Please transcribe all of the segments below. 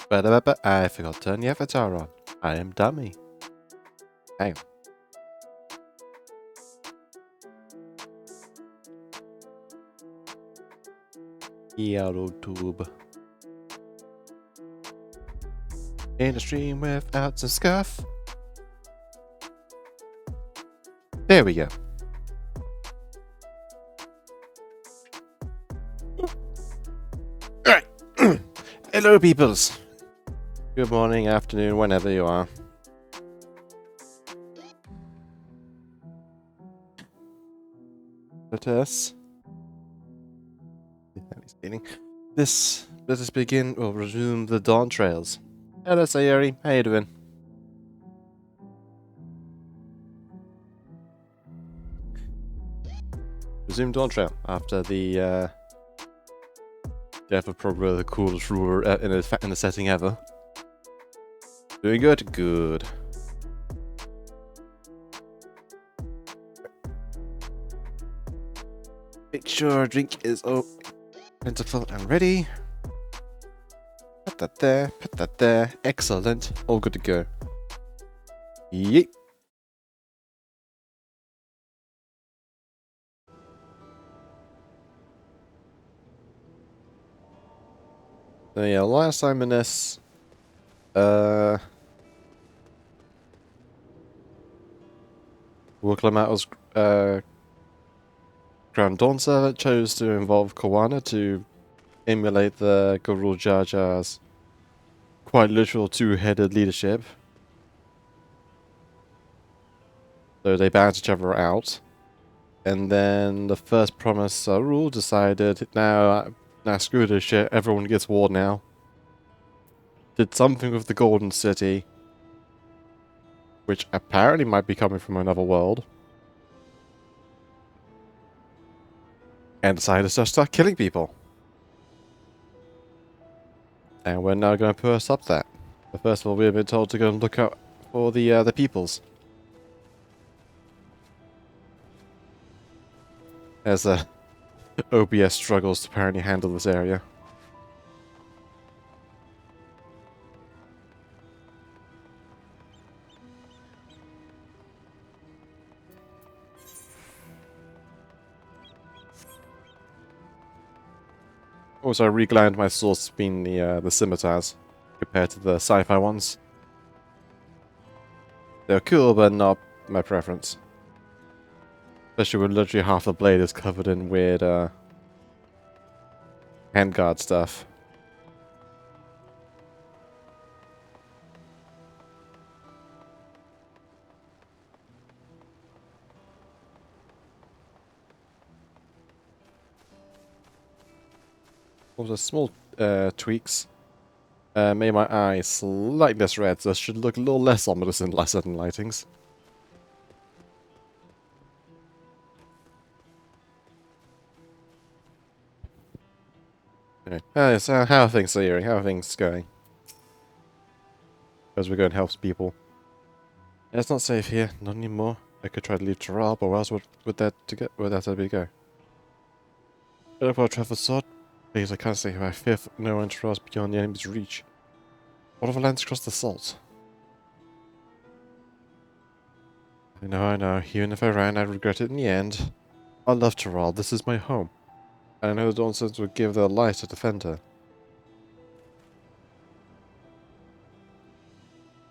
But I forgot to turn the avatar on. I am dummy. Hang on. Yellow tube. In a stream without some scuff. There we go. Alright. Hello, peoples. Good morning, afternoon, whenever you are. Let us let us begin. We'll resume the Dawntrails. Hello, Sayuri. How you doing? Resume Dawntrail after the death of probably the coolest ruler in the setting ever. Doing good? Good. Make sure drink is plentiful and ready. Put that there, put that there. Excellent. All good to go. Yeet. So yeah, last time in this, Wuklamatos, Grand Dawn Servant chose to involve Kawana to emulate the Gurul Jar Jar's quite literal two-headed leadership. So they banned each other out. And then the first promise rule decided, now screw this shit, everyone gets war now. Did something with the Golden City, which apparently might be coming from another world. And decided to just start killing people. And we're now going to purse up that. But first of all, we've been told to go and look out for the peoples. As OBS struggles to apparently handle this area. Also, I reglined my swords between the scimitars compared to the sci-fi ones. They're cool, but not my preference. Especially when literally half the blade is covered in weird handguard stuff. Also, small tweaks made my eyes slightly less red, so it should look a little less ominous in certain lightings. Anyway, so how are things, Sayuri? How are things going? As we go and help people. Yeah, it's not safe here, not anymore. I could try to leave Taral, but where else would that be go? I don't want to travel sword. Please, I can't stay here. I fear no one travels beyond the enemy's reach. What if a lands across the salt? I know. Even if I ran, I'd regret it in the end. I love Taral. This is my home. And I know the Dawnsons would give their life to defend her.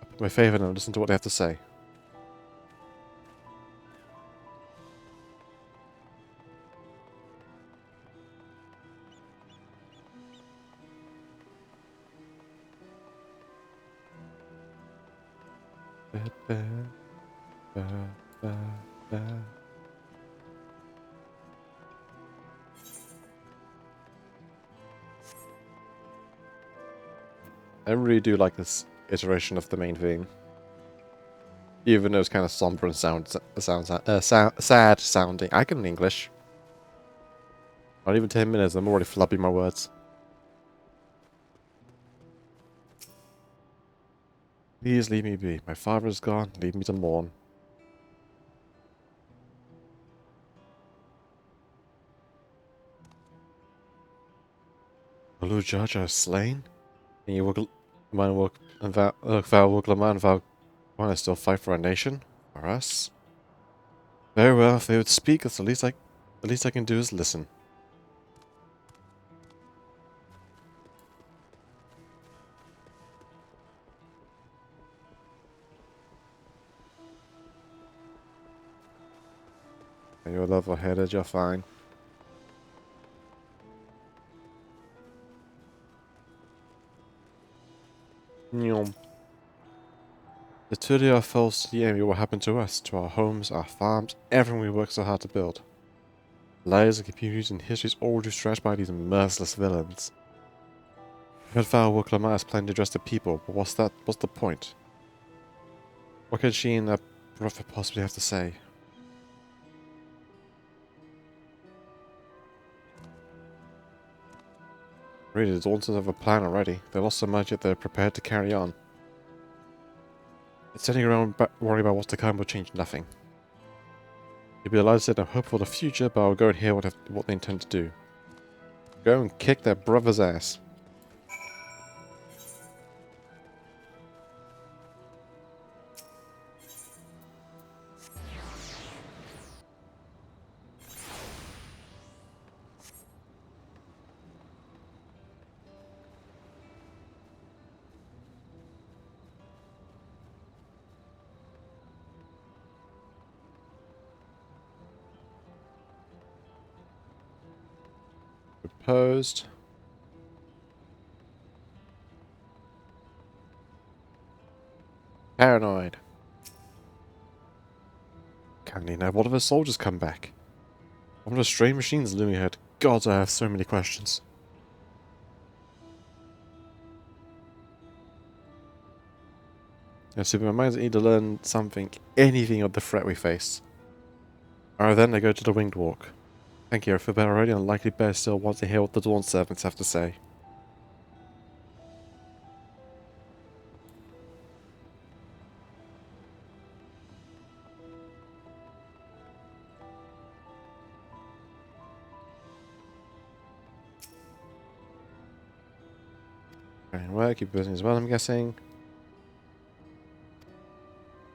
I put my faith in them and listen to what they have to say. I really do like this iteration of the main theme. Even though it's kind of somber and sad sounding. I can English. Not even 10 minutes, I'm already flubbing my words. Please leave me be. My father is gone. Leave me to mourn. Gurul Jar Jar is slain? And you will Man will and thou will man thou want to still fight for our nation? For us? Very well, if they would speak, that's the least I can do is listen. You're level-headed, you're fine. Nyom. The Tudia falls to the enemy will happen to us, to our homes, our farms, everything we work so hard to build. Lives and communities and histories all destroyed by these merciless villains. Heard Val Woklama is planning to address the people, but what's the point? What can she and that prophet possibly have to say? Really, the Dawnsons have a plan already. They lost so much yet they're prepared to carry on. Sitting around worrying about what's to come will change nothing. You'll be allowed to sit and hope for the future, but I'll go and hear what they intend to do. Go and kick their brother's ass. Proposed. Paranoid. Candy, now what if the soldiers come back? What if the strange machines looming ahead? God, I have so many questions. And so my minds need to learn something, anything of the threat we face. Alright then, I go to the winged walk. Thank you, I feel better already and likely better still want to hear what the Dawn servants have to say. Alright, well, keep busy as well, I'm guessing.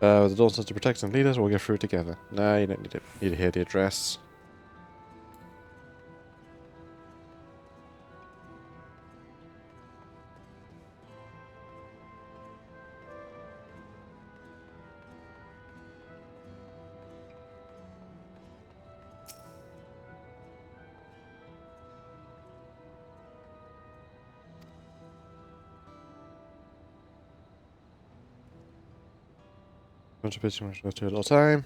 The Dawn says to protect and lead us, we'll get through together. No, you don't need it. You need to hear the address. Bunch of busy much too little time.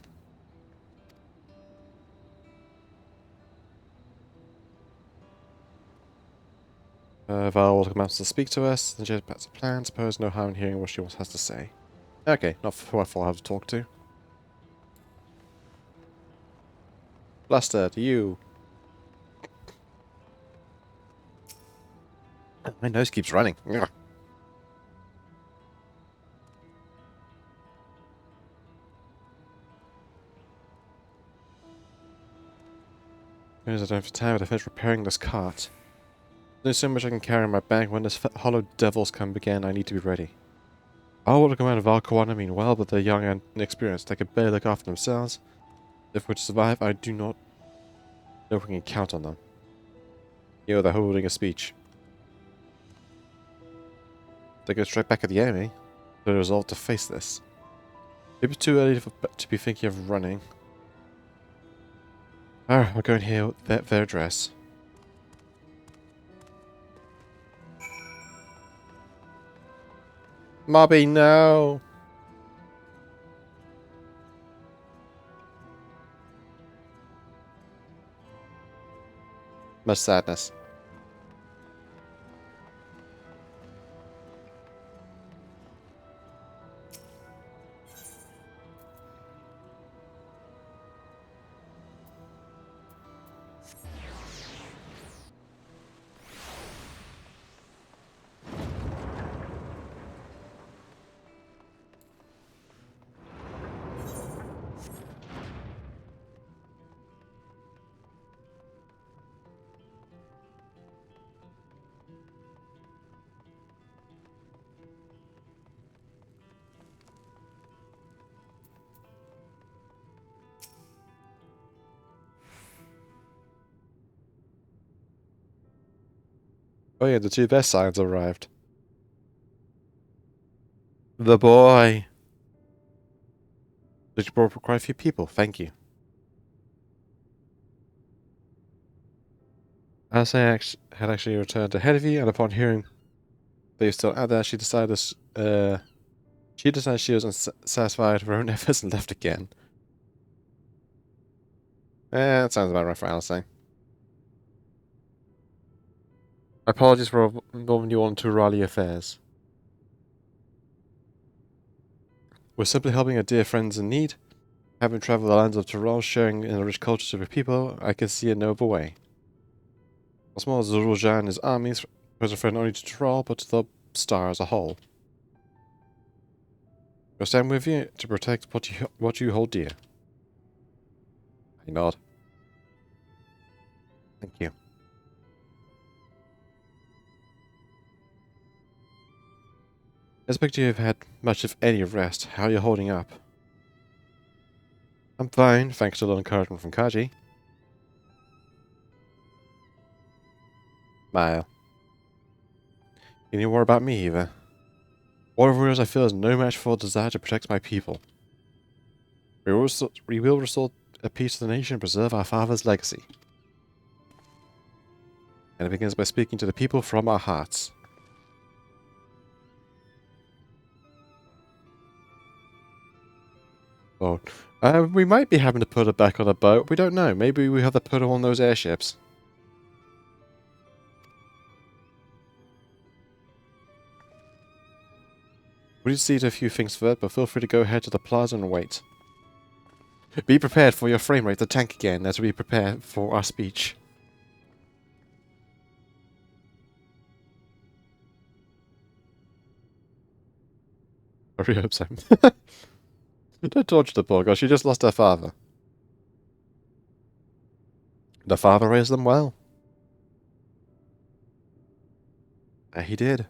Val will come out to speak to us, and she has a plan. Suppose no harm in hearing what she has to say. Okay, not who I thought I have to talk to. Blaster, to you. My nose keeps running. Ugh. As I don't have time to finish repairing this cart. There's so much I can carry in my bag. When this hollow devils come again, I need to be ready. I would command Valkawana mean well, but they're young and inexperienced. They can barely look after themselves. If we're to survive, I do not know if we can count on them. They're holding a speech. They go straight back at the enemy. They're resolved to face this. Maybe too early to be thinking of running. Alright, we'll go and hear their address. Mobby, no! Much sadness. Oh yeah, the two best signs arrived. The boy. Did you brought quite a few people? Thank you. As I had actually returned ahead of you, and upon hearing that you're still out there, she decided she was unsatisfied with her own efforts and left again. That sounds about right for Alice. Apologies for involving you on too riley affairs. We're simply helping our dear friends in need. Having travelled the lands of Tyrol, sharing in the rich cultures of your people, I can see a noble way. As small as Zul'Jah and his armies, was a friend only to Tyrol, but to the star as a whole. We'll stand with you to protect what you hold dear. I nod. Thank you. I expect you've had much of any rest. How are you holding up? I'm fine, thanks to a little encouragement from Kaji. Smile. You need more about me, either. Whatever warriors I feel is no match for the desire to protect my people. We will restore a peace to the nation and preserve our father's legacy. And it begins by speaking to the people from our hearts. Oh, we might be having to put her back on a boat. We don't know. Maybe we have to put her on those airships. We need to see to a few things first, but feel free to go ahead to the plaza and wait. Be prepared for your frame rate to tank again as we prepare for our speech. I really hope so. Don't torture the poor girl, she just lost her father. The father raised them well. He did.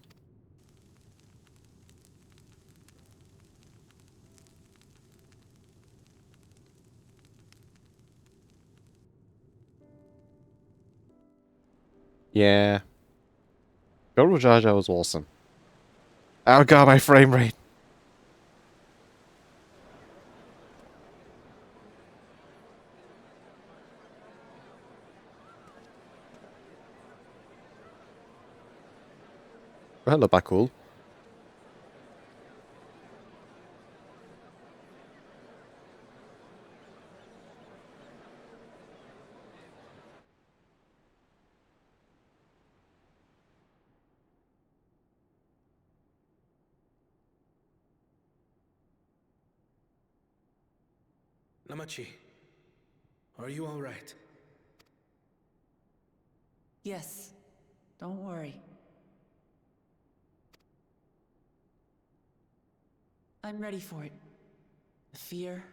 Yeah. Goro Jaja was awesome. Oh god, my frame rate! Hello, Bakul. Namachi, are you all right? Yes, don't worry. I'm ready for it. The fear,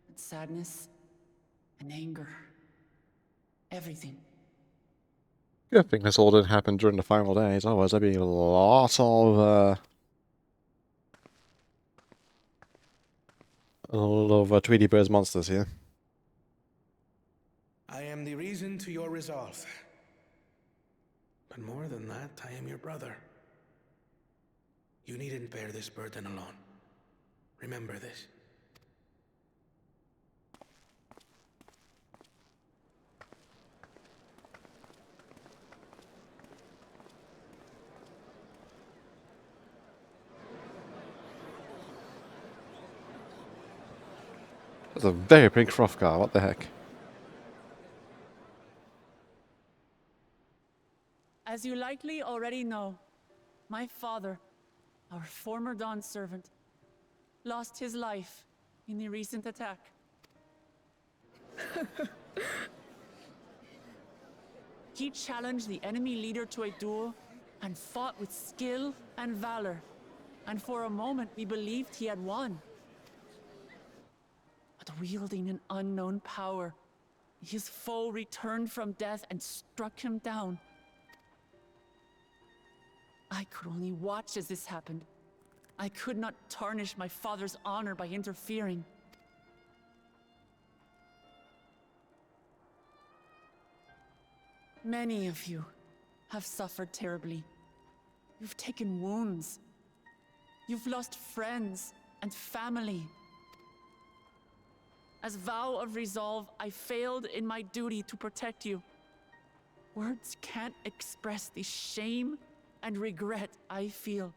and sadness, and anger. Everything. Good thing this all didn't happen during the final days, otherwise there'd be a lot of Tweety Bird's monsters here. I am the reason to your resolve. But more than that, I am your brother. You needn't bear this burden alone. Remember this. That's a very big Hrothgar, what the heck? As you likely already know, my father, our former Dawn servant, lost his life in the recent attack. He challenged the enemy leader to a duel and fought with skill and valor. And for a moment, we believed he had won. But wielding an unknown power, his foe returned from death and struck him down. I could only watch as this happened. I could not tarnish my father's honor by interfering. Many of you have suffered terribly. You've taken wounds. You've lost friends and family. As vow of resolve, I failed in my duty to protect you. Words can't express the shame and regret I feel.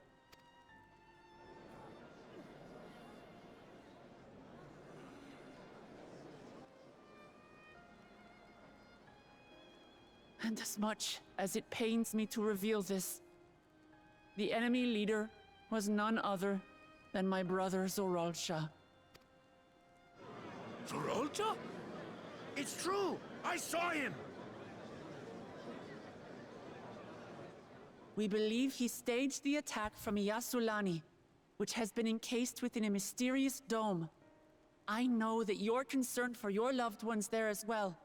And as much as it pains me to reveal this, the enemy leader was none other than my brother Zorolsha. Zorolcha? It's true! I saw him! We believe he staged the attack from Yasulani, which has been encased within a mysterious dome. I know that you're concerned for your loved ones there as well.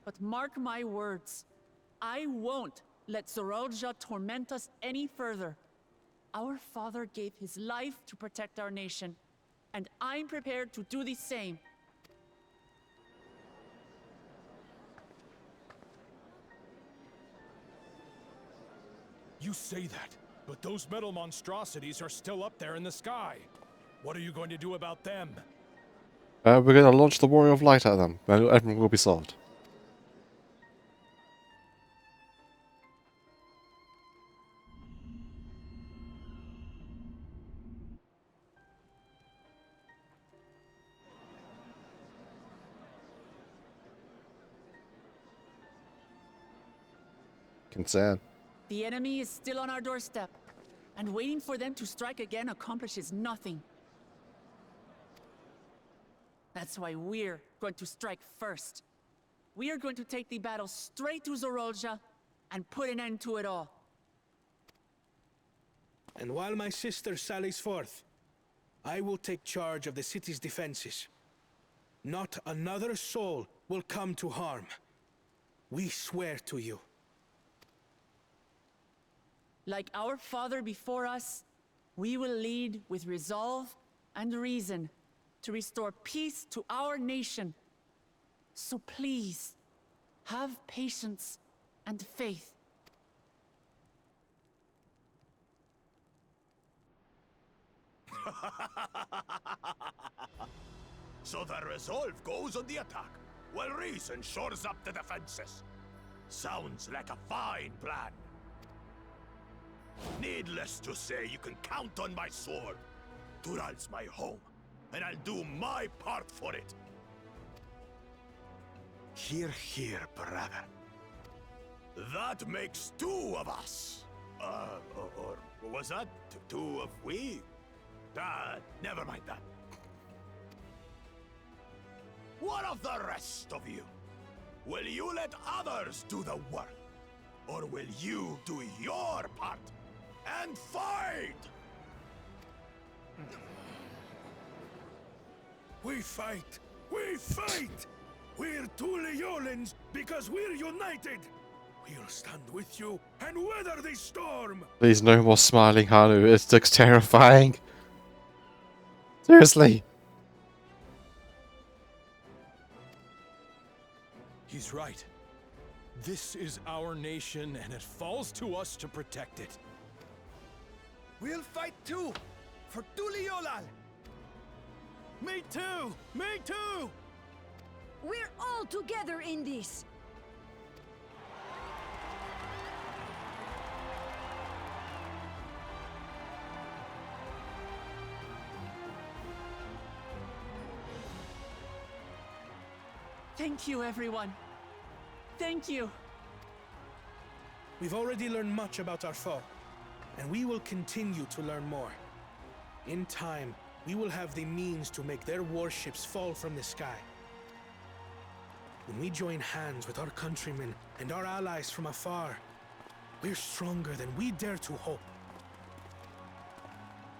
But mark my words, I won't let Zorolja torment us any further. Our father gave his life to protect our nation, and I'm prepared to do the same. You say that, but those metal monstrosities are still up there in the sky. What are you going to do about them? We're going to launch the Warrior of Light at them, and everything will be solved. Concern. The enemy is still on our doorstep, and waiting for them to strike again accomplishes nothing. That's why we're going to strike first. We are going to take the battle straight to Zorolja and put an end to it all. And while my sister sallies forth, I will take charge of the city's defenses. Not another soul will come to harm. We swear to you. Like our father before us, we will lead with resolve and reason to restore peace to our nation. So please, have patience and faith. So the resolve goes on the attack, while reason shores up the defenses. Sounds like a fine plan. Needless to say, you can count on my sword. Tural's my home, and I'll do my part for it. Hear, hear, brother. That makes two of us. Or was that two of we? Never mind that. What of the rest of you? Will you let others do the work? Or will you do your part and fight? We fight! We fight! We're two Leolans because we're united! We'll stand with you and weather this storm! Please, no more smiling, Hanu. It looks terrifying. Seriously. He's right. This is our nation, and it falls to us to protect it. We'll fight too! For Tuliolal! Me too! Me too! We're all together in this! Thank you, everyone. Thank you. We've already learned much about our foe, and we will continue to learn more. In time, we will have the means to make their warships fall from the sky. When we join hands with our countrymen and our allies from afar, we're stronger than we dare to hope.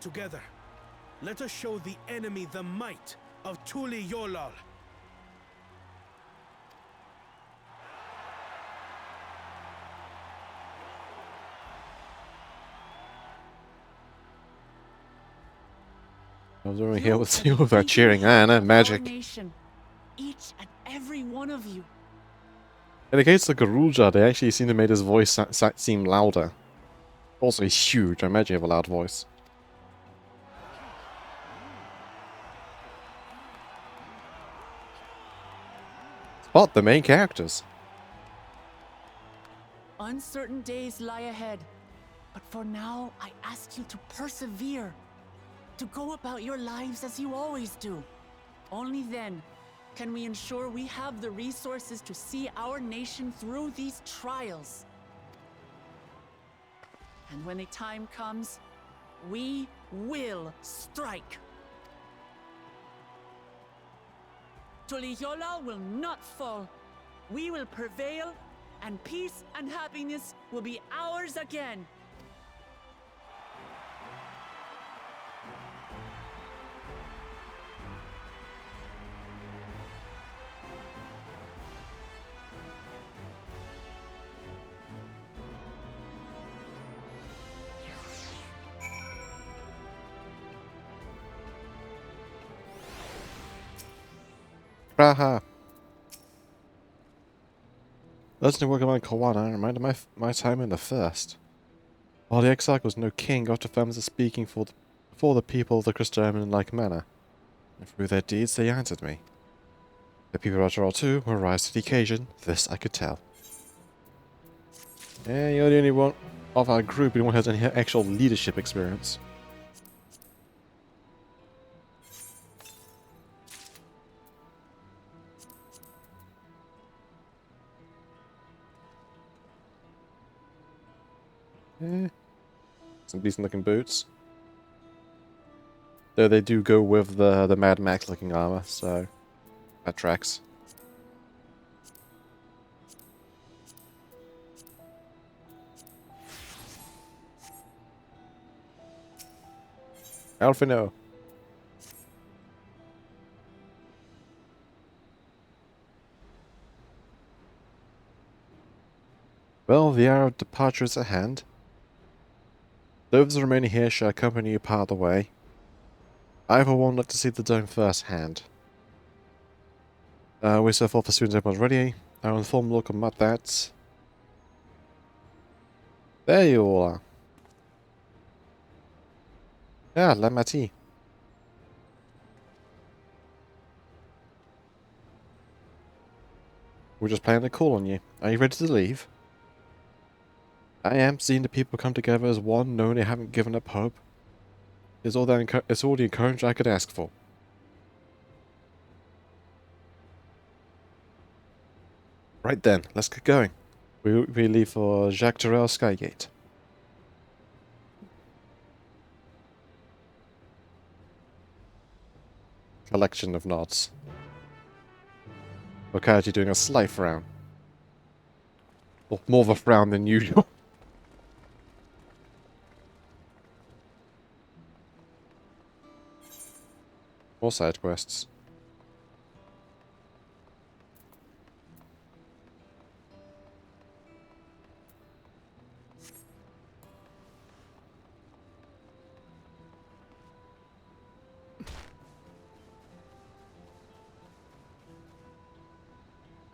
Together, let us show the enemy the might of Tuliolal. I was over here with you about cheering and magic. Nation. Each each and every one of you. In the case of Garuja, they actually seem to make his voice seem louder. Also, he's huge. I imagine you have a loud voice. Spot the main characters. Uncertain days lie ahead, but for now, I ask you to persevere, to go about your lives as you always do. Only then can we ensure we have the resources to see our nation through these trials. And when the time comes, we will strike. Tuliyola will not fall. We will prevail, and peace and happiness will be ours again. Braha. Listening to work around Kawana reminded my time in the first. While the exile was no king, got to firms of speaking for the people of the Christian in like manner. And through their deeds they answered me. The people of Dawntrail too will rise to the occasion, this I could tell. Yeah, you're the only one of our group who has any actual leadership experience. Some decent looking boots. Though they do go with the Mad Max looking armor, so that tracks. Alfino. Well, the hour of departure is at hand. Those remaining here shall accompany you part of the way. I, for one, like to see the dome firsthand. We set forth as soon as everyone's ready. I will inform local about that. There you all are. Yeah, La Mati. We're just playing a call on you. Are you ready to leave? I am. Seeing the people come together as one, knowing they haven't given up hope, is all it's all the encouragement I could ask for. Right then, let's get going. We leave for Jacques Terrell Skygate. Collection of nods. Okaji doing a slight frown. Or more of a frown than usual. More side quests.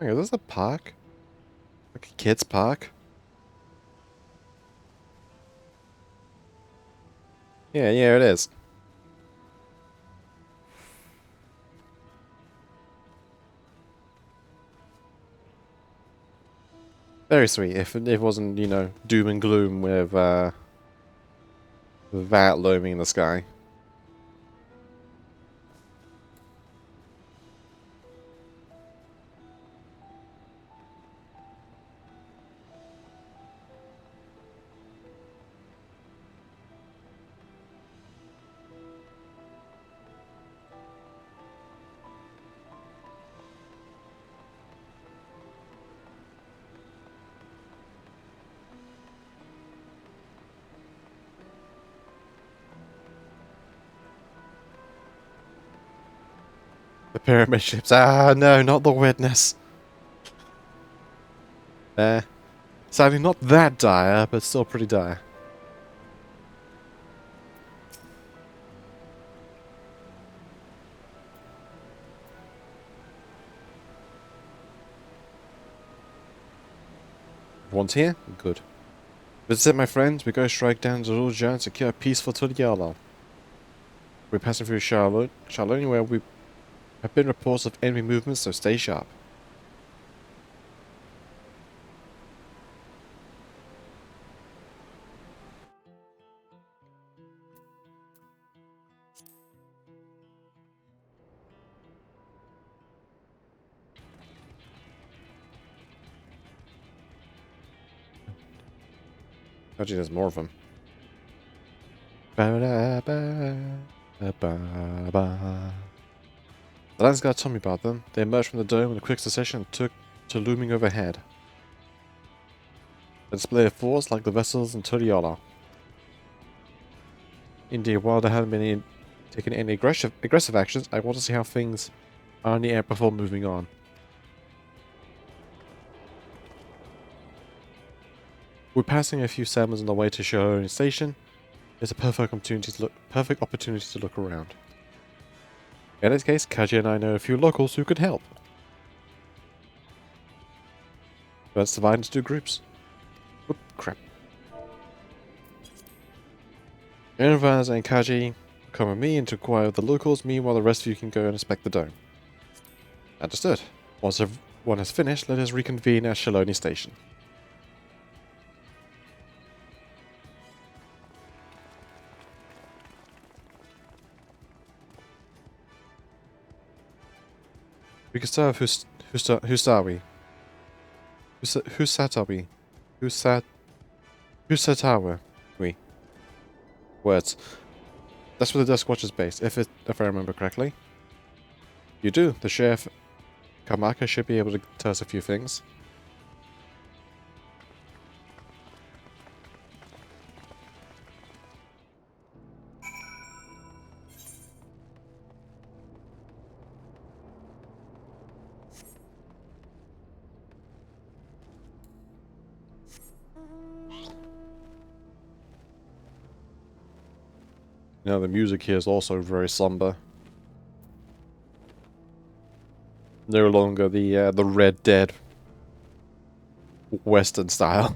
Hang on, is this a park? Like a kid's park? Yeah, it is. Very sweet. If it wasn't, you know, doom and gloom with that looming in the sky. The pyramid ships. Ah, no, not the witness. Sadly, not that dire, but still pretty dire. Everyone's here? Good. This is it, my friends. We go strike down the little giant and secure peace for Tuliala. We're passing through Charlotte, where we have been reports of enemy movements, so stay sharp. Actually, there's more of them. The Lance guard told me about them. They emerged from the dome in a quick succession and took to looming overhead. A display of force like the vessels in Turiola. Indeed, while there hadn't been taken any aggressive actions, I want to see how things are in the air before moving on. We're passing a few settlements on the way to Shahoni Station. It's a perfect opportunity to look around. In this case, Kaji and I know a few locals who could help. Let's divide into 2 groups. Whoop, crap. Envaz and Kaji come with me and to acquire the locals. Meanwhile, the rest of you can go and inspect the dome. Understood. Once everyone has finished, let us reconvene at Shahoni Station. We can start with Husawi. Husatawi. Husatawa. Words. That's where the Dusk Watch is based, if I remember correctly. You do. The Sheriff Kamaka should be able to tell us a few things. Now the music here is also very somber. No longer the Red Dead Western style.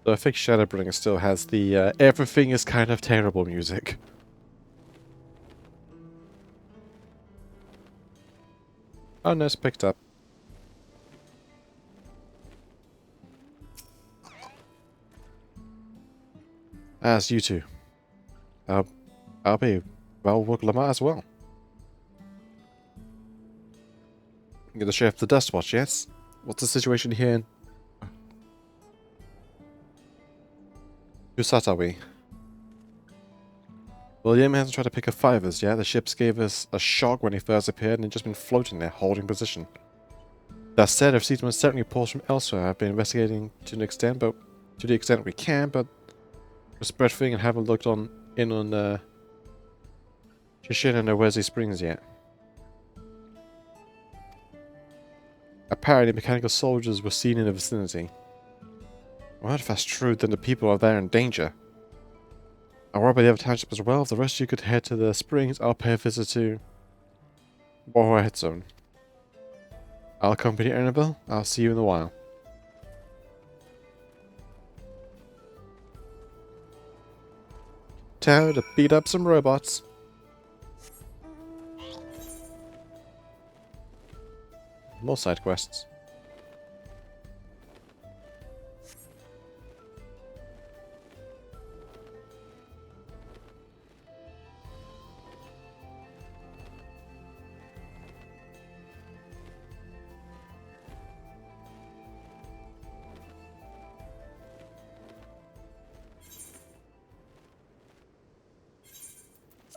So I think Shadowbringer still has the everything is kind of terrible music. Oh no, it's picked up. As you two. I'll be well with Lamar as well. You're the Sheriff of the Dust Watch, yes? What's the situation here in Husatawi? William hasn't tried to pick up fivers yet. The ships gave us a shock when he first appeared and had just been floating there, holding position. That said, I've seen certain reports from elsewhere. I've been investigating to the extent we can, but we're spread thin and haven't looked in on Shishin and Wesley Springs yet. Apparently, mechanical soldiers were seen in the vicinity. Well, if that's true, then the people are there in danger. I'll worry about the other township as well. If the rest of you could head to the springs, I'll pay a visit to Warhead Zone. I'll accompany Annabelle. I'll see you in a while. Time to beat up some robots. More side quests.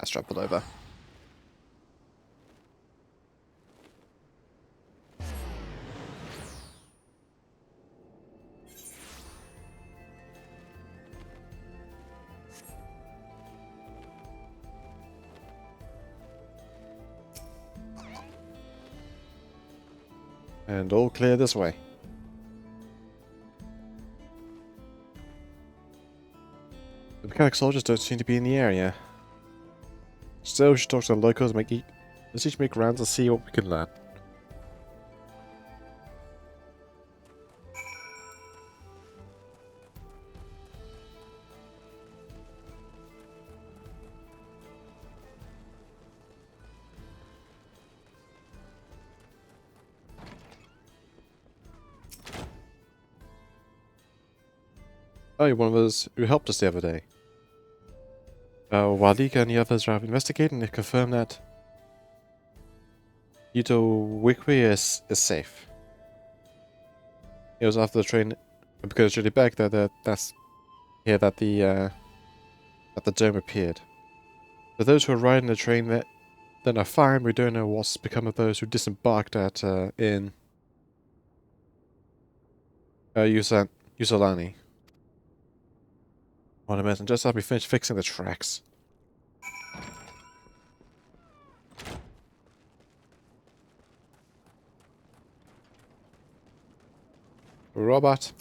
Let's trample over. And all clear this way. The mechanic soldiers don't seem to be in the area. Still, we should talk to the locals and let's each make rounds and see what we can learn. Oh, you're one of those who helped us the other day. While Liga and the others are investigating, they confirm that Yuto Wikwi is safe. It was after the train, because it's really back that that's here that the dome appeared. For those who are riding the train that then are fine, we don't know what's become of those who disembarked at in Usolani. What a mess, and just as we finished fixing the tracks. Robot.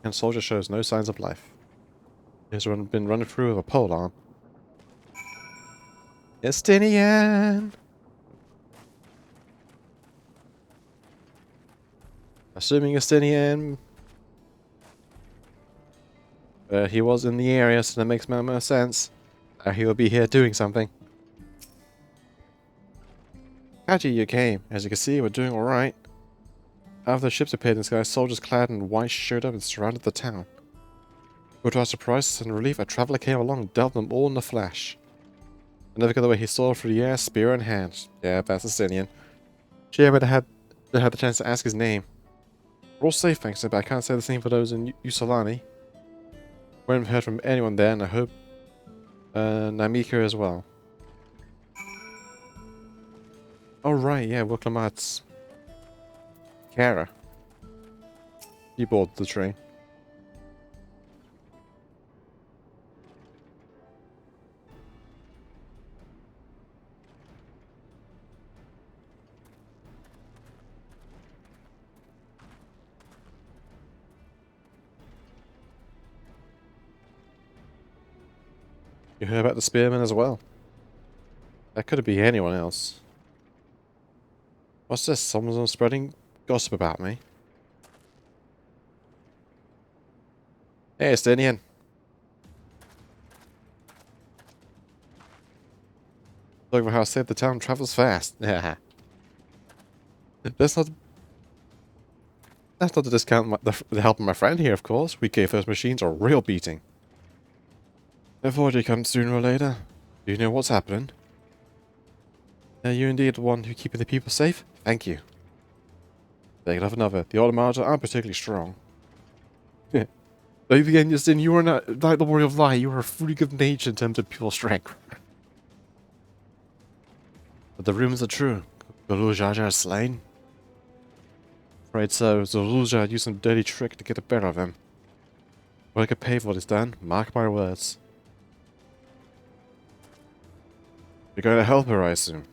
And soldier shows no signs of life. He's been running through with a pole arm. Justinian! Assuming Justinian... he was in the area, so that makes more sense. He will be here doing something. Kaji, you came. As you can see, we're doing alright. After the ships appeared in the sky, soldiers clad in white showed up and surrounded the town. But to our surprise and relief, a traveller came along and dealt them all in a flash. I never got the way he soared through the air, spear in hand. Yeah, that's Justinian. She ever had the chance to ask his name. We're all safe, thanks, but I can't say the same for those in Usolani. We haven't heard from anyone there, and I hope Namika as well. Oh right, yeah, Wiklamat's Kara. He boarded the train. You heard about the spearman as well? That could be anyone else. What's this? Someone's spreading gossip about me. Hey, Estinian. Look at how I saved the town travels fast. Yeah. That's not to discount the help of my friend here, of course. We gave those machines a real beating. Therefore, you come sooner or later. Do you know what's happening? Are you indeed the one who keeping the people safe? Thank you. They could have another. The Automata aren't particularly strong. Yeah. But again, Justin, you are not like the warrior of light. You are a freak of nature in terms of pure strength. But the rumors are true. Galujaja is slain. Afraid so. Galuja used some dirty trick to get the better of him. What I could pay for what he's done, mark my words. You're going to help her, I assume.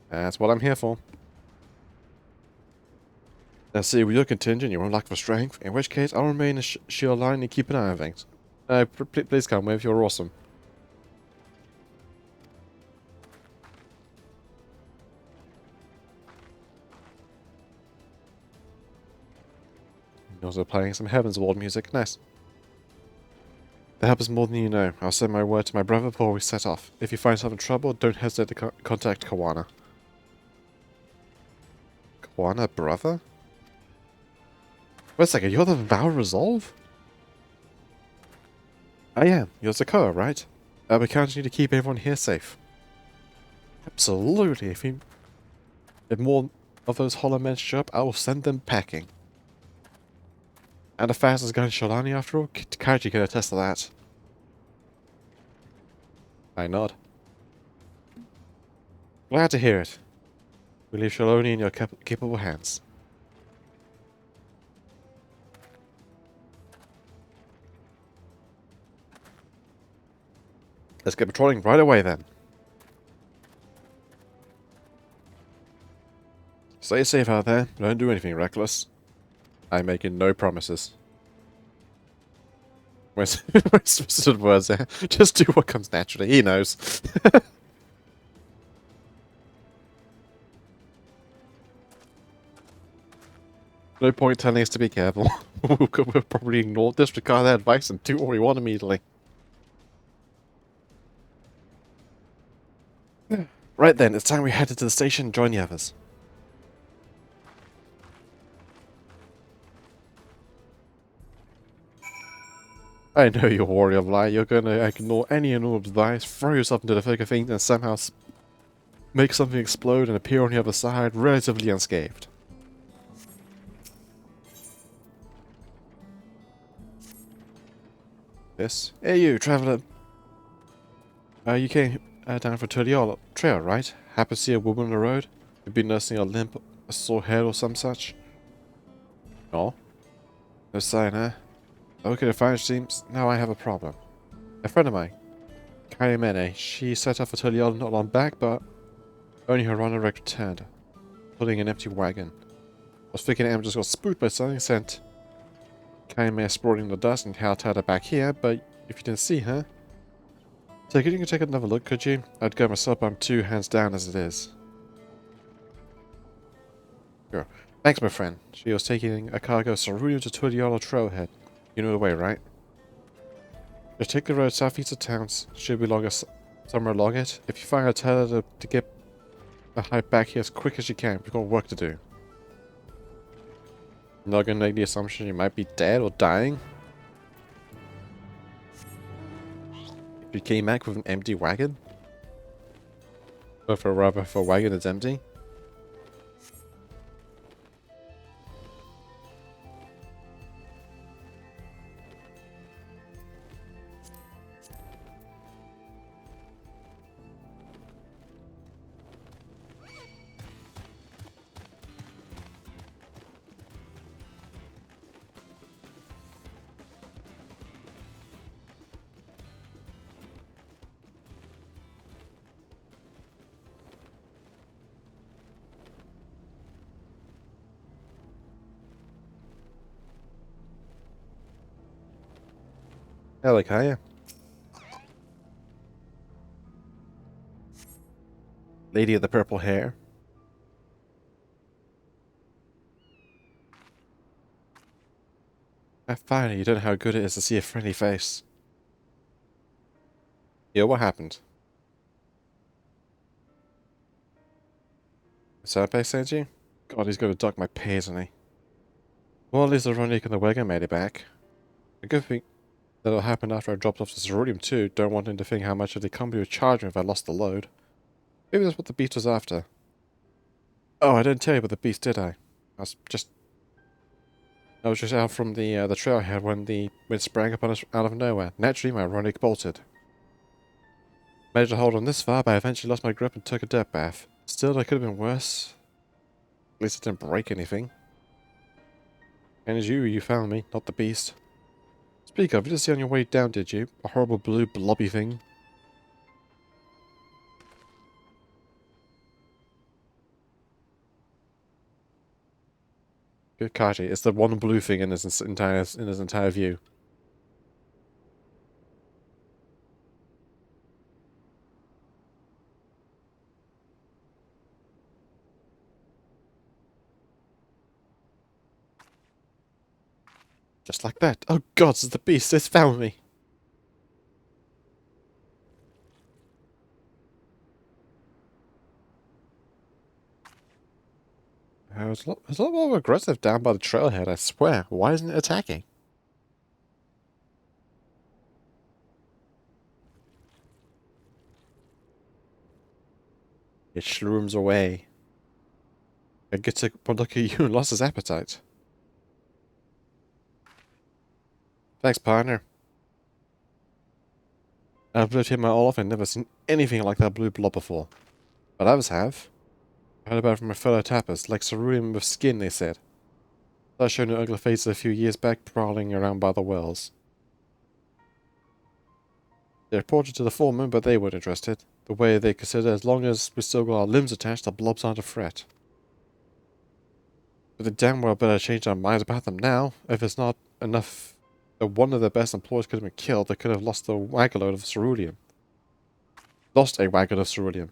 That's what I'm here for. Now see, with your contingent, you won't lack for strength, in which case I'll remain in shield line and keep an eye on things. Please come with, you're awesome. You're also playing some Heaven's Ward music, nice. That happens more than you know. I'll send my word to my brother before we set off. If you find yourself in trouble, don't hesitate to contact Kawana. Kawana, brother? Wait a second, you're the Vow Resolve? I am. You're Zakoa, right? We can't need to keep everyone here safe. Absolutely. If more of those hollow men show up, I will send them packing. And the fastest guy in Sholani, after all? Kaiji can attest to that. I nod. Glad to hear it. We leave Sholani in your capable hands. Let's get patrolling right away then. Stay safe out there. Don't do anything reckless. I'm making no promises. Where's twisted words there? Just do what comes naturally. He knows. No point telling us to be careful. We'll probably ignore, disregard their advice and do what we want immediately. Right then, it's time we headed to the station and join the others. I know you warrior of light. You're gonna ignore any and all advice, throw yourself into the thick of things, and somehow make something explode and appear on the other side relatively unscathed. This? Hey you, traveler. You came down for Dawntrail, right? Happen to see a woman on the road? You've been nursing a limp, a sore head or some such? No? No sign, huh? Okay, fine, it seems. Now I have a problem. A friend of mine, Kayamene, she set off for Dawntrail not long back, but only her runner returned, pulling an empty wagon. I was thinking Em just got spooked by something, sent Kayamene exploring in the dust and helped her back here, but if you didn't see her... So could you take another look, could you? I'd go myself, but I'm 2 hands down as it is. Sure. Thanks, my friend. She was taking a cargo of ceruleum to Dawntrail Trailhead. You know the way, right? Just take the road southeast of town. Should be somewhere along it. If you find her, tell her to get the hike back here as quick as you can. We've got work to do. I'm not gonna make the assumption you might be dead or dying. If you came back with an empty wagon? Or for a wagon that's empty? Hello, Kaya. Lady of the purple hair. Finally, you don't know how good it is to see a friendly face. Yeah, what happened? Serpe sent you? God, he's gonna duck my pay, isn't he? Well, at least the Ronick and the wagon made it back. A good thing that'll happen after I dropped off the ceruleum too. Don't want him to think how much of the company would charge me if I lost the load. Maybe that's what the beast was after. Oh, I didn't tell you about the beast, did I? I was just out from the trailhead when the wind sprang upon us out of nowhere. Naturally, my Ronick bolted. Managed to hold on this far, but I eventually lost my grip and took a dirt bath. Still, that could have been worse. At least it didn't break anything. And as you found me, not the beast. Speak of, you didn't see on your way down, did you? A horrible blue blobby thing. Good Kaji, it's the one blue thing in his entire view. Just like that. Oh god, it's the beast, it's found me. It's a lot more aggressive down by the trailhead, I swear. Why isn't it attacking? It shrooms away. It gets a look at you and lost his appetite. Thanks, partner. I've lived here my whole life and never seen anything like that blue blob before. But others have. I heard about it from my fellow tappers, like ceruleum with skin, they said. I showed no ugly faces a few years back, prowling around by the wells. They reported to the foreman, but they weren't interested. The way they consider as long as we still got our limbs attached, the blobs aren't a threat. But they damn well better change our minds about them now, if it's not enough that one of their best employees could have been killed, they could have lost a wagon load of cerulean. Lost a wagon of cerulean.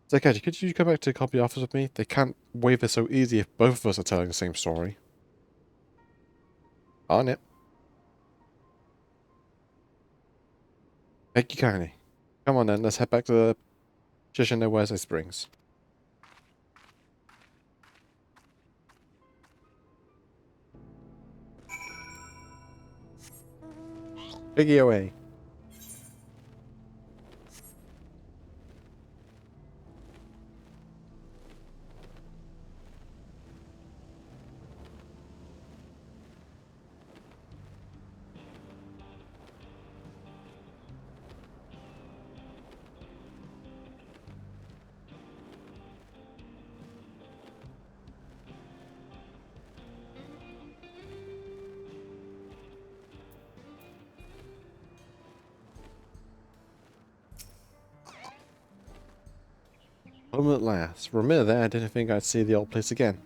Zakaji, could you come back to copy office with me? They can't waive it so easy if both of us are telling the same story. On it. Thank you kindly. Come on then, let's head back to the Shishineweze Springs. Biggie away. Home at last. For a minute there, I didn't think I'd see the old place again.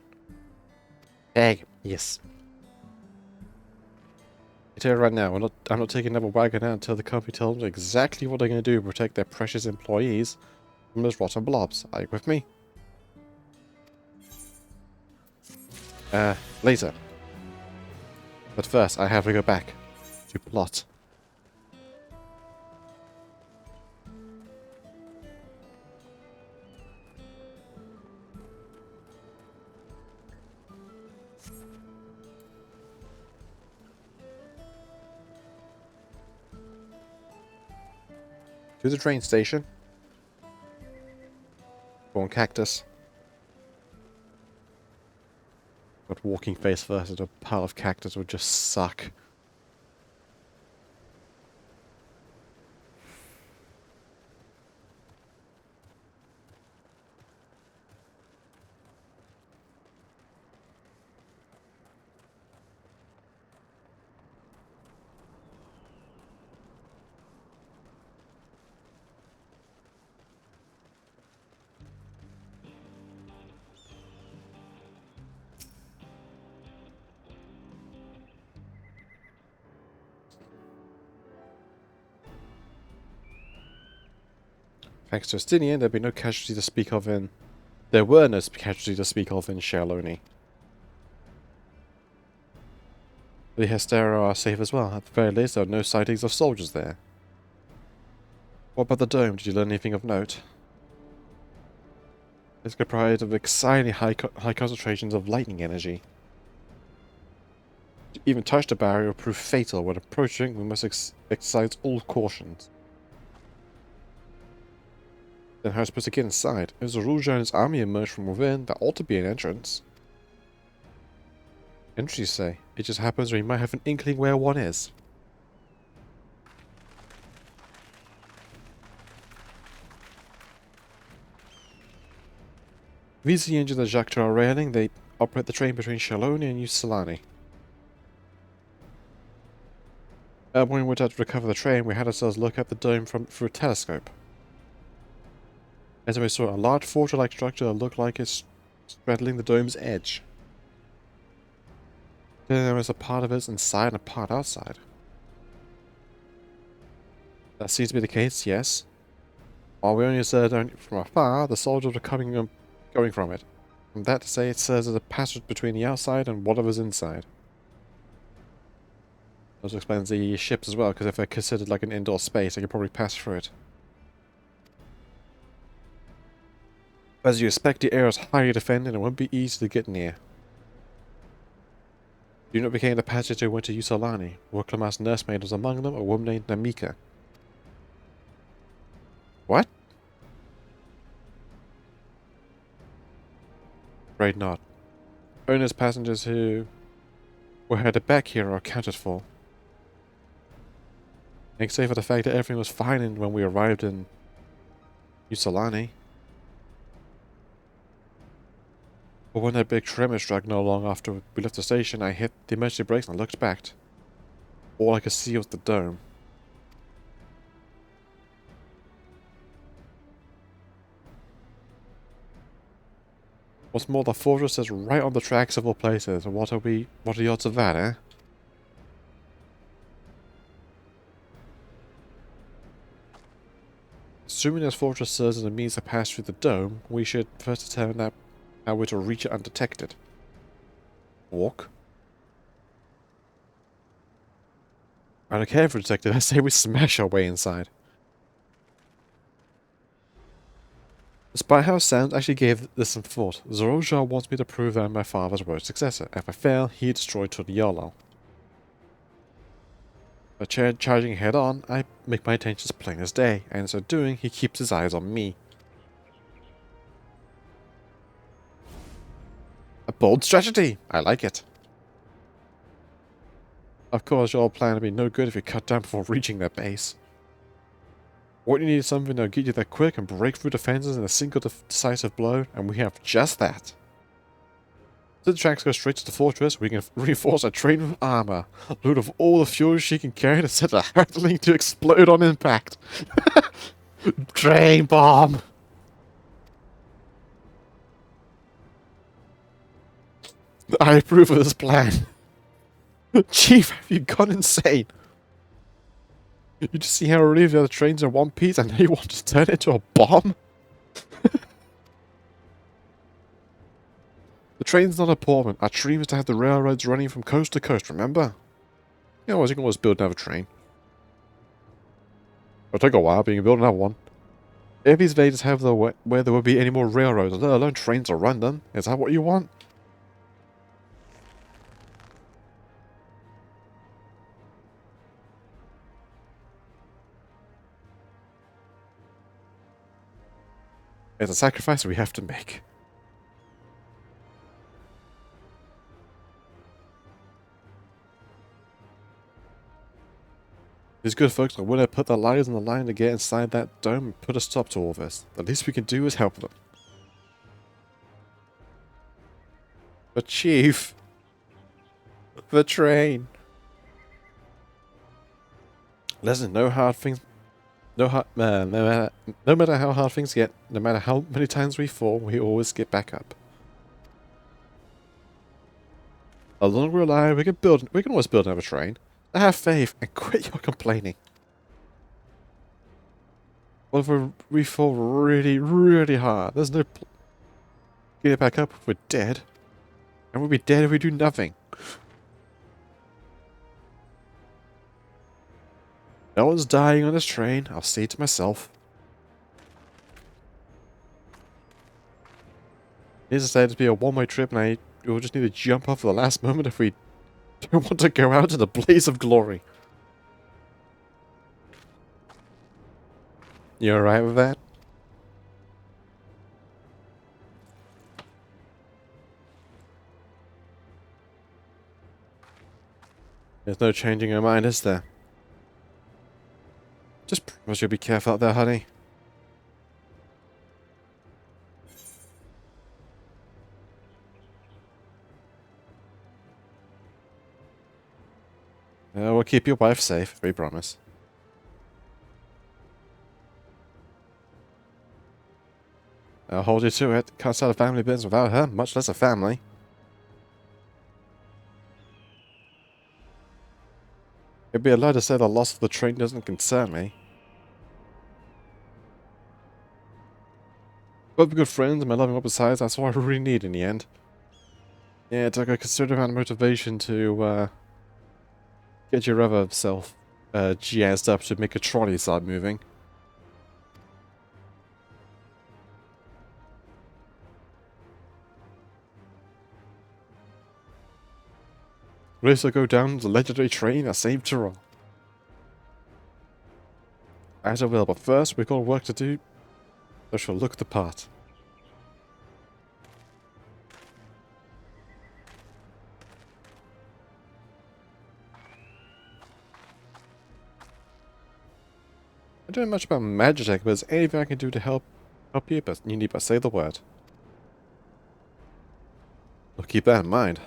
Egg. Yes. I tell you right now, I'm not taking another wagon out until the company tells me exactly what they're going to do to protect their precious employees from those rotten blobs. Are you with me? Later. But first, I have to go back to plot. To the train station. Go on cactus. But walking face first into a pile of cactus would just suck. Thanks to Justinian, there'd be no casualty to speak of in... There were no casualty to speak of in Shaloni. The Hestera are safe as well. At the very least, there are no sightings of soldiers there. What about the dome? Did you learn anything of note? It's comprised of excitingly high concentrations of lightning energy. To even touch the barrier will prove fatal. When approaching, we must exercise all cautions. Then how are we supposed to get inside? If Zaruja and his army emerge from within, there ought to be an entrance. Entrance, you say? It just happens where you might have an inkling where one is. These are the engines that Jacques are railing. They operate the train between Shaloni and Usalani. When we went out to recover the train, we had ourselves look at the dome through a telescope. As we saw a large fortress-like structure that looked like it's straddling the dome's edge. Then there was a part of it inside and a part outside. That seems to be the case, yes. While we only saw it from afar, the soldiers were going from it. From that to say, it serves as a passage between the outside and whatever's inside. Also explains the ships as well, because if they're considered like an indoor space, they could probably pass through it. As you expect, the area is highly defended and it won't be easy to get near. Do not became the passage who went to Usalani. Worklamas nursemaid was among them, a woman named Namika. What? Afraid not. Owners passengers who were headed back here are accounted for. Except for the fact that everything was fine when we arrived in Usalani. But when that big tremor struck not long after we left the station, I hit the emergency brakes and looked back. All I could see was the dome. What's more, the fortress is right on the tracks of all places. What are the odds of that, eh? Assuming this fortress serves as a means to pass through the dome, we should first determine that how we're to reach it undetected. Walk? I don't care if we're detected, I say we smash our way inside. Despite how it sounds, I actually gave this some thought. Zorojar wants me to prove that I'm my father's worst successor. If I fail, he destroyed Tuliyollal. By charging head on, I make my intentions plain as day, and in so doing, he keeps his eyes on me. A bold strategy! I like it. Of course, your plan would be no good if you cut down before reaching their base. What you need is something that'll get you there quick and break through defenses in a single decisive blow, and we have just that. Since the tracks go straight to the fortress, we can reinforce our train with armor, load of all the fuel she can carry to set a hurtling to explode on impact. Train bomb! I approve of this plan. Chief, have you gone insane? You just see how relieved the other trains are in one piece and now you want to turn it into a bomb? The train's not important. Our dream is to have the railroads running from coast to coast, remember? You can always build another train. It'll take a while, but you can build another one. If these villages have the where there will be any more railroads, let alone trains to run them, is that what you want? It's a sacrifice we have to make. These good folks are willing to put their lives on the line to get inside that dome and put a stop to all this. The least we can do is help them. But Chief... the train... Listen, no matter how hard things get, no matter how many times we fall, we always get back up. As long as we're alive, we can always build another train. Have faith and quit your complaining. What if we fall really, really hard? There's no get it back up if we're dead. And we'll be dead if we do nothing. No one's dying on this train, I'll say to myself. It is decided to be a one-way trip and we'll just need to jump off at the last moment if we don't want to go out in the blaze of glory. You alright with that? There's no changing your mind, is there? Just promise you'll be careful out there, honey. We'll keep your wife safe, we promise. I'll hold you to it. Can't start a family business without her, much less a family. It'd be a lie to say the loss of the train doesn't concern me. Both good friends and my loving up besides, that's all I really need in the end. Yeah, it took a considerable amount of motivation to get your other self jazzed up to make a trolley start moving. Race will go down the legendary train that saved Tyrol. As I will, but first we've got work to do that shall look the part. I don't know much about Magitech, but there's anything I can do to help you, but you need but say the word. I'll keep that in mind.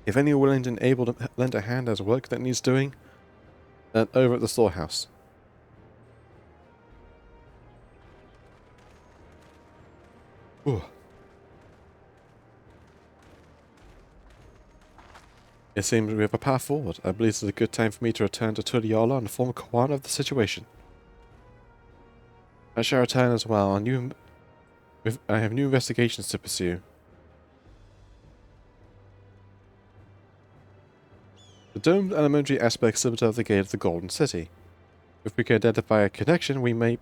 If anyone willing and able to lend a hand has work that needs doing, then over at the storehouse. Ooh. It seems we have a path forward. I believe this is a good time for me to return to Tuliyollal and form a command of the situation. I shall return as well. I have new investigations to pursue. The domed elementary aspect sits above the gate of the Golden City. If we can identify a connection, we may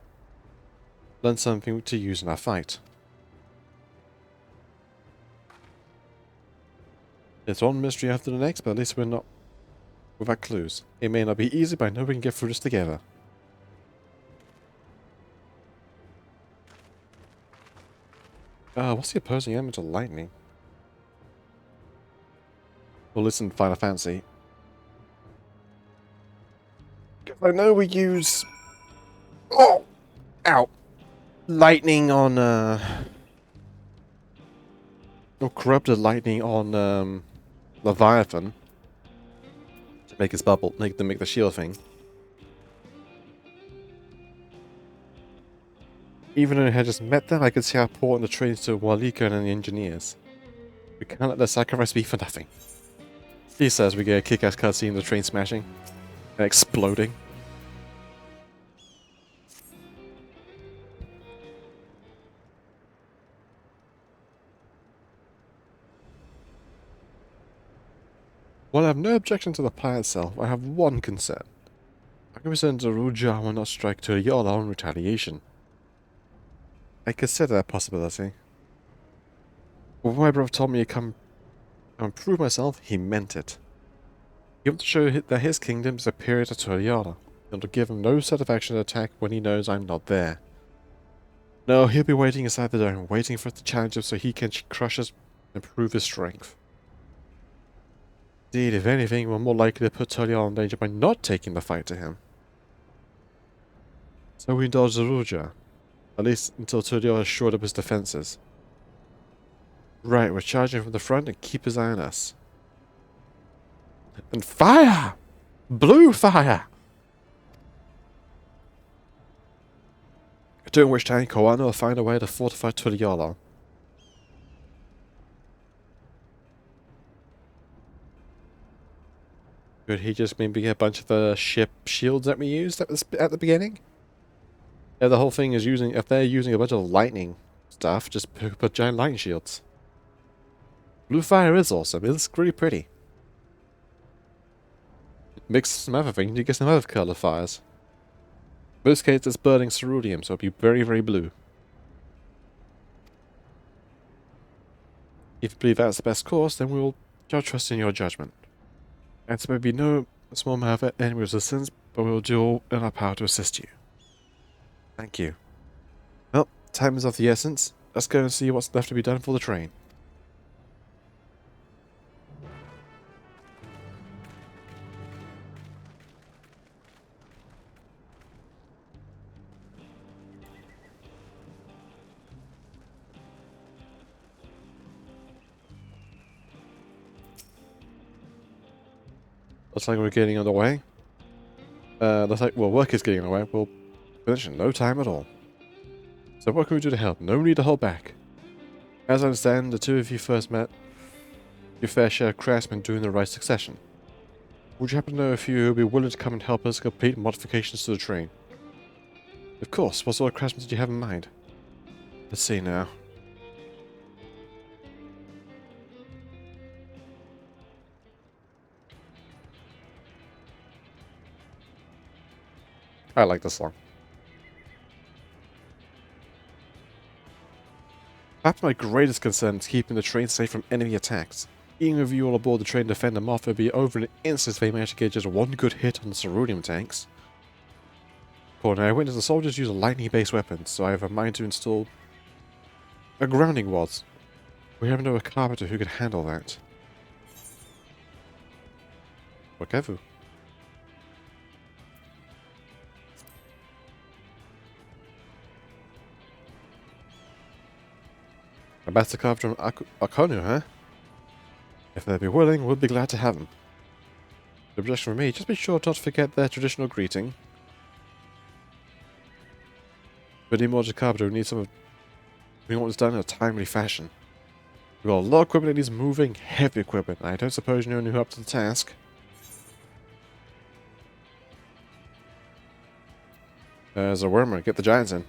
learn something to use in our fight. It's one mystery after the next, but at least we're not without clues. It may not be easy, but I know we can get through this together. What's the opposing element to lightning? Well, listen, Final Fantasy. I know we use... Oh! Ow! Lightning on, or corrupted lightning on, Leviathan. To make his bubble, to make the shield thing. Even though I had just met them, I could see how important the trains to Walika and the engineers. We can't let the sacrifice be for nothing. He says we get a kick-ass cutscene of the train smashing and exploding. While I have no objection to the plan itself, I have one concern. I can send Ruja will not strike to Yola on retaliation. I consider that possibility. When my brother told me to come and prove myself, he meant it. He wants to show that his kingdom is superior to Turiala, and to give him no satisfaction to attack when he knows I'm not there. No, he'll be waiting inside the dome, waiting for us to challenge him so he can crush us and prove his strength. Indeed, if anything, we're more likely to put Turiala in danger by not taking the fight to him. So we indulge Zaruja, at least until Turiala has shored up his defenses. Right, we're charging from the front and keep his eye on us. And fire! Blue fire! During which time, Koano will find a way to fortify Turiala. Could he just maybe get a bunch of the ship shields that we used at the beginning? Yeah, the whole thing is using, if they're using a bunch of lightning stuff, just put giant lightning shields. Blue fire is awesome, it's really pretty. Mix some other things, you get some other color fires. In this case, it's burning ceruleum, so it'll be very, very blue. If you believe that's the best course, then we will trust in your judgment. And so maybe no small amount of enemy resistance, but we will do all in our power to assist you. Thank you. Well, time is of the essence. Let's go and see what's left to be done for the train. Looks like we're getting underway. Looks like, well, work is getting underway. We'll finish in no time at all. So what can we do to help? No need to hold back. As I understand, the two of you first met your fair share of craftsmen during the right succession. Would you happen to know if you would be willing to come and help us complete modifications to the train? Of course. What sort of craftsmen did you have in mind? Let's see now. I like this song. Perhaps my greatest concern is keeping the train safe from enemy attacks. Even if you all aboard the train defend them off, it would be over in an instant if they manage to get just one good hit on the ceruleum tanks. Now I witnessed the soldiers use a lightning-based weapon, so I have a mind to install a grounding rods. We happen to know a carpenter who could handle that. Whatever. A master carpenter from Akonu, huh? If they'd be willing, we'd be glad to have them. The objection from me, just be sure not to forget their traditional greeting. But Immortal Carpenter, we need some of... We want this done in a timely fashion. We've got a lot of equipment that needs moving, heavy equipment. I don't suppose you know who up to the task. There's a wormer, get the giants in.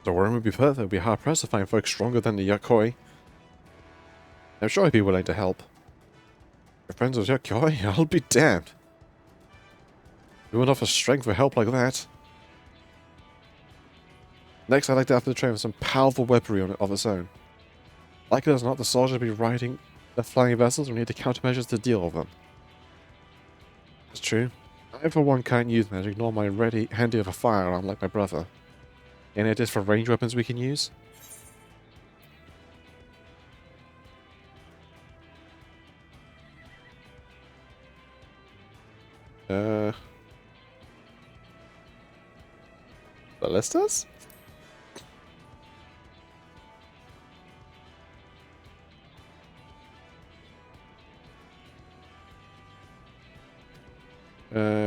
The worm would be perfect. It would be hard pressed to find folks stronger than the Yakoi. I'm sure he'd be willing to help. Your friends with Yakoi? I'll be damned. We wouldn't offer strength for help like that. Next, I'd like to have the train with some powerful weaponry of its own. Like it or not, the soldiers will be riding the flying vessels. We need the countermeasures to deal with them. That's true. I, for one, can't use magic, nor am I handy with a firearm like my brother. Any ideas for range weapons we can use? Ballistas?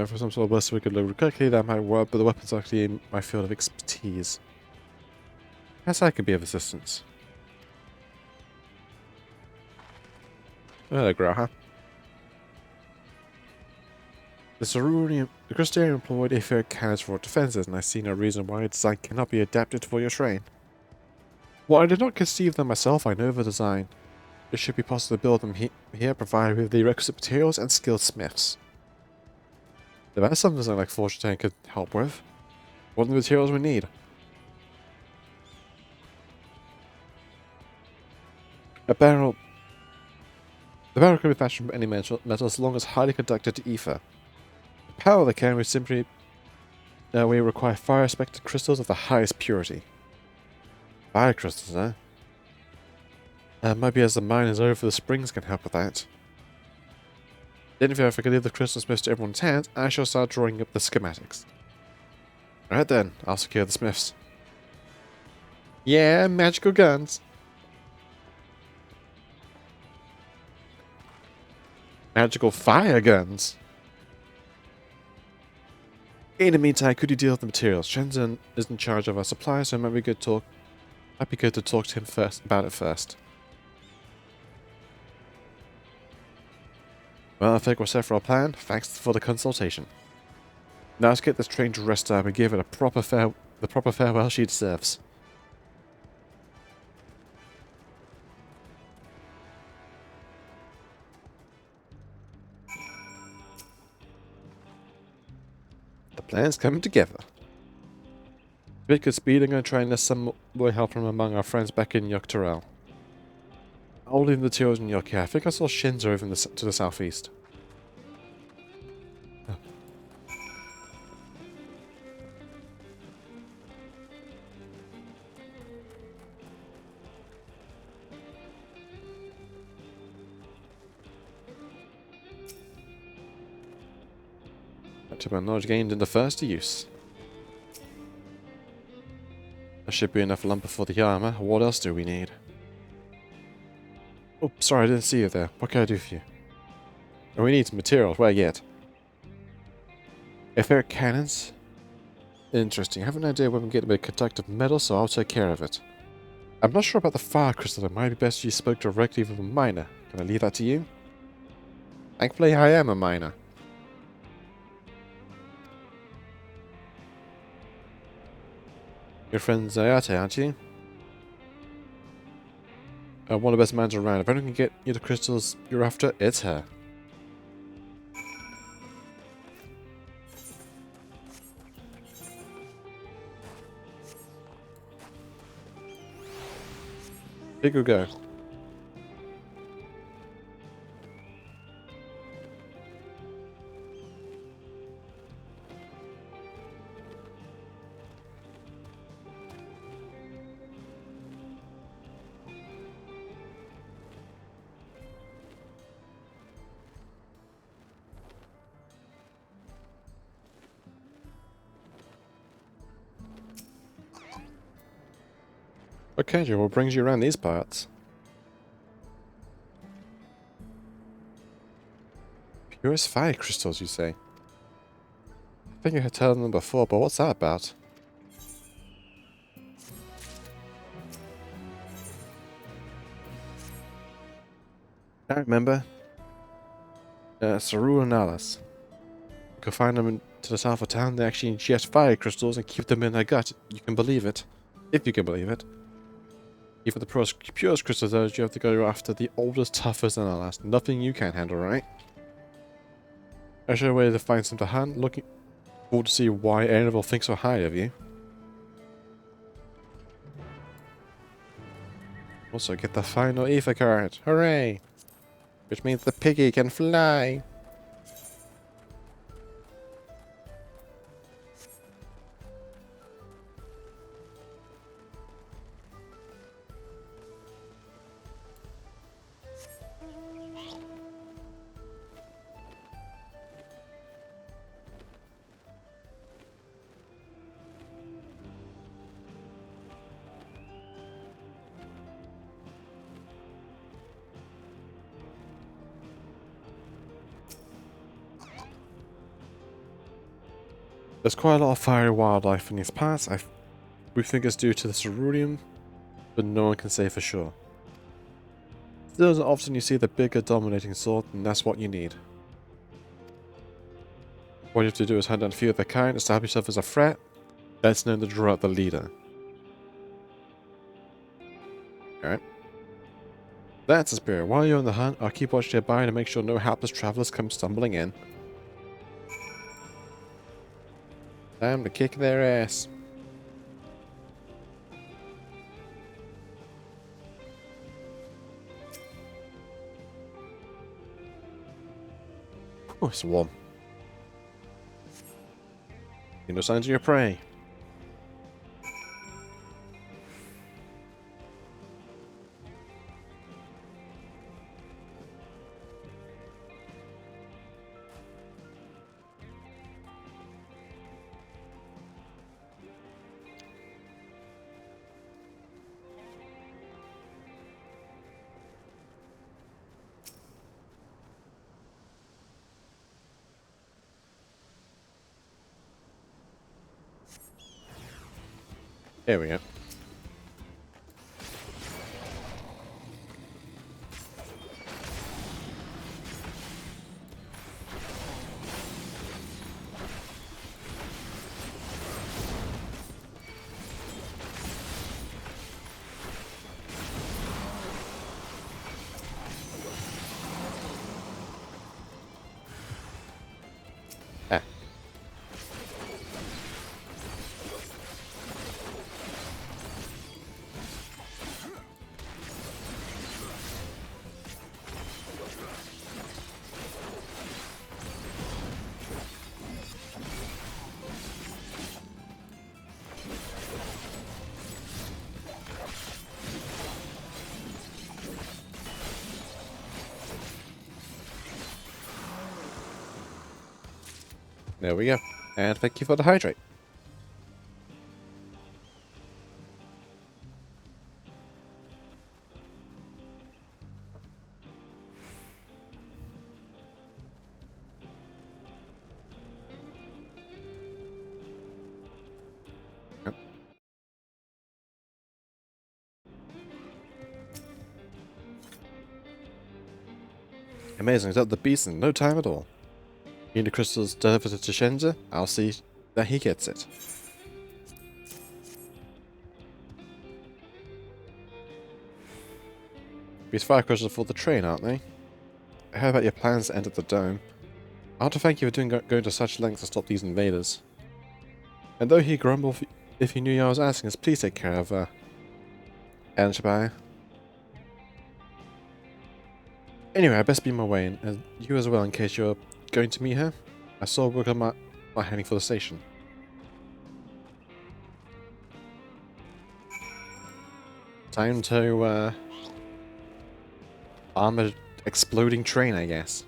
For some sort of ballista we could load quickly, that might work, but the weapon's actually in my field of expertise. Yes, I could be of assistance. Hello, Graha. The Crystarian employed a fair cannons for defenses, and I see no reason why its design cannot be adapted for your train. While I did not conceive them myself, I know the design. It should be possible to build them here, provided with the requisite materials and skilled smiths. If that's something design like Fortune could help with, what are the materials we need? A barrel. The barrel can be fashioned from any metal as long as highly conducted to ether. The power of the cannon would simply we require fire-respected crystals of the highest purity. Fire crystals, eh? Maybe as the mine is over, the springs can help with that. Then if I can leave the crystal smiths to everyone's hands, I shall start drawing up the schematics. Alright then, I'll secure the smiths. Yeah, magical guns. Magical fire guns. In the meantime, could you deal with the materials? Shenzhen is in charge of our supply, so it might be good to talk to him first about it first. Well, I think we're set for our plan. Thanks for the consultation. Now let's get this train to rest time and give it the proper farewell she deserves. The plan's coming together. With good speed, I'm going to try and enlist some more help from among our friends back in Dawntrail. I'll leave the materials in your care. I think I saw Shinzo over to the southeast. Oh. To my knowledge gained in the first use. There should be enough lumber for the armor. What else do we need? Oh, sorry, I didn't see you there. What can I do for you? Oh, we need some materials. Where yet? Etheric cannons? Interesting. I have an idea where we can get a bit of conductive metal, so I'll take care of it. I'm not sure about the fire crystal. It might be best you spoke directly with a miner. Can I leave that to you? Thankfully, I am a miner. Your friend Zayate, aren't you? One of the best minds around. If anyone can get you the crystals you're after, it's her. Big or go. Okay, Joe, what brings you around these parts? Purest fire crystals, you say? I think I had told them before, but what's that about? I remember. Saru and Alice. You can find them to the south of town. They actually ingest fire crystals and keep them in their gut. You can believe it. If you can believe it. Even the purest crystals, you have to go after the oldest, toughest, and the last. Nothing you can't handle, right? I show a way to find some to hunt, looking forward to see why anyone will think so high of you. Also, get the final Ether card. Hooray! Which means the piggy can fly. There's quite a lot of fiery wildlife in these parts. We think it's due to the ceruleum, but no one can say for sure. Still, isn't often you see the bigger dominating sword, and that's what you need. What you have to do is hunt down a few of their kind, establish yourself as a threat, that's known to draw out the leader. Alright. That's the spirit. While you're on the hunt, I'll keep watch nearby to make sure no hapless travelers come stumbling in. Time to kick their ass. Oh, it's warm. You know signs of your prey. There we go. Ah. There we go. And thank you for the hydrate. Yep. Amazing, he's up the beast in no time at all. You need the crystals delivered to Shenza? I'll see that he gets it. These fire crystals for the train, aren't they? I heard about your plans to enter the dome. I want to thank you for going to such lengths to stop these invaders. And though he grumbled if he knew I was asking us, please take care of Anshabai. Anyway, I best be my way, and you as well in case you're going to meet her. I saw work on my heading for the station. Time to armored exploding train, I guess.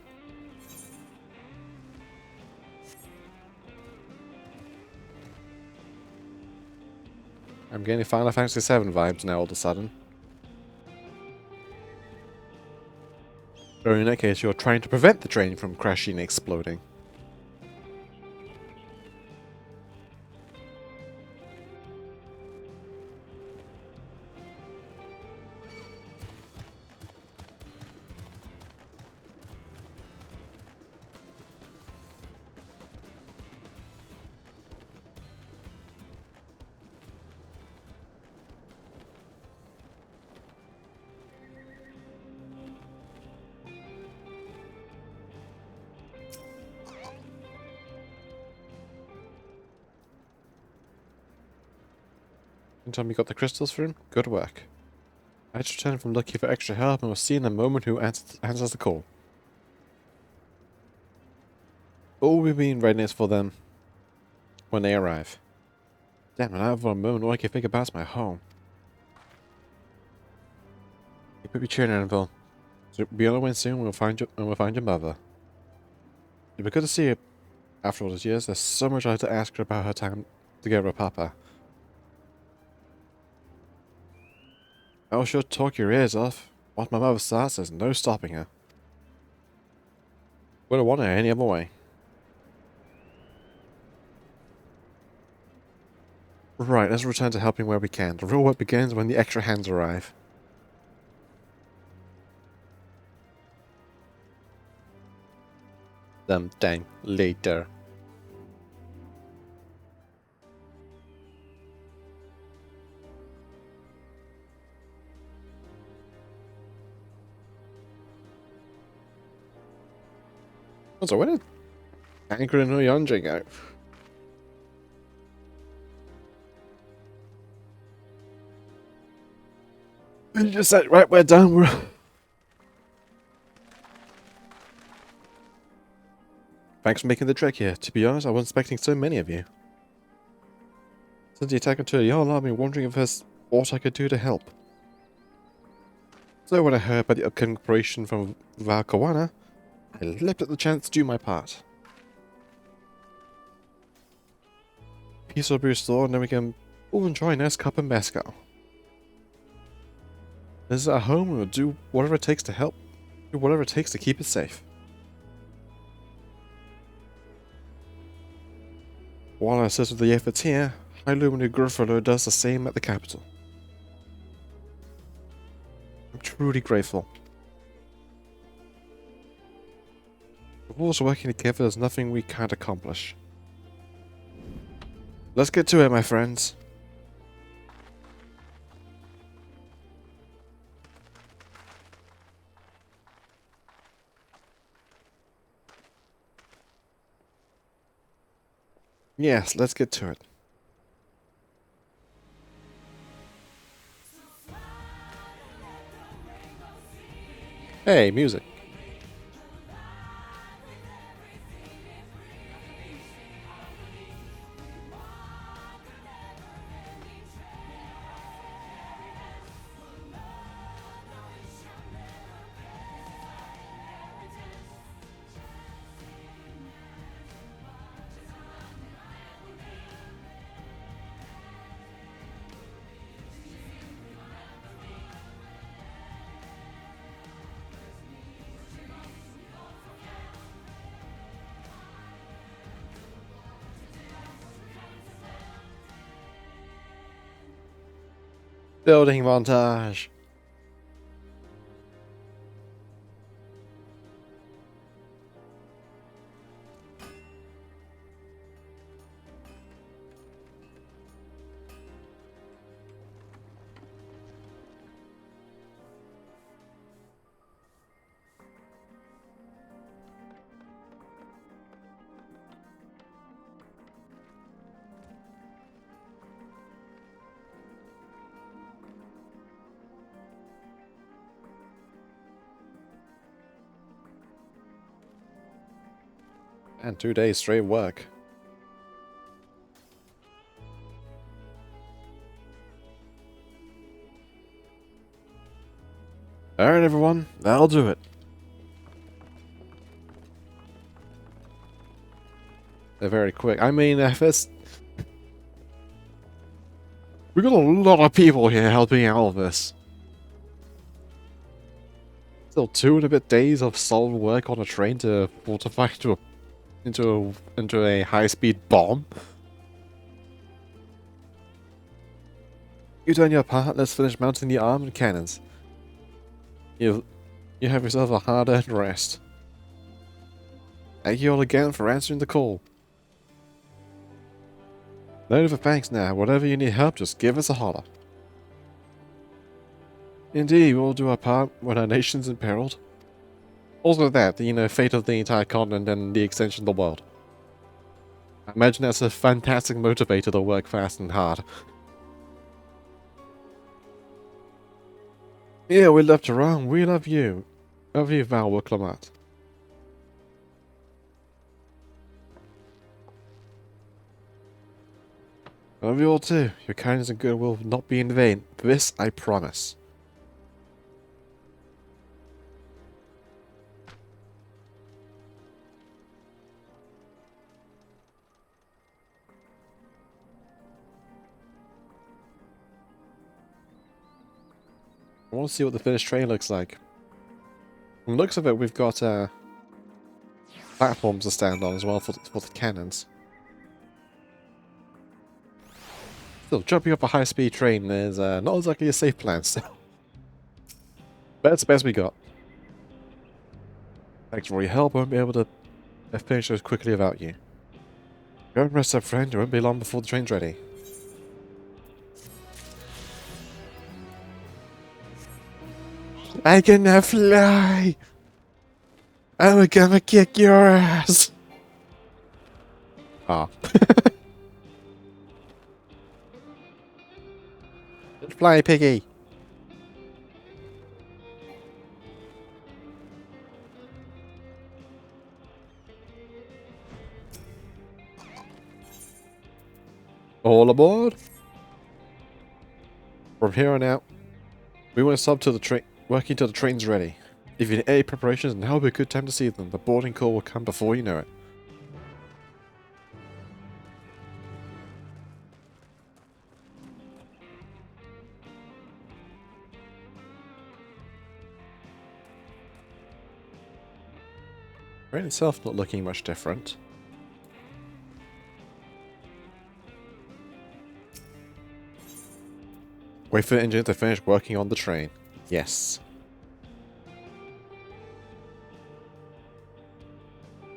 I'm getting Final Fantasy VII vibes now all of a sudden. Or in that case, you're trying to prevent the train from crashing and exploding. Anytime you got the crystals for him, good work. I just returned from looking for extra help and was seeing the moment who answers the call. All we've been readiness for them when they arrive. Damn it, I have for a moment all I can think about is my home. You better be cheering, Annabelle. So be on the way soon and we'll find your mother. It'd be good to see you after all these years. There's so much I have to ask her about her time together with Papa. I'll sure talk your ears off. Once my mother starts, there's no stopping her. Wouldn't want her any other way. Right, let's return to helping where we can. The real work begins when the extra hands arrive. Sometime later. So where did Anchor and Yonji go? You just said, right, we're done. Thanks for making the trek here. To be honest, I wasn't expecting so many of you. Since the attack on Turiola, I've been wondering if there's aught I could do to help. So when I heard about the upcoming operation from Valkawana, I leapt at the chance to do my part. Peace will be restored, and then we can all enjoy a nice cup of mezcal. This is our home, and we'll do whatever it takes to help. Do whatever it takes to keep it safe. While I assist with the efforts here, High Luminary Gruffalo does the same at the capital. I'm truly grateful. With all us working together, there's nothing we can't accomplish. Let's get to it, my friends. Yes, let's get to it. Hey, music. Building montage. And 2 days straight work. Alright everyone, that'll do it. They're very quick. I mean, we got a lot of people here helping out with this. Still 2 and a bit days of solid work on a train to fortify into a high-speed bomb. You done your part, let's finish mounting the arm and cannons. You have yourself a hard-earned rest. Thank you all again for answering the call. No need for thanks now. Whatever you need help, just give us a holler. Indeed, we'll do our part when our nation's imperiled. Also that, the fate of the entire continent and the extension of the world. I imagine that's a fantastic motivator to work fast and hard. Yeah, we love Tehran. We love you. Love you, Val Wicklamat. Love you all too. Your kindness and goodwill will not be in vain. This I promise. I want to see what the finished train looks like. From the looks of it, we've got platforms to stand on as well for the cannons. Still, jumping off a high-speed train is not exactly a safe plan still. But it's the best we got. Thanks for your help. I won't be able to finish those quickly without you. Go and rest up, friend. It won't be long before the train's ready. I can now fly! I'm gonna kick your ass! Ah. Fly, piggy! All aboard! From here on out, we won't stop till the train, working till the train's ready. If you need any preparations, now will be a good time to see them. The boarding call will come before you know it. The train itself not looking much different. Wait for the engine to finish working on the train. Yes.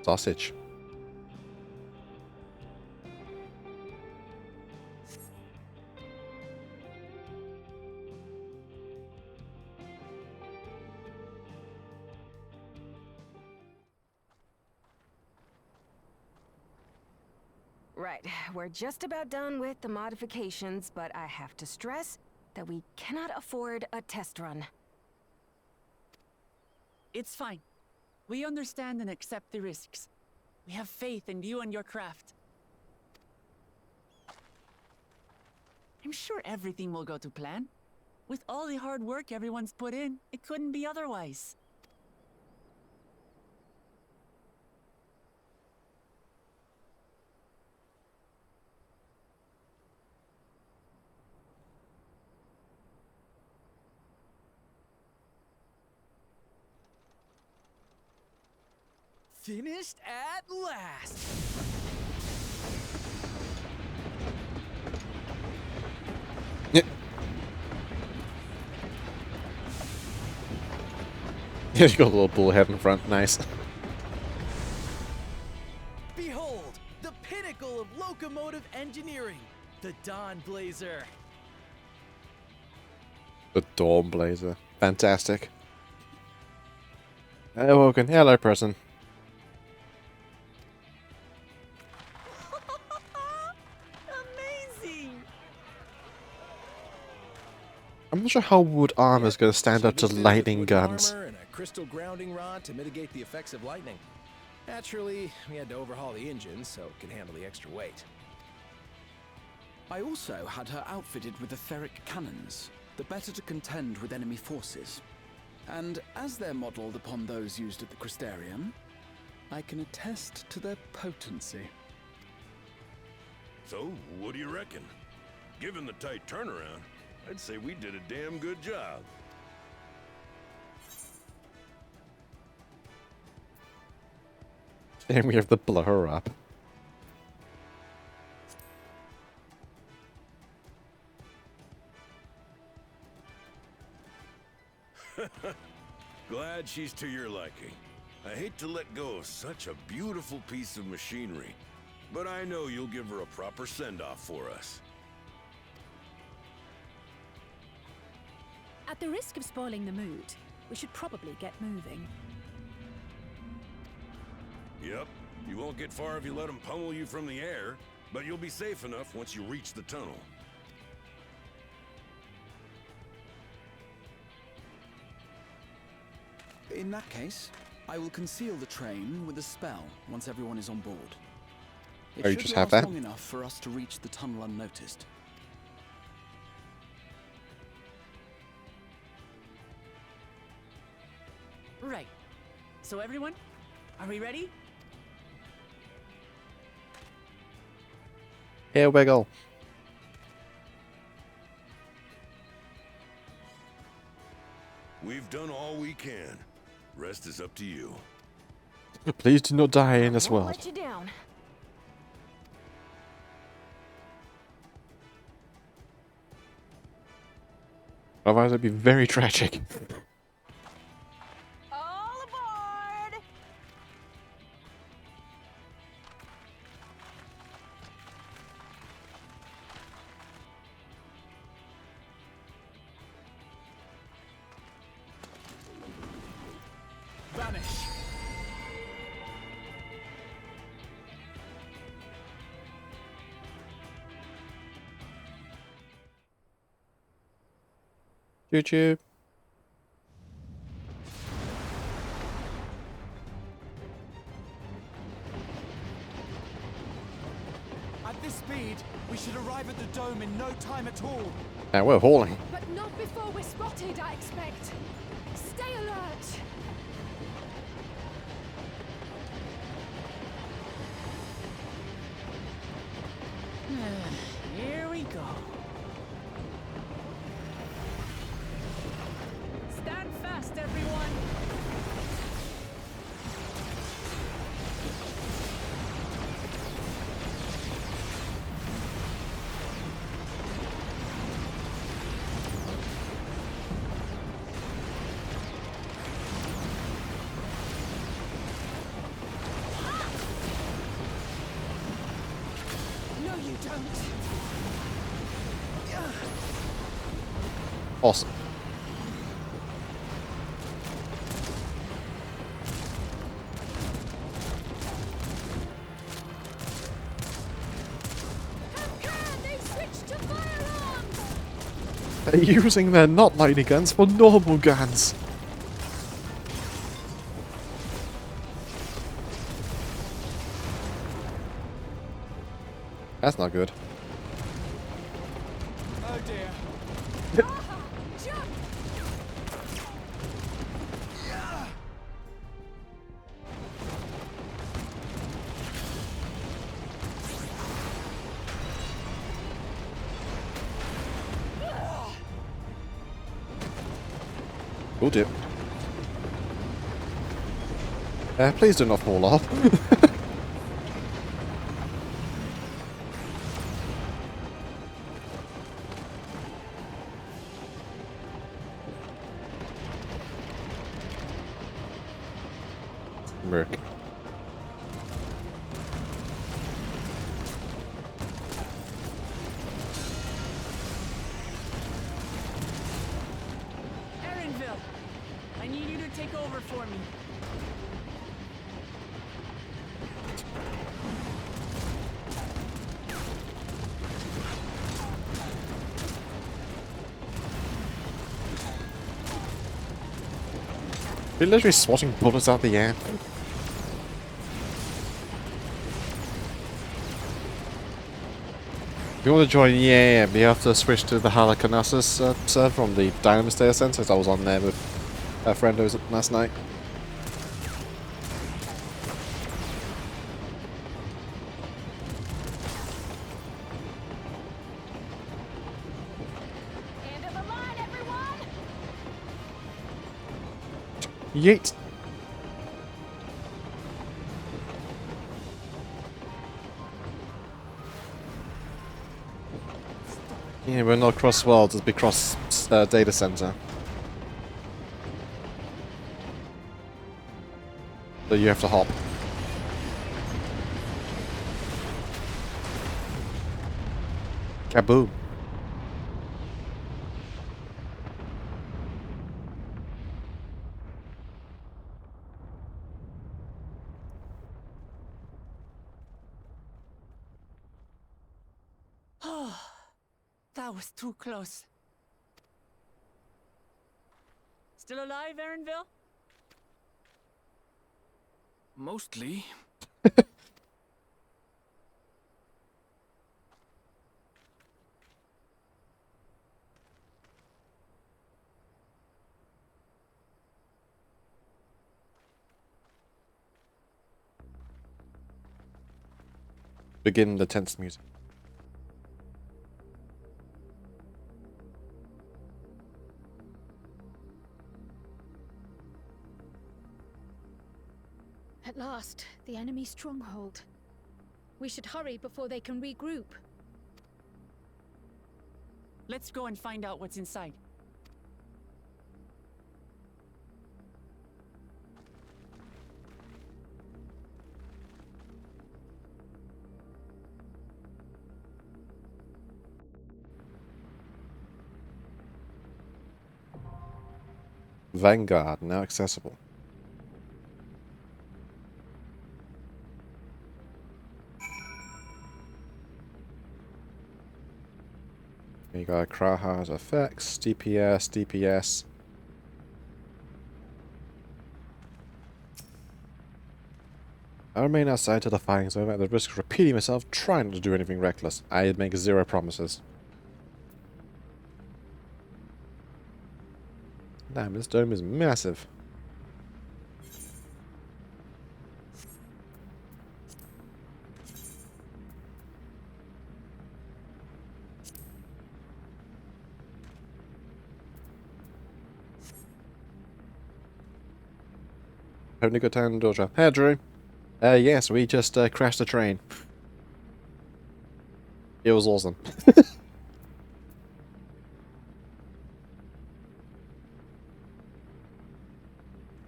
Sausage. Right, we're just about done with the modifications, but I have to stress that we cannot afford a test run. It's fine. We understand and accept the risks. We have faith in you and your craft. I'm sure everything will go to plan. With all the hard work everyone's put in, it couldn't be otherwise. Finished at last! Yeah. Yeah, you got a little bullhead in front. Nice. Behold, the pinnacle of locomotive engineering, the Dawn Blazer. The Dawn Blazer. Fantastic. Hello, Woken. Hello, person. Amazing! I'm not sure how wood armor is going to stand up to lightning guns. Armor and a crystal grounding rod to mitigate the effects of lightning. Naturally, we had to overhaul the engine so it could handle the extra weight. I also had her outfitted with etheric cannons, the better to contend with enemy forces. And as they're modelled upon those used at the Crystarium, I can attest to their potency. So, what do you reckon? Given the tight turnaround, I'd say we did a damn good job. And we have to blow her up. Glad she's to your liking. I hate to let go of such a beautiful piece of machinery, but I know you'll give her a proper send-off for us. At the risk of spoiling the mood, we should probably get moving. Yep, you won't get far if you let them pummel you from the air, but you'll be safe enough once you reach the tunnel. In that case, I will conceal the train with a spell once everyone is on board. It Oh, you should just have last that? long enough for us to reach the tunnel unnoticed. Right. So everyone, are we ready? Here we go. We've done all we can. Rest is up to you. Please do not die in this Won't world. let you down. Otherwise, it'd be very tragic. All aboard! Vanish! Choo choo. At this speed, we should arrive at the dome in no time at all. Now we're hauling. But not before we're spotted, I expect. Stay alert! Here we go. Stand fast, everyone. No, you don't. Awesome. They switched to firearms! They're using their not lightning guns for normal guns. That's not good. Oh dear. Jump! Oh dear. Please do not fall off. Merc. Erinville, I need you to take over for me. They're literally swatting bullets out the air. If you want to join EAM, you have to switch to the Halicarnassus server from the Dynamis Data Center, as I was on there with a friend who was last night. End of the line, everyone! Yeet! Yeah, we're not cross worlds, it's be cross data center. So you have to hop. Kaboom. That was too close. Still alive, Erinville? Mostly. Begin the tense music. At last, the enemy stronghold. We should hurry before they can regroup. Let's go and find out what's inside. Vanguard, now accessible. You got Kraha's effects, DPS. I remain outside till the fighting's over at the risk of repeating myself, trying not to do anything reckless. I make zero promises. Damn, this dome is massive. Having a good time, Dawntrail. Hey, Drew. Yes, we just crashed the train. It was awesome.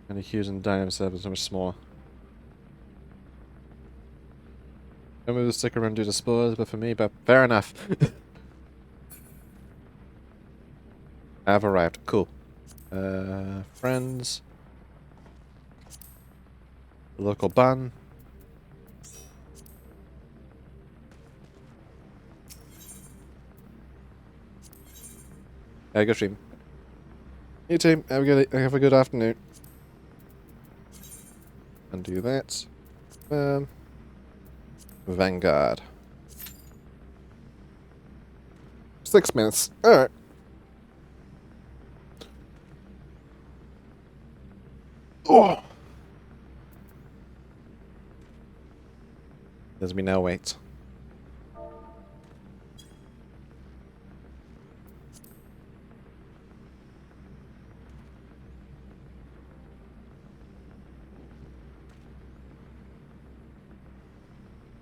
And the queues and dynamo servers are so much smaller. I'm going to stick around and do the spoilers, but for me, but fair enough. I've arrived. Cool. Friends. Local ban. Good stream. You too. Have a good afternoon. And do that. Vanguard. 6 minutes. Alright. Oh! There's me now wait.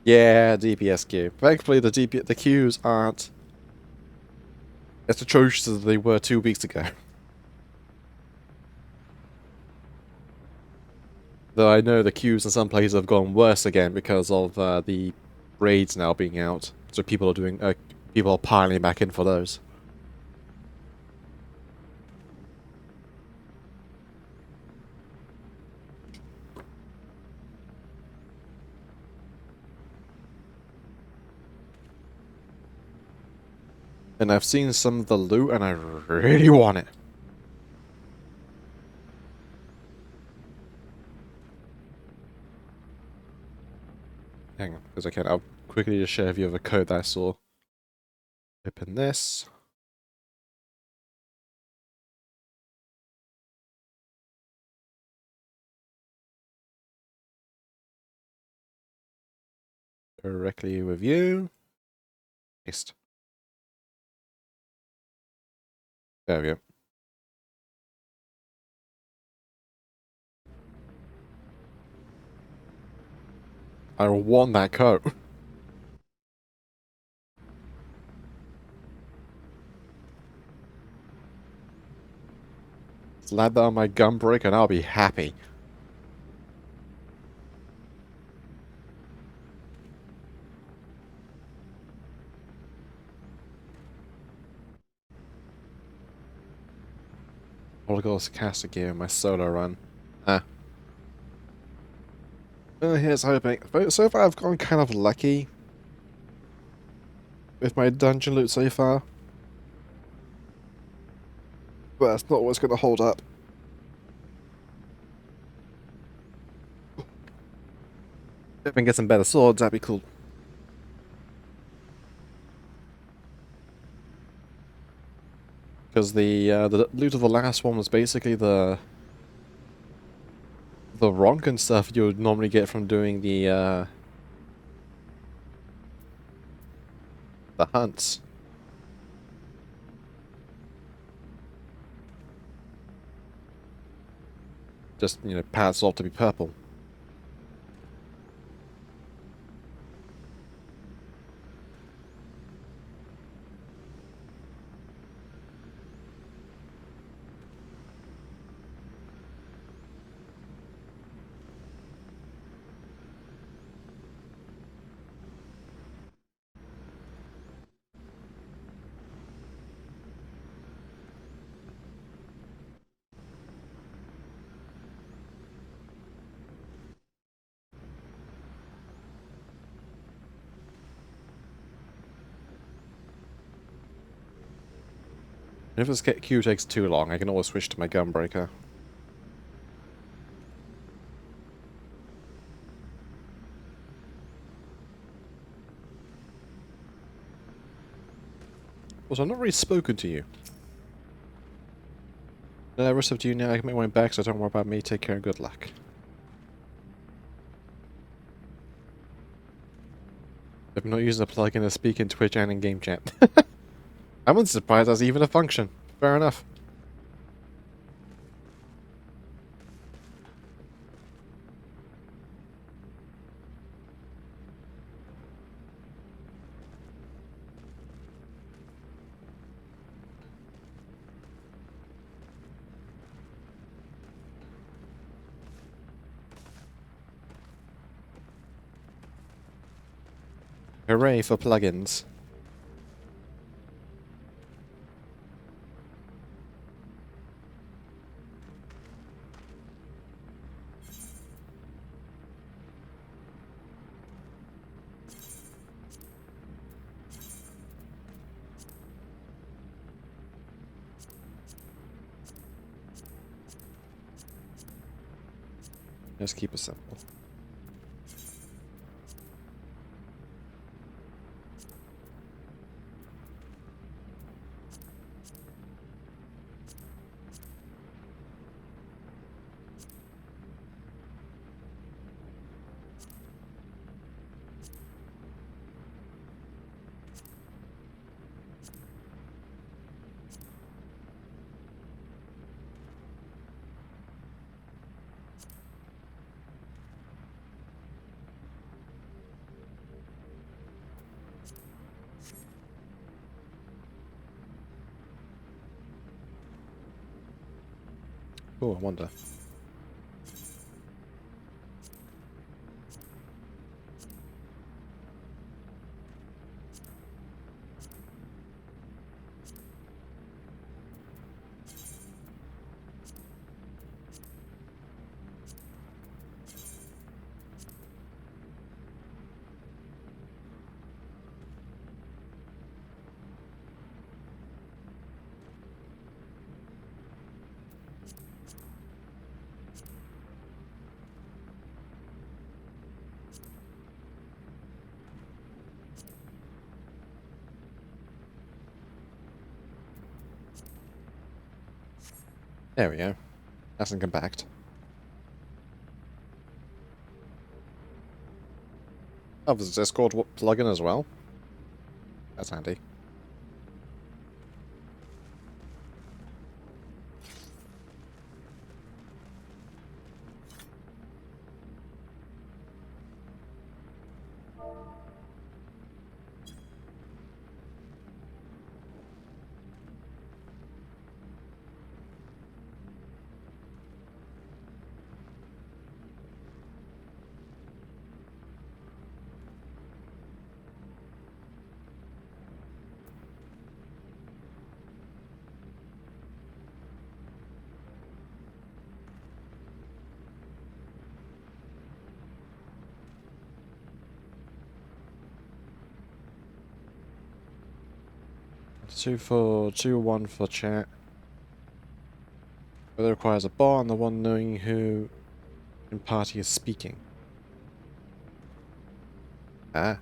Yeah, DPS queue. Thankfully, the queues aren't as atrocious as they were 2 weeks ago. Though I know the queues in some places have gone worse again because of the raids now being out, so people are piling back in for those. And I've seen some of the loot, and I really want it. Hang on, because I can. I'll quickly just share with you the code that I saw. Open this. Directly with you. Paste. There we go. I want that code. Slap that on my gun brick and I'll be happy. All I got is caster gear in my solo run. Here's hoping. So far I've gone kind of lucky with my dungeon loot so far. But that's not what's going to hold up. If I can get some better swords, that'd be cool. Because the loot of the last one was basically the ronk and stuff you would normally get from doing the hunts. Just, you know, paths off to be purple. If this queue takes too long, I can always switch to my gunbreaker. Also, I've not really spoken to you. The rest of you now, I can make my way back, so don't worry about me. Take care and good luck. I've not used a plugin to speak in Twitch and in game chat. I wasn't surprised that's even a function. Fair enough. Hooray for plugins. Just keep it simple. Oh, I wonder. There we go. Nice and compact. Oh, there's a Discord plugin as well. That's handy. One for chat. Whether requires a bar and the one knowing who in party is speaking. Ah.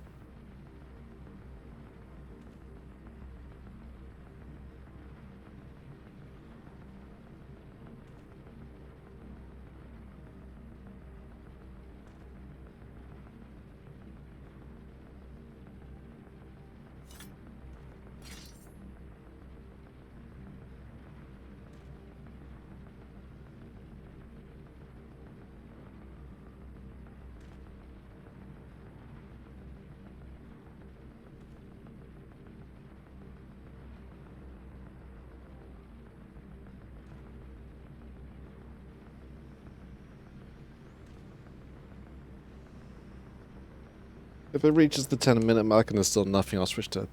If it reaches the 10-minute mark and there's still nothing, I'll switch to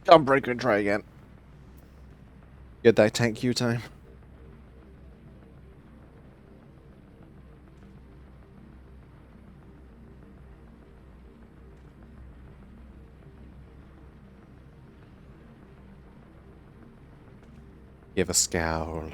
Gunbreaker and try again. Get that tank queue time. Give a scowl.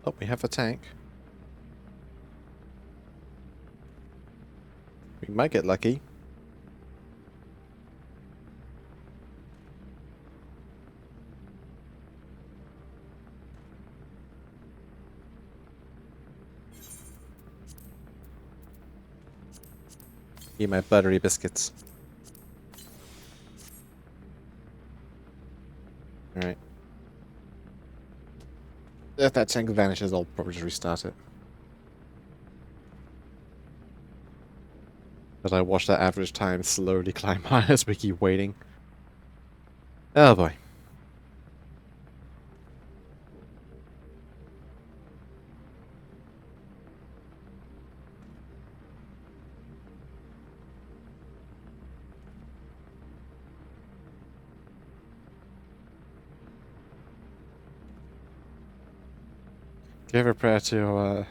Oh, we have a tank. We might get lucky. Eat my buttery biscuits. Alright. If that tank vanishes, I'll probably just restart it. But I watch that average time slowly climb high as we keep waiting. Oh boy. Give a prayer to,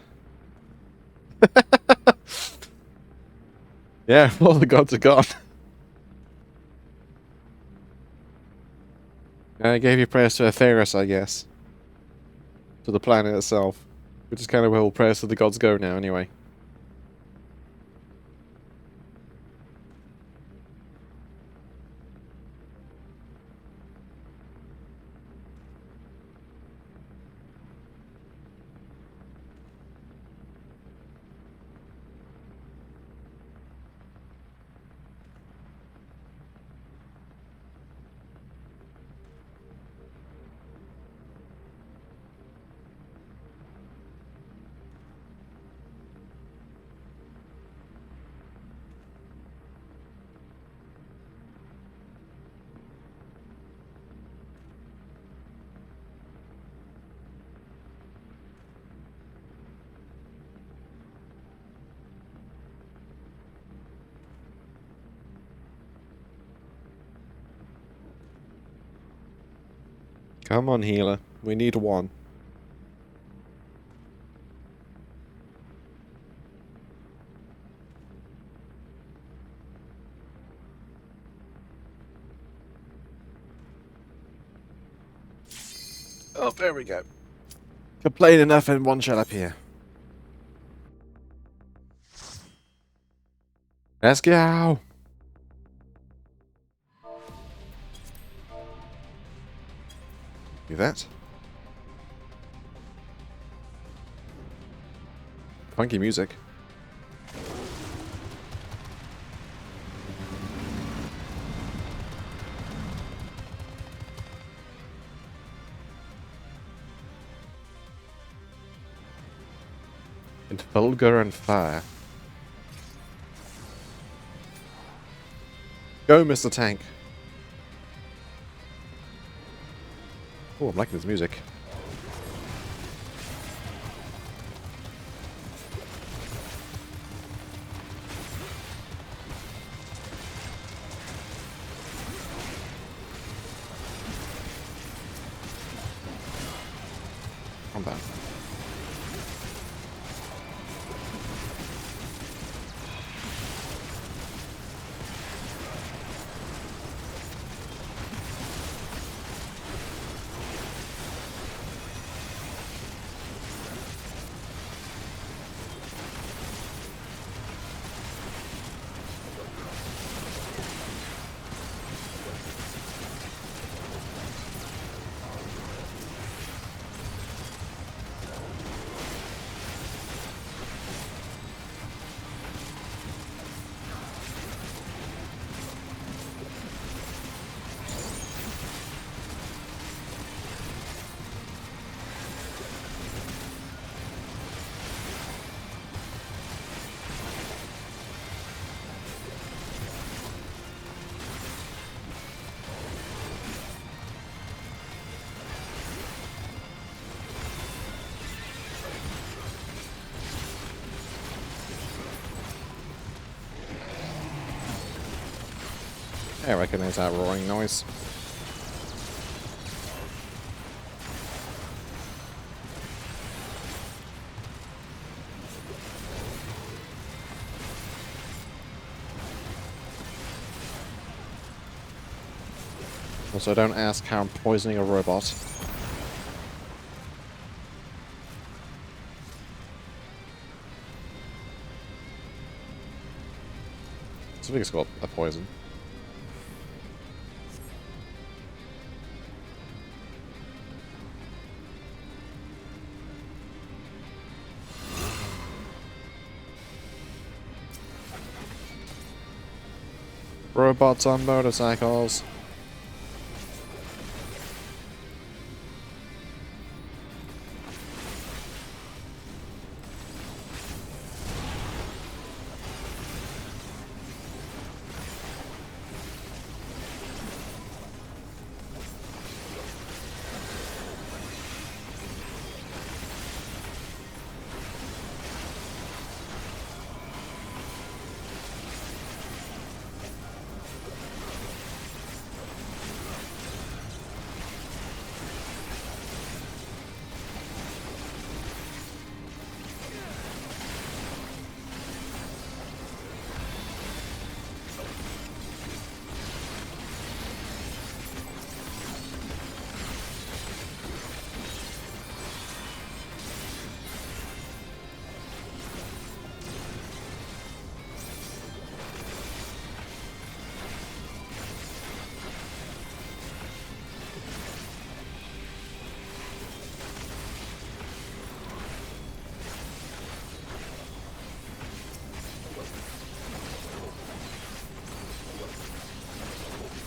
yeah, all the gods are gone. I gave you prayers to Atheris, I guess. To the planet itself. Which is kind of where all prayers to the gods go now, anyway. Come on, healer. We need one. Oh, there we go. Complain enough and one shall appear. Let's go! Do that. Funky music. into vulgar and fire. Go, Mr. Tank. Oh, I'm liking this music. I'm bad. I recognize that roaring noise. Also, don't ask how I'm poisoning a robot. I think it's got a poison. Robots on motorcycles.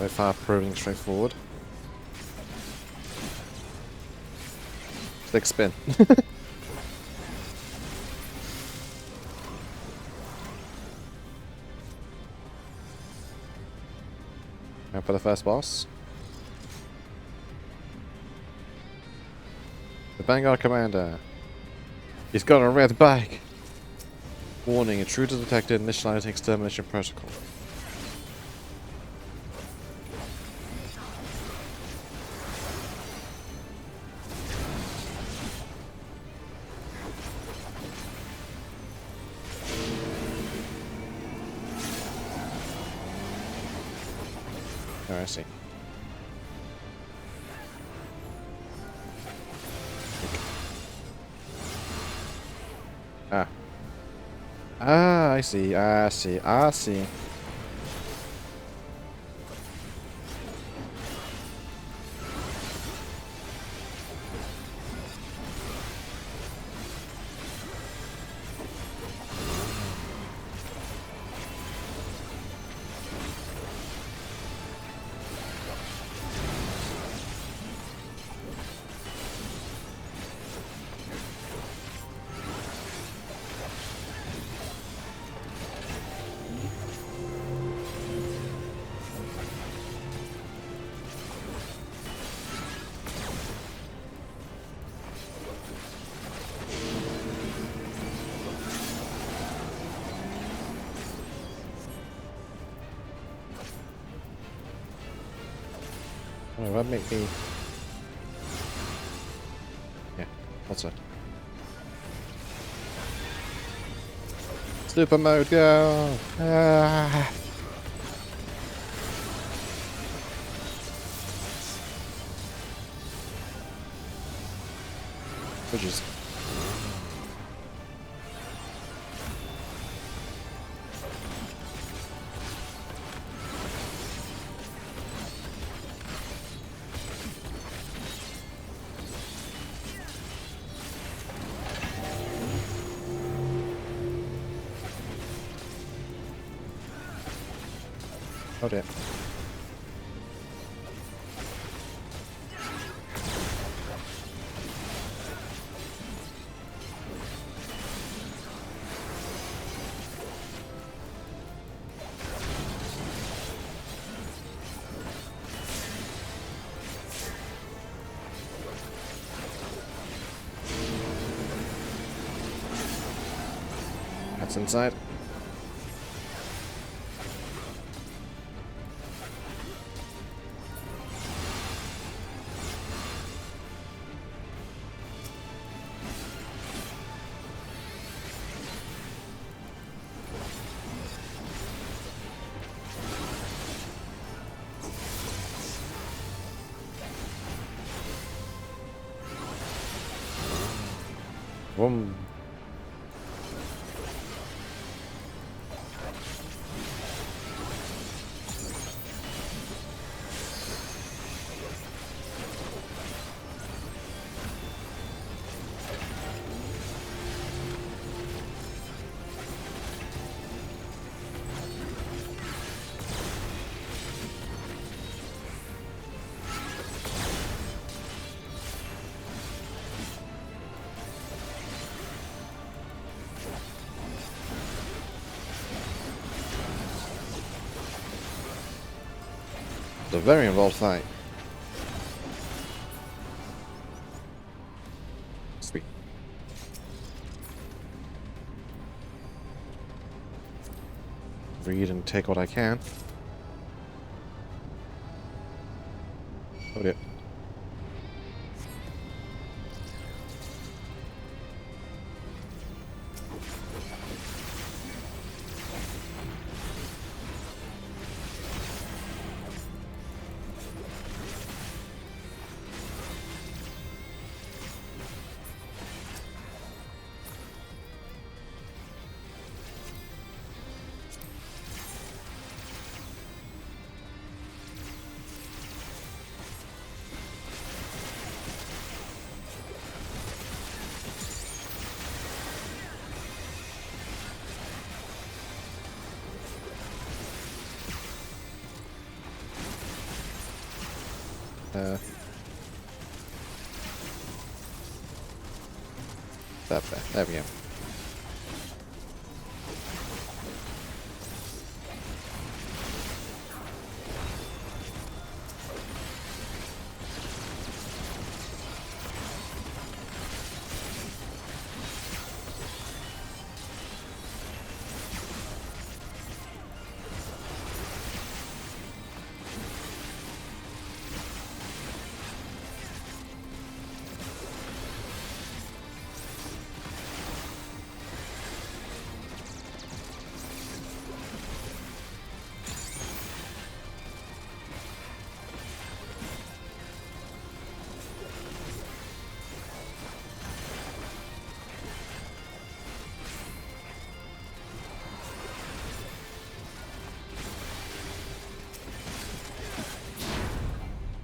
So far proving straightforward. Slick spin. Now for the first boss. The Vanguard Commander. He's got a red bag. Warning, intruder detected, initializing extermination protocol. Oh, I see. Ah. Ah, I see, I see, I see. Oh, that make me... Yeah, that's it. Super mode, go! Ah. Bridges. Oh dear. That's inside. Boom. It's a very involved fight. Sweet. Read and take what I can. Oh dear. There we go.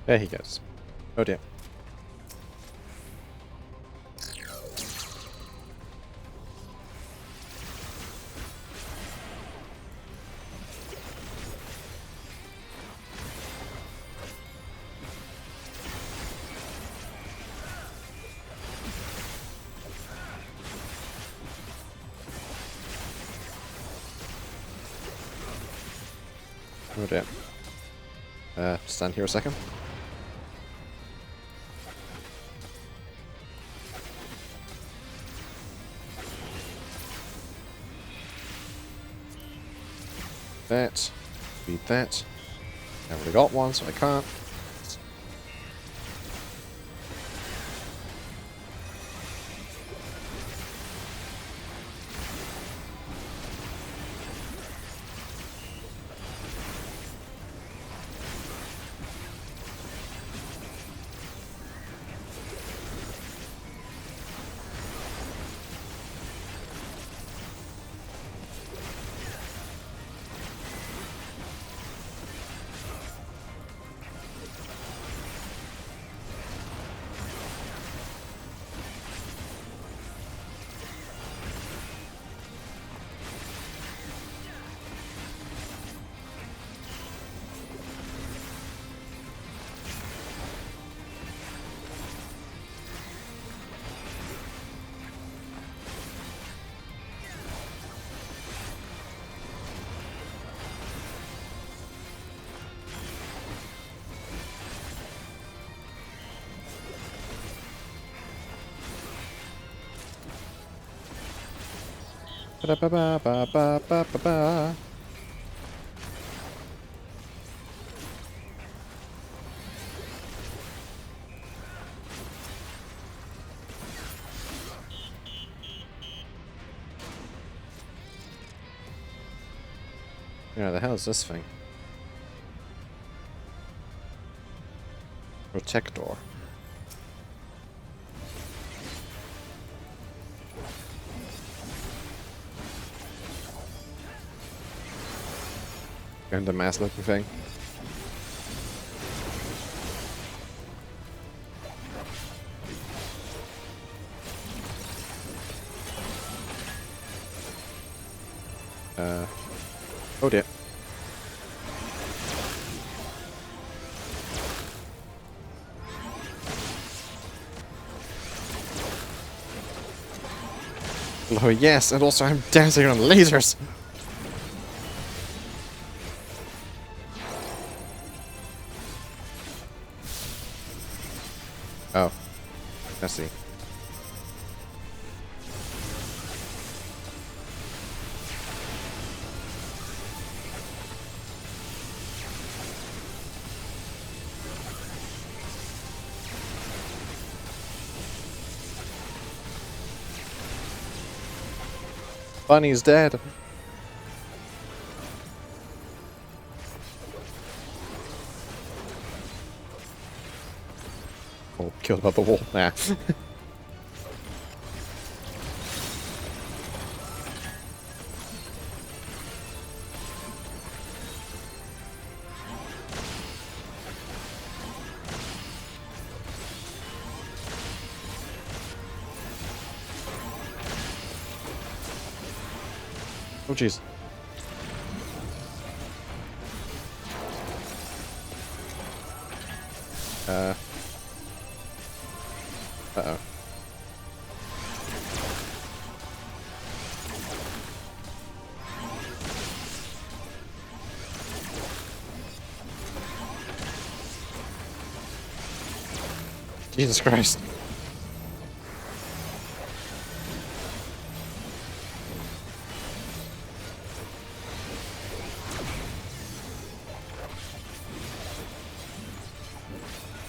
There he goes. Oh dear. Oh dear. Stand here a second. That. Beat that. I already got one, so I can't. Ba-da-ba-ba-ba-ba-ba-ba. Yeah, the hell is this thing? Protector. And the mask looking thing. Oh dear. Oh yes, and also I'm dancing on lasers! Oh. I see. Bunny's dead. Oh, killed by the wall. Nah. Oh jeez. Uh-oh. Jesus Christ.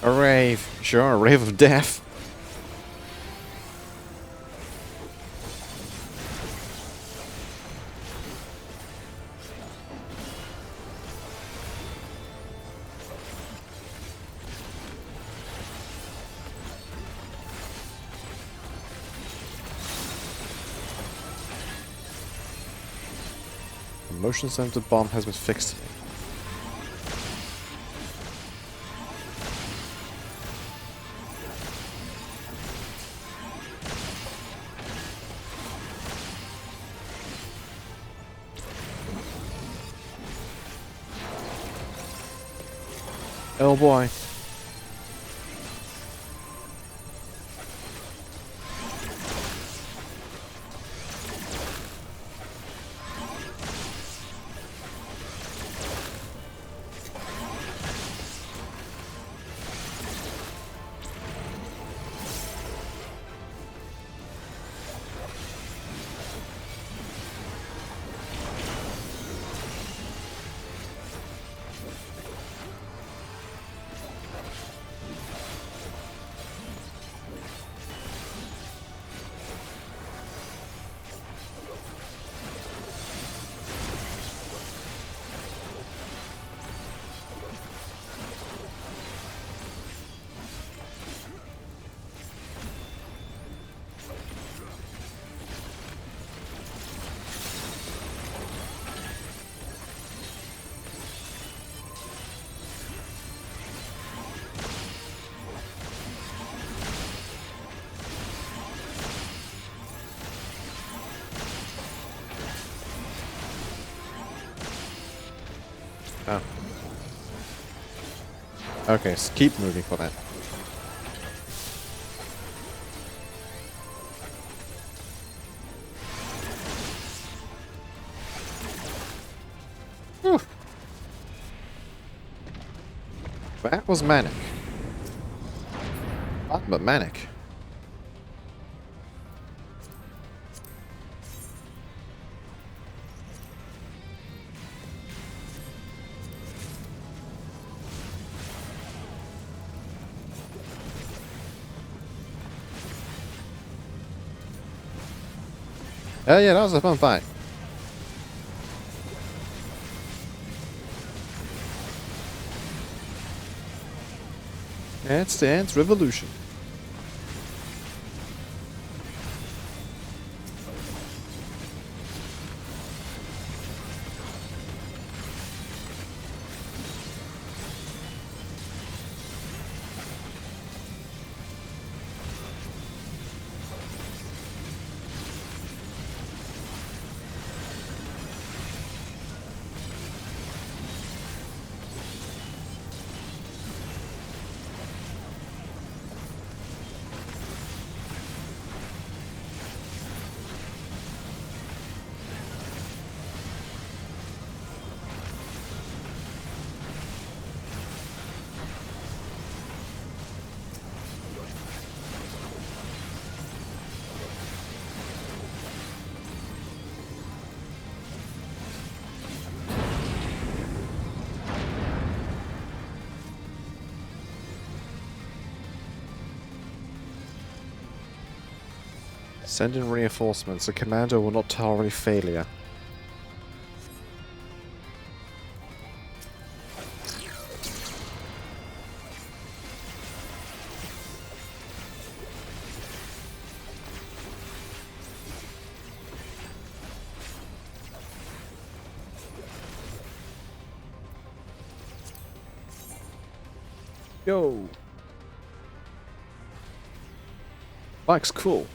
A rave. Sure, a rave of death. The motion-sensor bomb has been fixed. Oh boy. Oh. Okay, so keep moving for that. Whew. That was manic. Fun, but manic. Yeah, that was a fun fight. Dance Dance Revolution. Send in reinforcements. The commander will not tolerate failure. Yo! Bike's cool.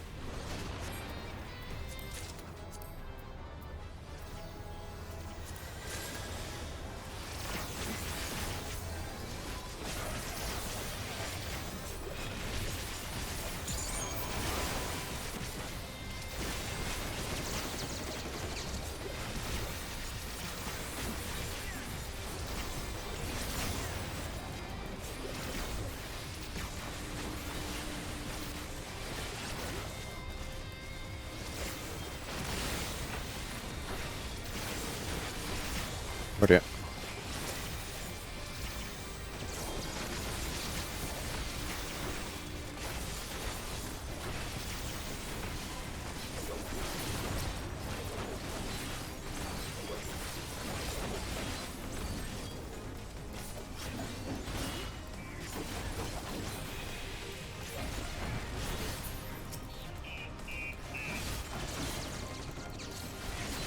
Oh dear.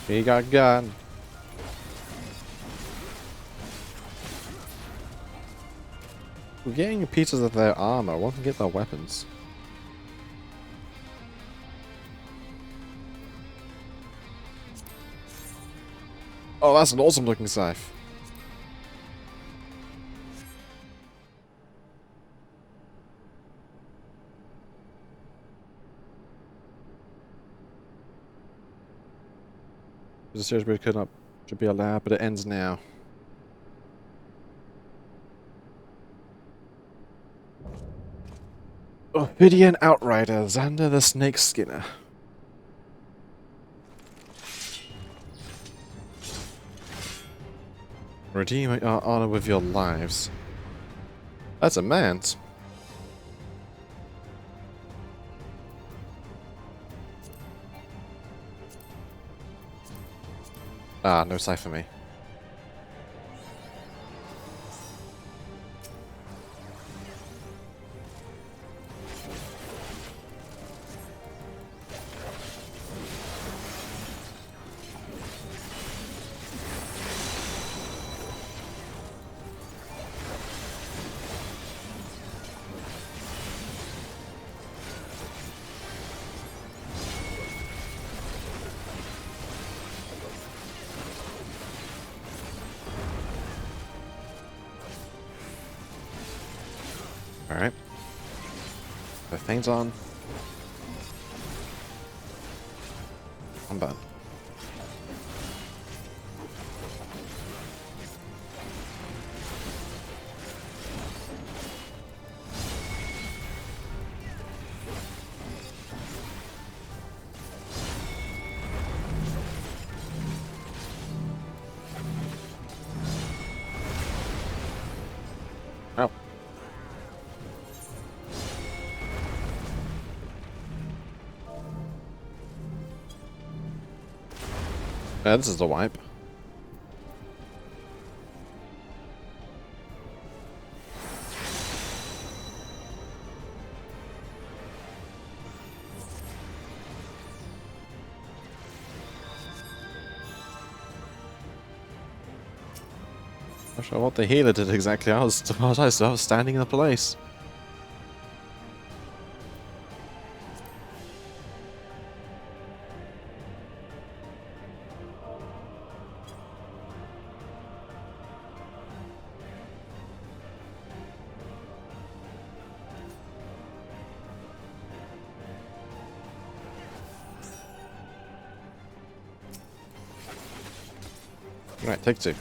He got gun. We're getting pieces of their armor. One can get their weapons. Oh, that's an awesome looking scythe. The series should be allowed, but it ends now. Ophidian Outrider, Xander the Snake Skinner. Redeem our honor with your lives. That's a man's. Ah, no sight for me. Alright. The thing's on. I'm done. Oh. This is the wipe. Not sure what the healer did exactly. I was standing in the place. Right, take two.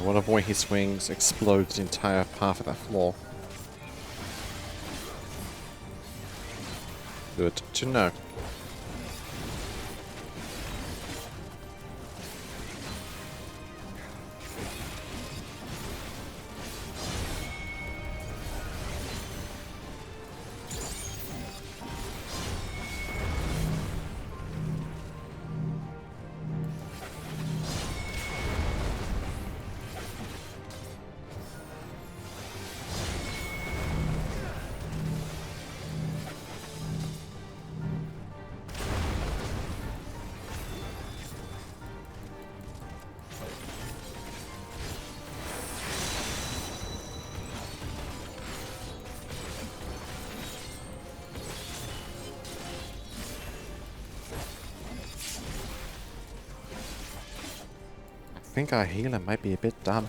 One of when he swings explodes the entire path of that floor. Good to know. I think our healer might be a bit dumb.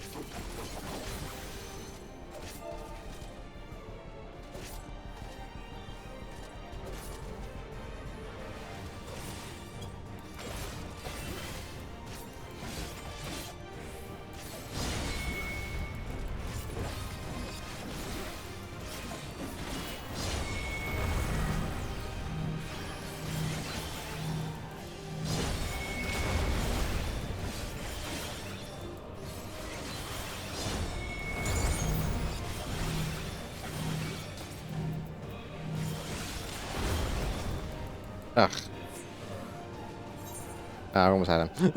Ugh. I almost had him.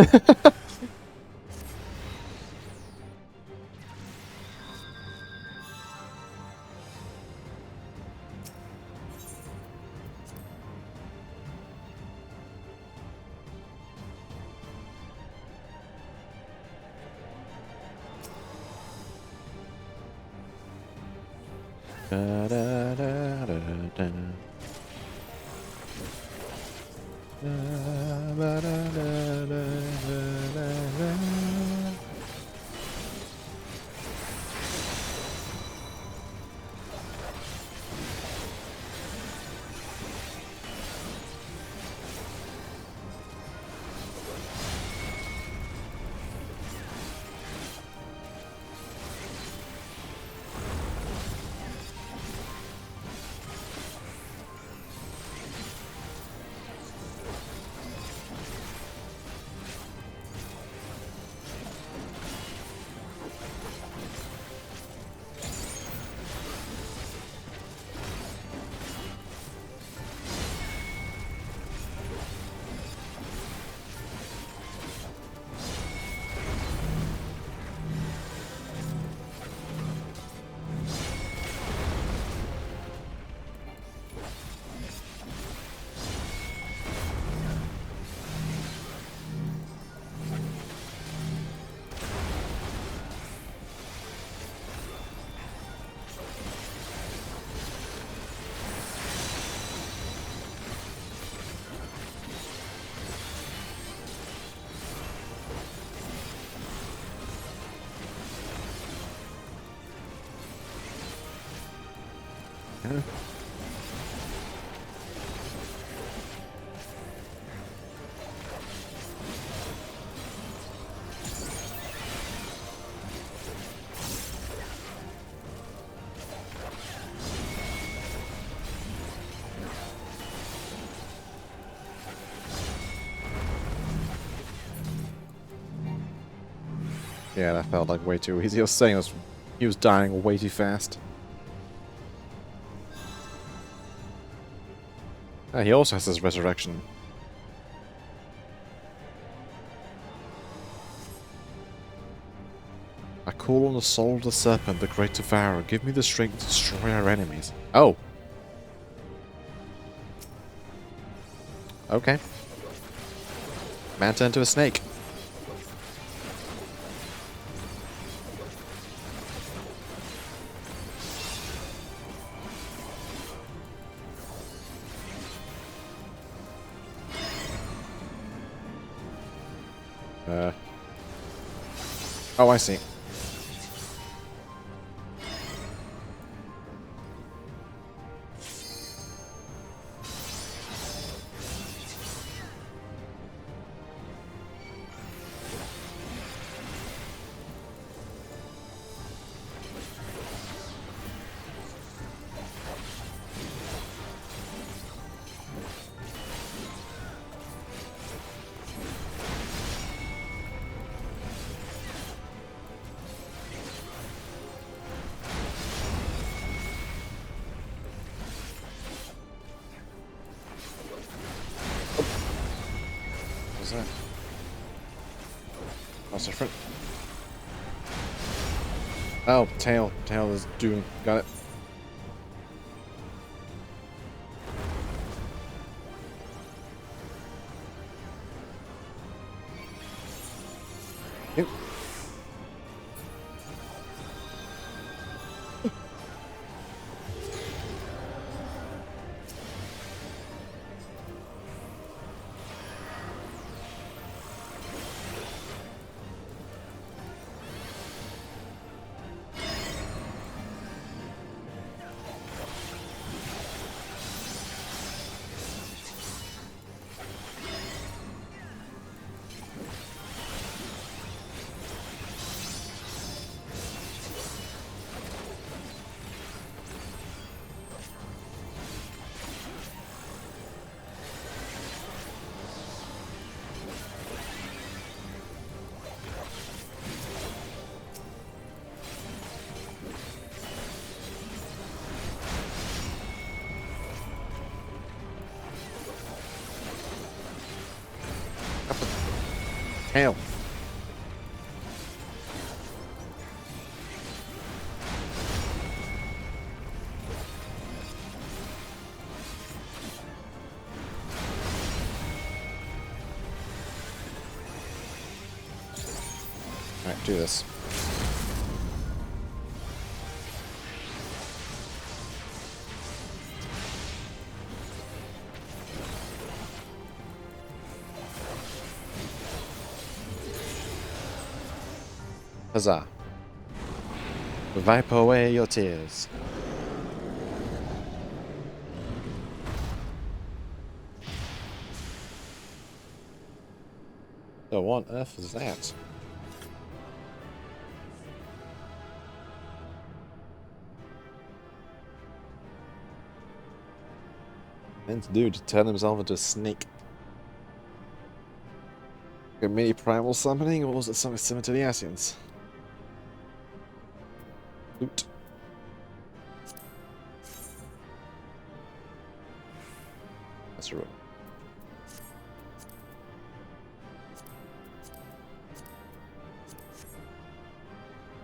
Da, da, da, da, da. Da, da, da, da, da, da. Yeah, that felt like way too easy. I was saying he was dying way too fast. He also has his resurrection. I call on the soul of the serpent, the great devourer. Give me the strength to destroy our enemies. Oh! Okay. Man turned into a snake. Oh, I see. What's that? That's different. Oh, tail. Tail is Doom. Got it. Yep. Tail. Alright, do this. Huzzah. Wipe away your tears. So what on earth is that? Meant to do to turn himself into a snake. A mini primal summoning, or was it something similar to the Asians? Loot. That's right.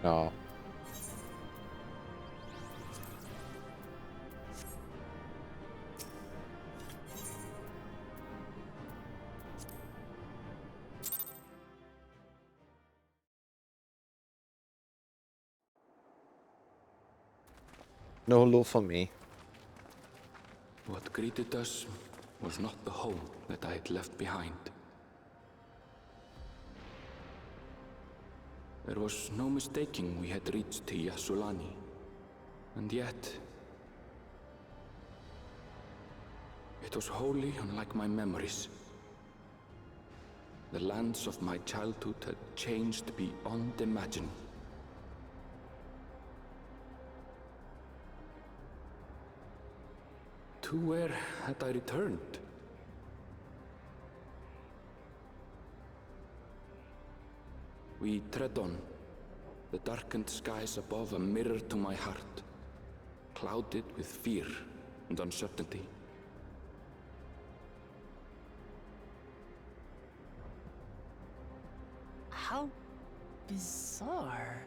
No. No love for me. What greeted us was not the home that I had left behind. There was no mistaking we had reached Yasulani, and yet it was wholly unlike my memories. The lands of my childhood had changed beyond imagining. To where had I returned? We tread on, The darkened skies above a mirror to my heart, clouded with fear and uncertainty. How bizarre.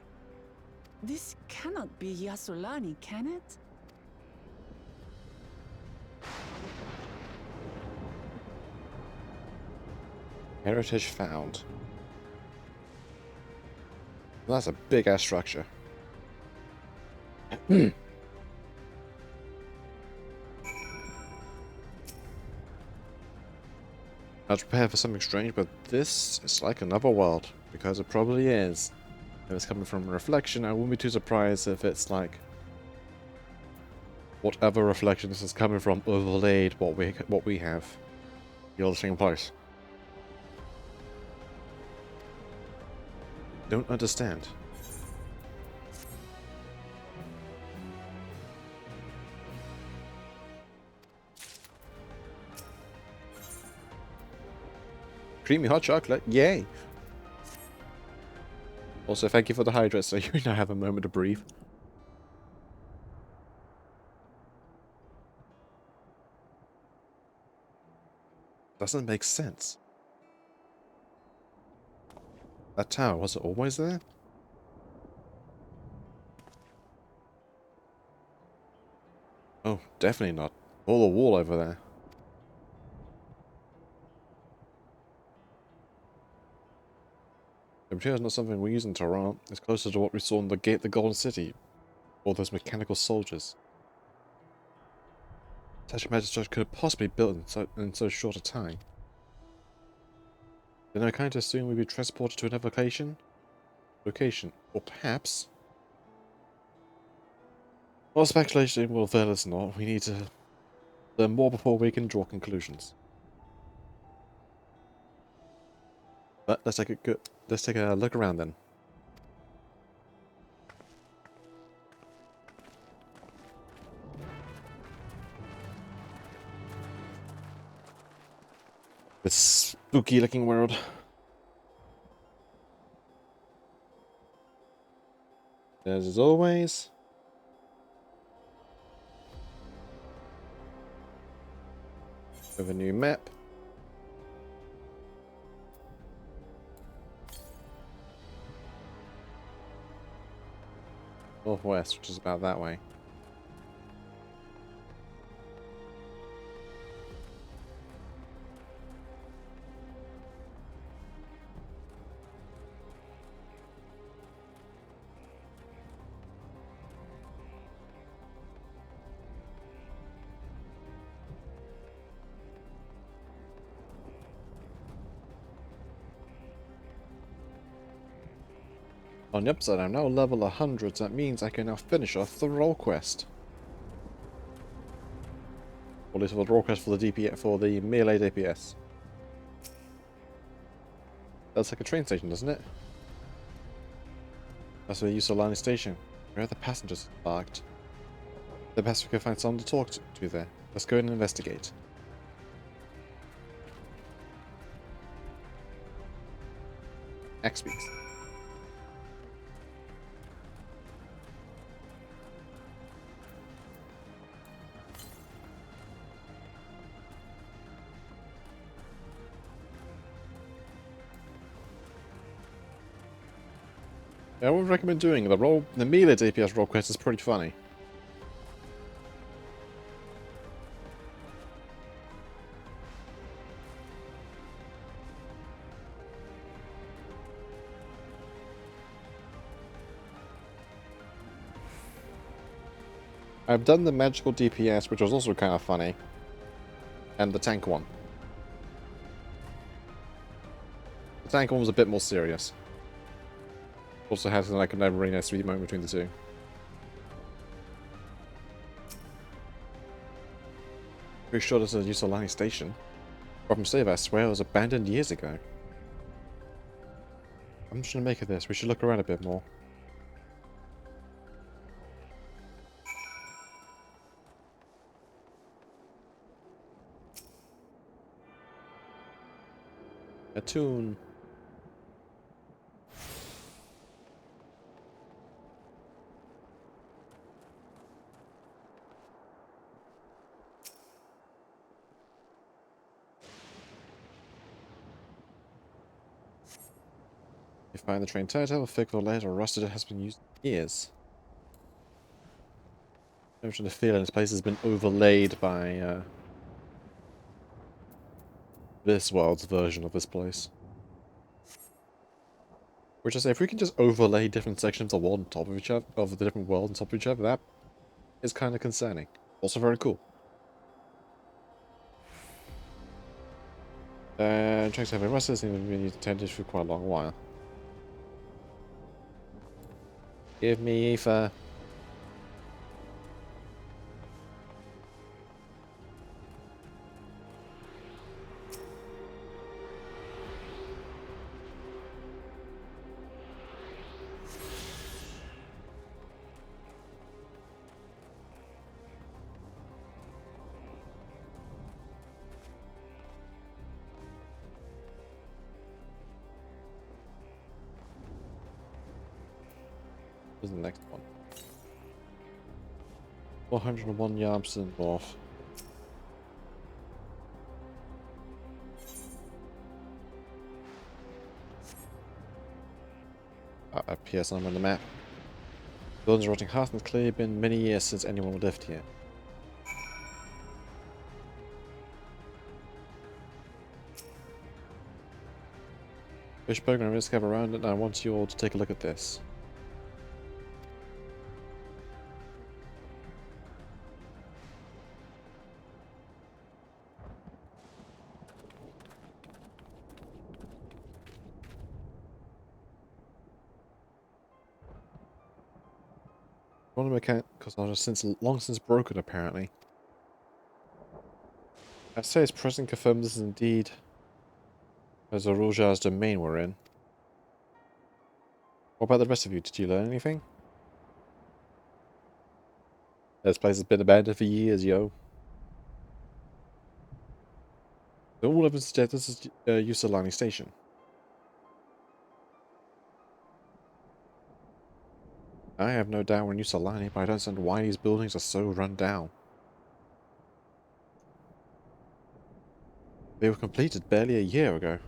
This cannot be Yassolani, can it? Heritage found. That's a big ass structure. I was prepared for something strange, but this is like another world, because it probably is. If it's coming from a reflection, I wouldn't be too surprised if it's like whatever reflection this is coming from overlaid what we have. The other same place. Don't understand. Creamy hot chocolate, yay! Also, thank you for the hydrate, so you now have a moment to breathe. Doesn't make sense. That tower, was it always there? Oh, definitely not. All the wall over there. The material is not something we use in Tehran. It's closer to what we saw in the Gate of the Golden City. All those mechanical soldiers. Such a magic structure could have possibly be built in so short a time. Then I kind of assume we'd be transported to another location. Or perhaps... Well, speculation will avail us not. We need to learn more before we can draw conclusions. But let's take a look around then. This spooky looking world. As always. With a new map. Northwest, which is about that way. On the upside, I'm now level 100, so that means I can now finish off the role quest. Or at least for the role quest for the DPS, for the melee DPS. That's like a train station, doesn't it? That's where you use Solani Station. Where are the passengers parked? The best we can find someone to talk to there. Let's go and investigate. X-Beat. I would recommend doing the melee DPS role quest is pretty funny. I've done the magical DPS, which was also kind of funny, and the tank one. The tank one was a bit more serious. Also has like a very nice sweet moment between the two. Pretty sure this is a Yassolani station. From Save, I swear it was abandoned years ago. I'm just gonna make of this. We should look around a bit more. A tune. You find the train title, thick or light or rusted, it has been used for years. I'm trying to feel this place has been overlaid by this world's version of this place. Which I say, if we can just overlay different sections of the world on top of each other, of the different worlds on top of each other, that is kind of concerning. Also very cool. Trying to have a rusted seems to be intended for quite a long while. Give me ether. Where's the next one? 401 yards to the north. Appears somewhere on the map. Buildings rotting hard, and it's clearly been many years since anyone lived here. Fishburg and risk have around it, and I want you all to take a look at this. One of the mechanics are long since broken, apparently. I'd say it's present confirmed this is indeed as a Rojar's domain we're in. What about the rest of you? Did you learn anything? This place has been abandoned for years, yo. So all evidence suggests this is Usalani Station. I have no doubt we're in Usalani, but I don't understand why these buildings are so run down. They were completed barely a year ago.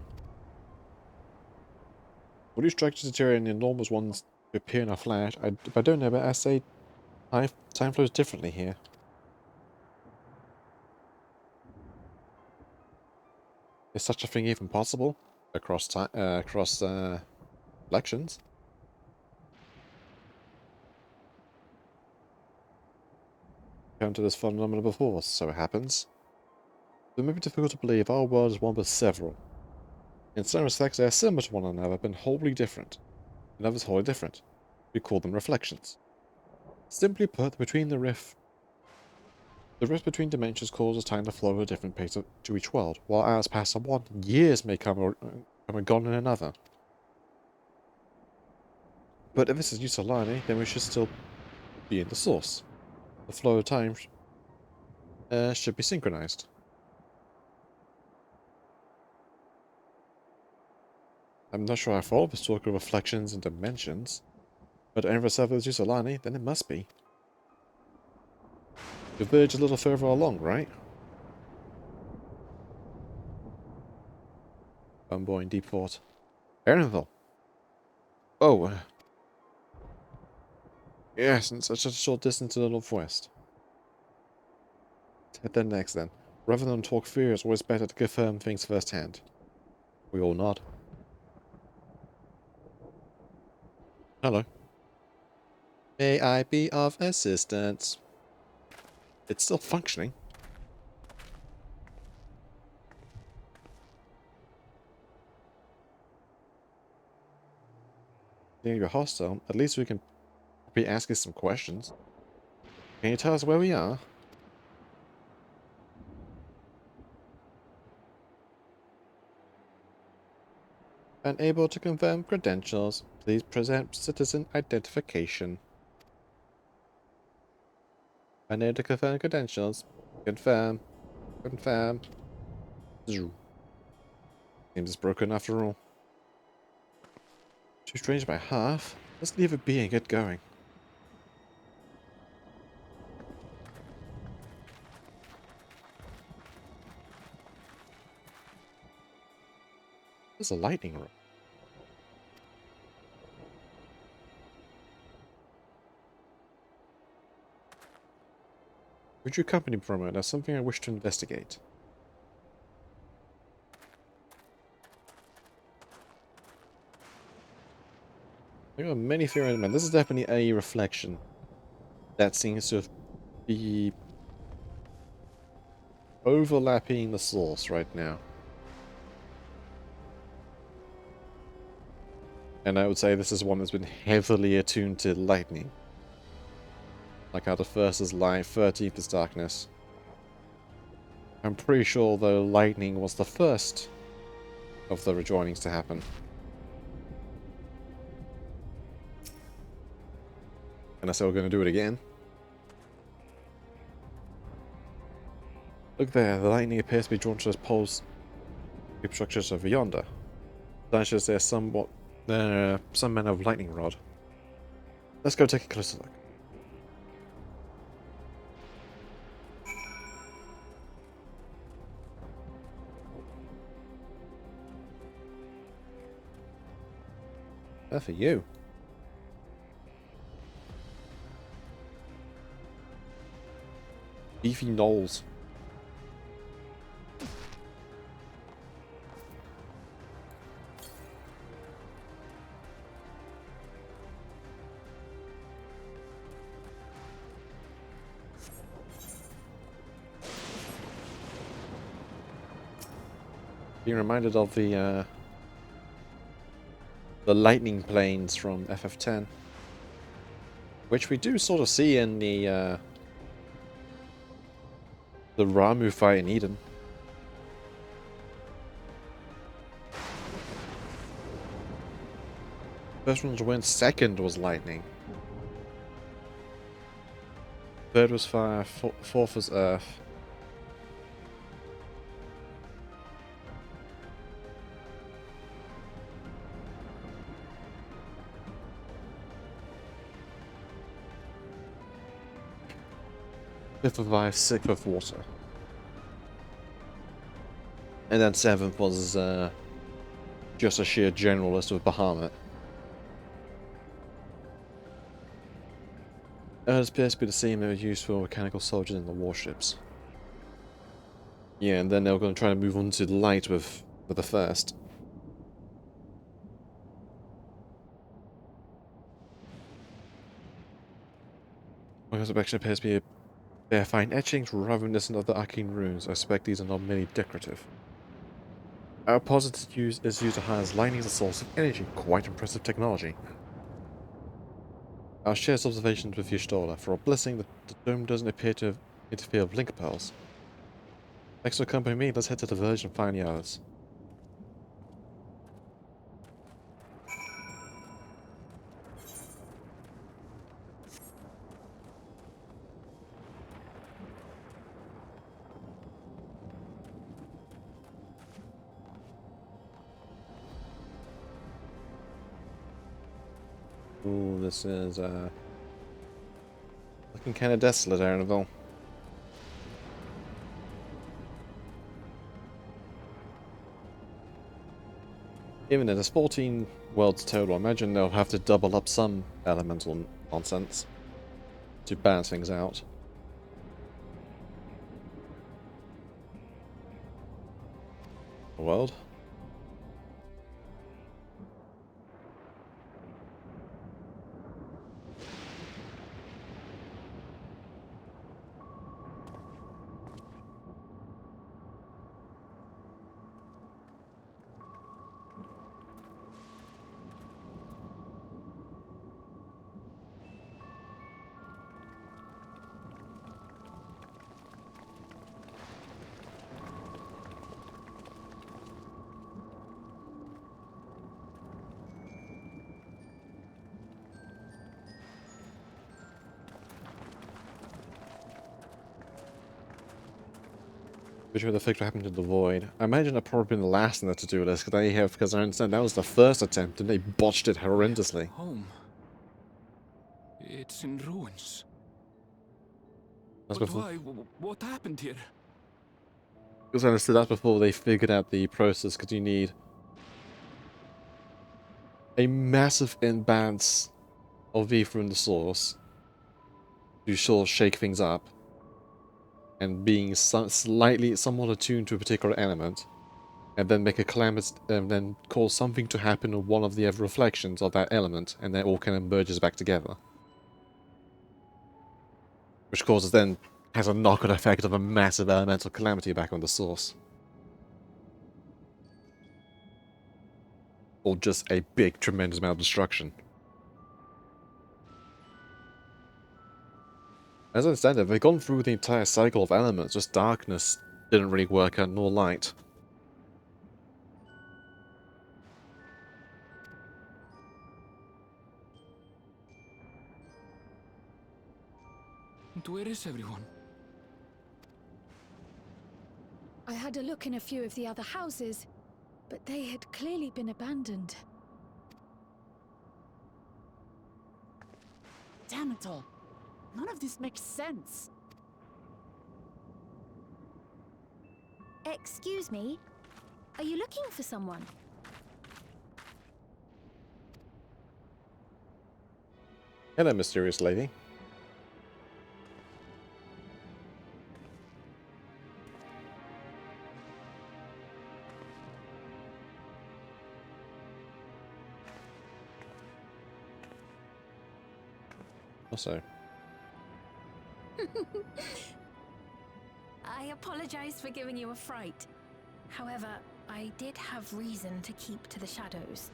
All these structures deteriorate and the enormous ones appear in a flash. I don't know, but I say time flows differently here. Is such a thing even possible across time, elections? Come to this phenomenon before, so it happens. It may be difficult to believe our world is one of several. In some respects, they are similar to one another, but wholly different. In others, wholly different. We call them reflections. Simply put, the rift between dimensions causes time to flow at a different pace to each world. While hours pass on one, years may come and gone in another. But if this is Usalani, then we should still be in the source. The flow of time should be synchronized. I'm not sure I follow this talk of reflections and dimensions, but if it's Usalani, then it must be. The village is a little further along, right? Boy in deep thought. Aaronville. Oh. Yes, and such a short distance to the northwest. Let's head there next then. Rather than talk fear, it's always better to confirm things firsthand. We all nod. Hello. May I be of assistance? It's still functioning. You're hostile. At least we can be asking some questions. Can you tell us where we are? Unable to confirm credentials. Please present citizen identification. Unable to confirm credentials. Confirm. Confirm. Seems it's broken after all. Too strange by half. Let's leave it be and get going. There's a lightning room. Would you accompany me for a moment? There's something I wish to investigate. There are many theories, man. This is definitely a reflection that seems to be overlapping the source right now. And I would say this is one that's been heavily attuned to lightning. Like how the first is light, 13th is darkness. I'm pretty sure though lightning was the first of the rejoinings to happen. And I say we're going to do it again. Look there, the lightning appears to be drawn to those poles structures over yonder. That shows there's some manner of lightning rod. Let's go take a closer look. There for you. Beefy knolls. Being reminded of the lightning planes from FF10, which we do sort of see in the Ramu fight in Eden. First one was wind, second was lightning. Third was fire, fourth was earth. Fifth was fire, sixth was water. And then seventh was just a sheer generalist with Bahamut. It appears to be the same that was used for mechanical soldiers in the warships. Yeah, and then they were going to try to move on to the light with the first. My resurrection appears to be bare fine etchings reminiscent of the arcane runes. I suspect these are not merely decorative. Our positive is used to harness lightning as a source of energy. Quite impressive technology. I'll share observations with Y'shtola. For a blessing, the dome doesn't appear to interfere with link pearls. Thanks for accompanying me. Let's head to the village and find the others. Ooh, this is looking kind of desolate, Arenville. Even if there's 14 worlds total, I imagine they'll have to double up some elemental nonsense to balance things out. A world? Which would affect what happened to the void. I imagine I've probably been the last in the to-do list because I understand that was the first attempt and they botched it horrendously. Home. It's in ruins. That's But before. why? What happened here? Because I understood that's before they figured out the process. Because you need a massive imbalance of V from the source to sort of shake things up. and being slightly somewhat attuned to a particular element, and then make a calamity, and then cause something to happen on one of the reflections of that element, and then all kind of merges back together. Which causes then has a knock-on effect of a massive elemental calamity back on the source. Or just a big, tremendous amount of destruction. As I understand it, they've gone through the entire cycle of elements, just darkness didn't really work out, nor light. Where is everyone? I had a look in a few of the other houses, but they had clearly been abandoned. Damn it all. None of this makes sense. Excuse me? Are you looking for someone? Hello, mysterious lady. Also, I apologize for giving you a fright. However, I did have reason to keep to the shadows.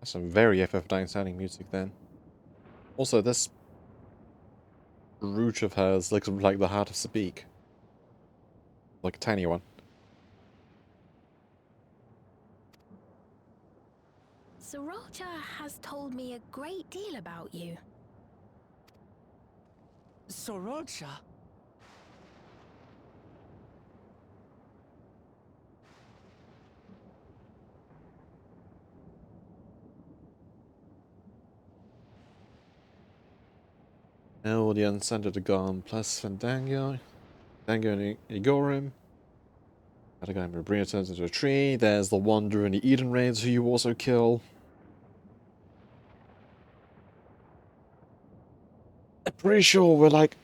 that's some very FF9 sounding music then. Also, this root of hers looks like the heart of Sabik. Like a tiny one. Sorolja has told me a great deal about you. Sorolja? Now the Uncentered are gone, plus Fandango. Fandango and Igorim. That guy Mabrina turns into a tree. There's the Wanderer and the Eden Raids who you also kill. I'm pretty sure we're like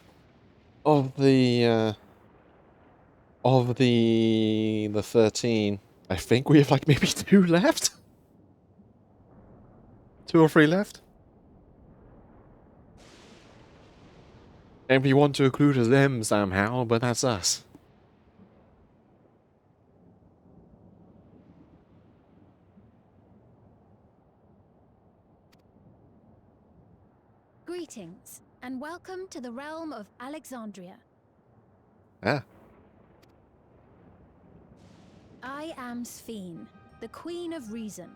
of the 13. I think we have like maybe 2 left. 2 or 3 left. And we want to include them somehow, but that's us. Greetings, and welcome to the realm of Alexandria. Ah. I am Sphene, the Queen of Reason.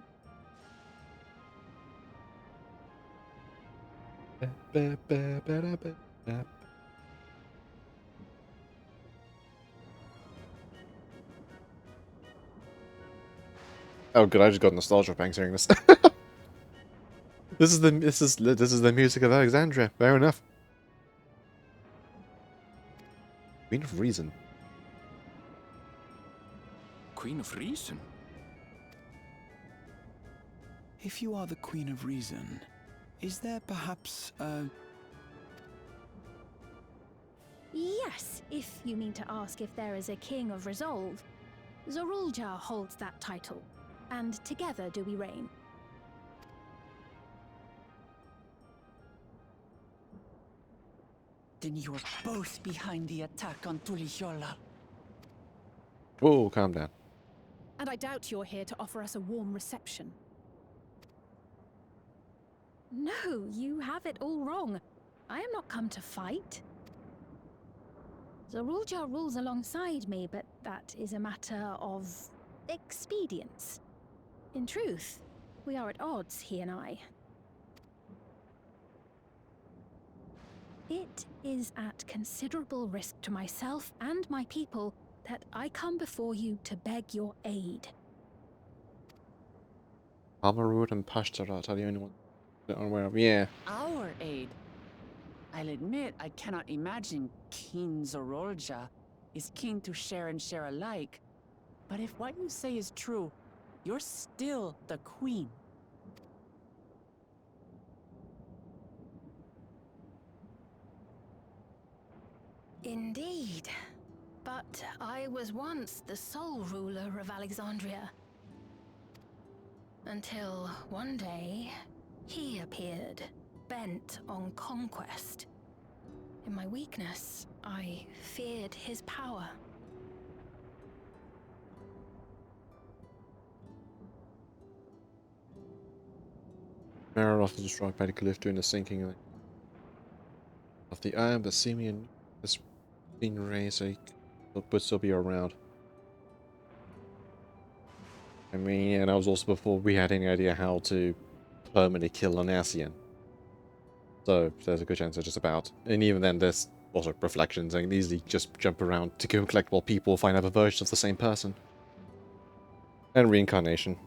Oh good, I just got nostalgia bangs hearing this. This is the music of Alexandria. Fair enough. Queen of Reason. Queen of Reason? If you are the Queen of Reason, is there perhaps a... Yes, if you mean to ask if there is a King of Resolve. Zorulja holds that title, and together do we reign. Then you were both behind the attack on Tulihiola. Whoa, calm down. And I doubt you're here to offer us a warm reception. No, you have it all wrong. I am not come to fight. Zorulja rules alongside me, but that is a matter of expedience. In truth, we are at odds, he and I. It is at considerable risk to myself and my people that I come before you to beg your aid. Amarud and Pashtarat are the only ones that I'm aware of. Yeah. Our aid? I'll admit I cannot imagine King Zorolja is keen to share and share alike. But if what you say is true, you're still the queen. Indeed. But I was once the sole ruler of Alexandria. Until one day, he appeared, bent on conquest. In my weakness, I feared his power. Mirror after destroyed by the glyph during the sinking of the iron, but Simeon has been raised so he would still be around. I mean, and that was also before we had any idea how to permanently kill an Asian. So there's a good chance they're just about. And even then, there's also reflections. I can easily just jump around to kill collectible people, find other versions of the same person. And reincarnation.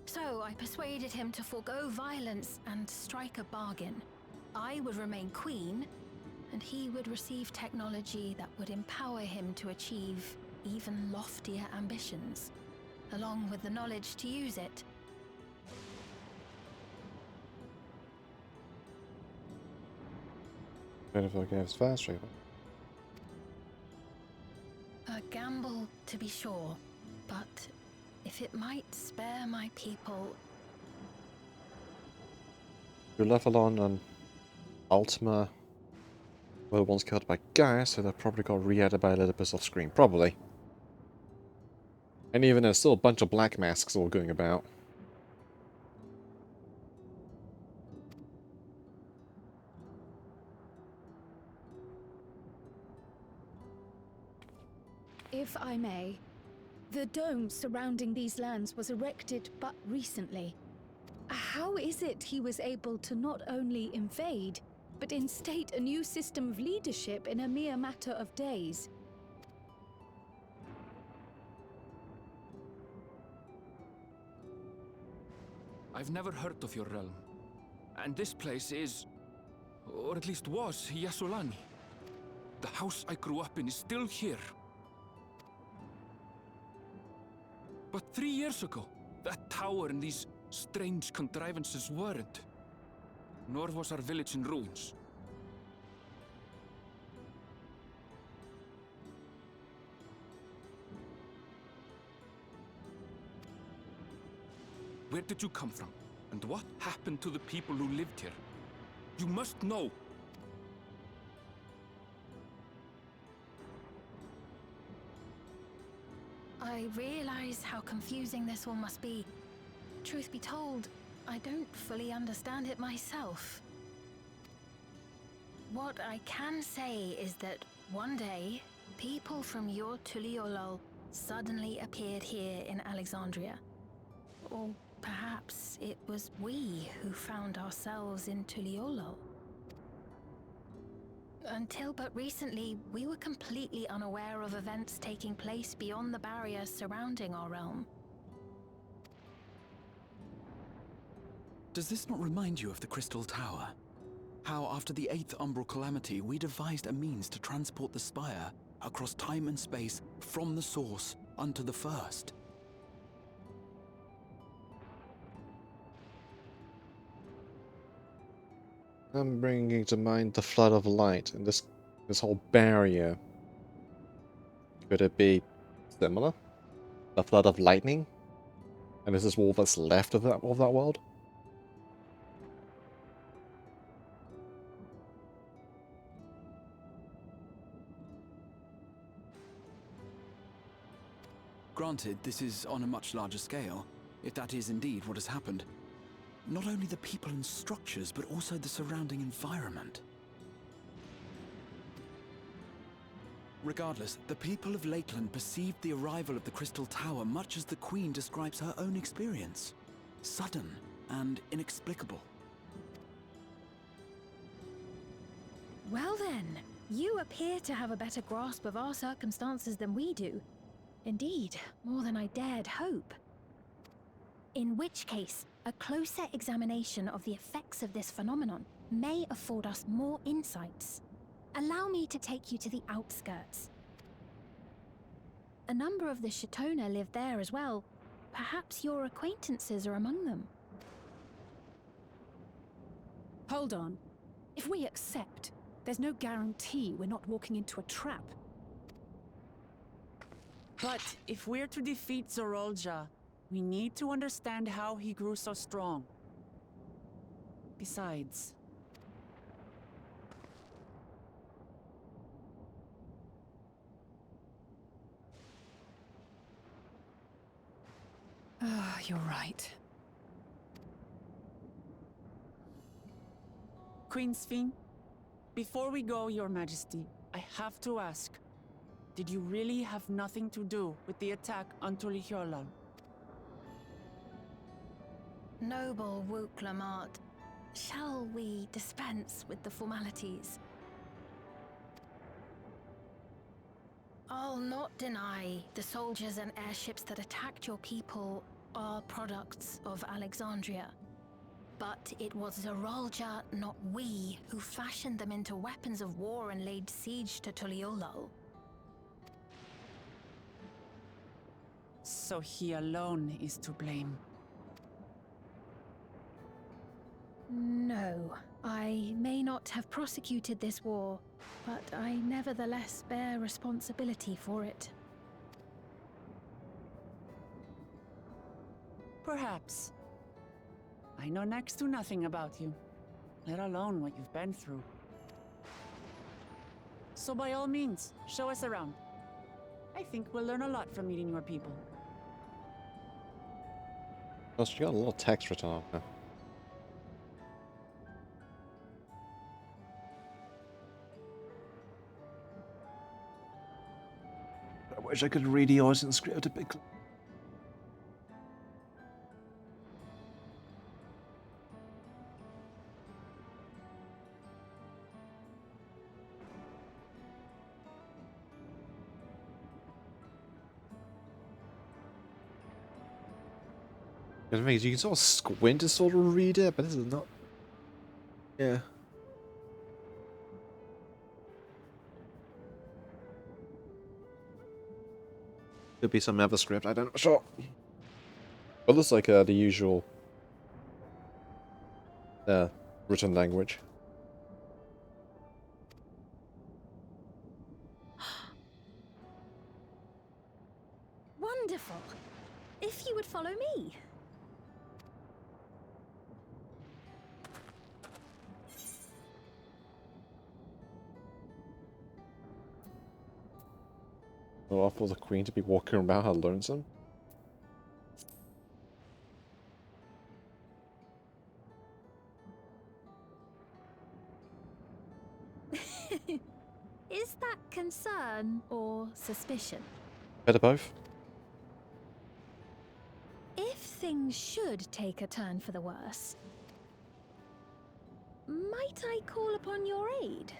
So I persuaded him to forego violence and strike a bargain. I would remain queen, and he would receive technology that would empower him to achieve even loftier ambitions, along with the knowledge to use it. Benefit gives fast travel. A gamble, to be sure, but if it might spare my people... You level on Ultima were the ones killed by Gaia, so they probably got re-added by Elizabeth off screen. Probably. And even there's still a bunch of black masks all going about. If I may, the dome surrounding these lands was erected but recently. How is it he was able to not only invade, but instate a new system of leadership in a mere matter of days? I've never heard of your realm. And this place is, or at least was, Yasolani. The house I grew up in is still here. But 3 years ago, that tower and these strange contrivances weren't. Nor was our village in ruins. Where did you come from? And what happened to the people who lived here? You must know! I realize how confusing this all must be. Truth be told, I don't fully understand it myself. What I can say is that one day, people from your Tuliolol suddenly appeared here in Alexandria. Or perhaps it was we who found ourselves in Tuliolol. Until but recently, we were completely unaware of events taking place beyond the barrier surrounding our realm. Does this not remind you of the Crystal Tower? How after the 8th Umbral Calamity, we devised a means to transport the Spire across time and space from the source unto the First. I'm bringing to mind the flood of light and this whole barrier. Could it be similar? The flood of lightning? And this is all that's left of that world? Granted, this is on a much larger scale, if that is indeed what has happened. Not only the people and structures, but also the surrounding environment. Regardless, the people of Lakeland perceived the arrival of the Crystal Tower much as the Queen describes her own experience. Sudden and inexplicable. Well then, you appear to have a better grasp of our circumstances than we do. Indeed, more than I dared hope. In which case, a closer examination of the effects of this phenomenon may afford us more insights. Allow me to take you to the outskirts. A number of the Shatona live there as well, Perhaps your acquaintances are among them. Hold on. If we accept, there's no guarantee we're not walking into a trap. But if we're to defeat Zorolja, we need to understand how he grew so strong. Besides... You're right. Queen Sphene, before we go, Your Majesty, I have to ask, did you really have nothing to do with the attack on Tulihyolal? Noble Wook Lamart, shall we dispense with the formalities? I'll not deny the soldiers and airships that attacked your people are products of Alexandria. But it was Zorolja, not we, who fashioned them into weapons of war and laid siege to Tuliolal. So he alone is to blame. No, I may not have prosecuted this war, but I nevertheless bear responsibility for it. Perhaps. I know next to nothing about you, let alone what you've been through. So by all means, show us around. I think we'll learn a lot from meeting your people. Oh, she got a little text written on her. I wish I could read the Origin script a bit. The thing is, you can sort of squint to sort of read it, but this is not. Yeah. Could be some other script, I don't know. Sure. But looks like the usual written language. Wonderful. If you would follow me. Well, for the queen to be walking around her lonesome. Is that concern or suspicion? Better both. If things should take a turn for the worse, might I call upon your aid?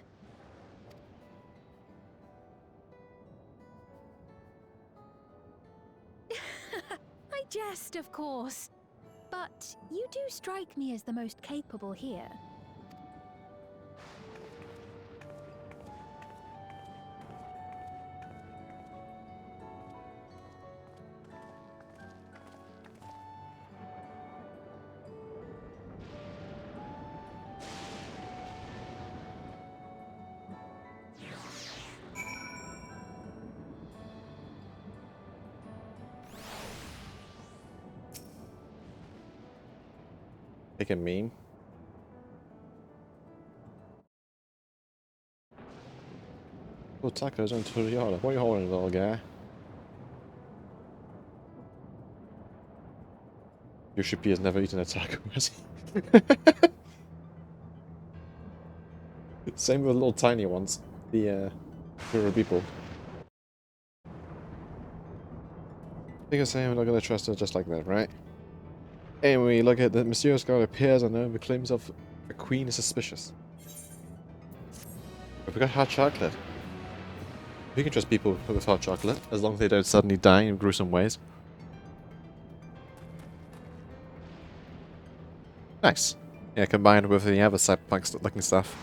I jest, of course, but you do strike me as the most capable here. Make a meme. Oh, tacos on Turiana. What are you holding, little guy? Your shippy has never eaten a taco, has he? Same with the little tiny ones. The poorer people. I think I'm saying we're not gonna trust her just like that, right? Anyway, look at the mysterious god appears and the claims of a queen is suspicious. But we got hot chocolate. We can trust people with hot chocolate, as long as they don't suddenly die in gruesome ways. Nice. Yeah, combined with the other cyberpunk looking stuff.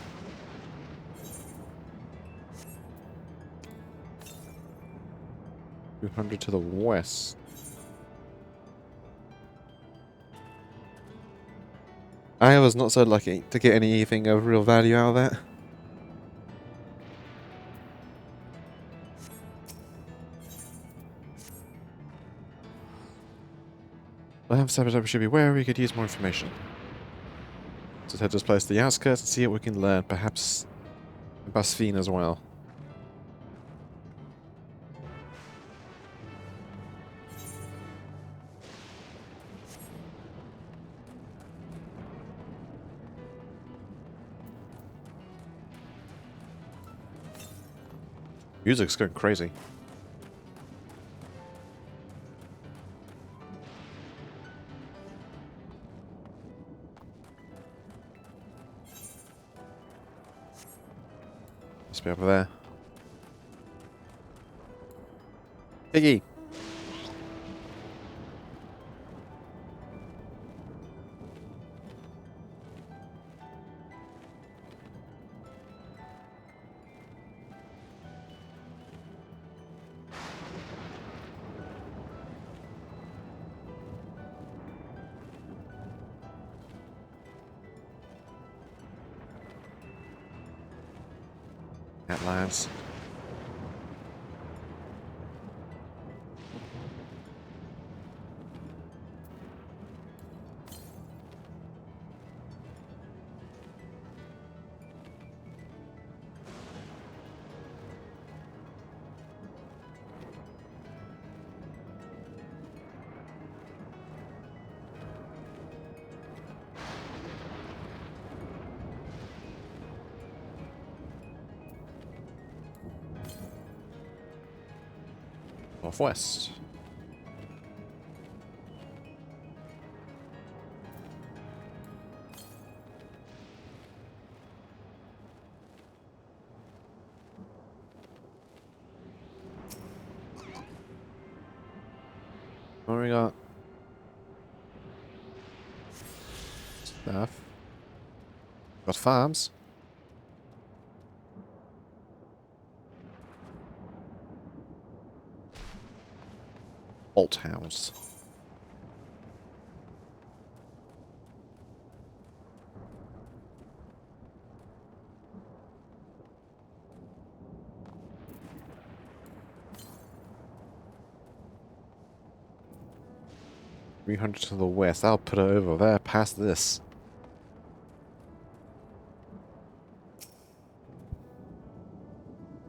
$200 to the west. I was not so lucky to get anything of real value out of that. I have said that we should be wary, we could use more information. So head this place to the outskirts and see what we can learn, perhaps about Sphene as well. Music's going crazy. Must be over there. Piggy! Lads. Northwest. What do we got? Stuff. Got farms. Bolt house. $300 to the west. I'll put it over there past this.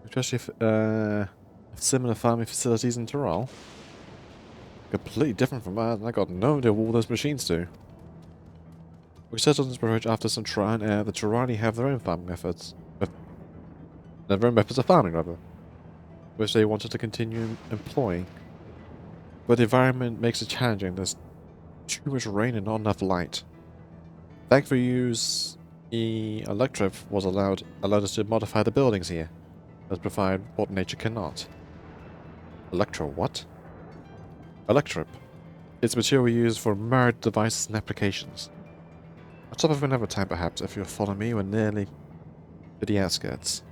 Especially if similar farming facilities in Tyrol. Completely different from ours, and I got no idea what all those machines do. We settled on this approach after some trial and error. The Tirani have their own farming methods. Their own methods of farming, rather. Which they wanted to continue employing. But the environment makes it challenging. There's too much rain and not enough light. Thankfully, use the Electrip was allowed us to modify the buildings here. As provide what nature cannot. Electro what? Electrip. It's material we use for married devices and applications. On top of another time perhaps, if you'll follow me, we're nearly to the outskirts.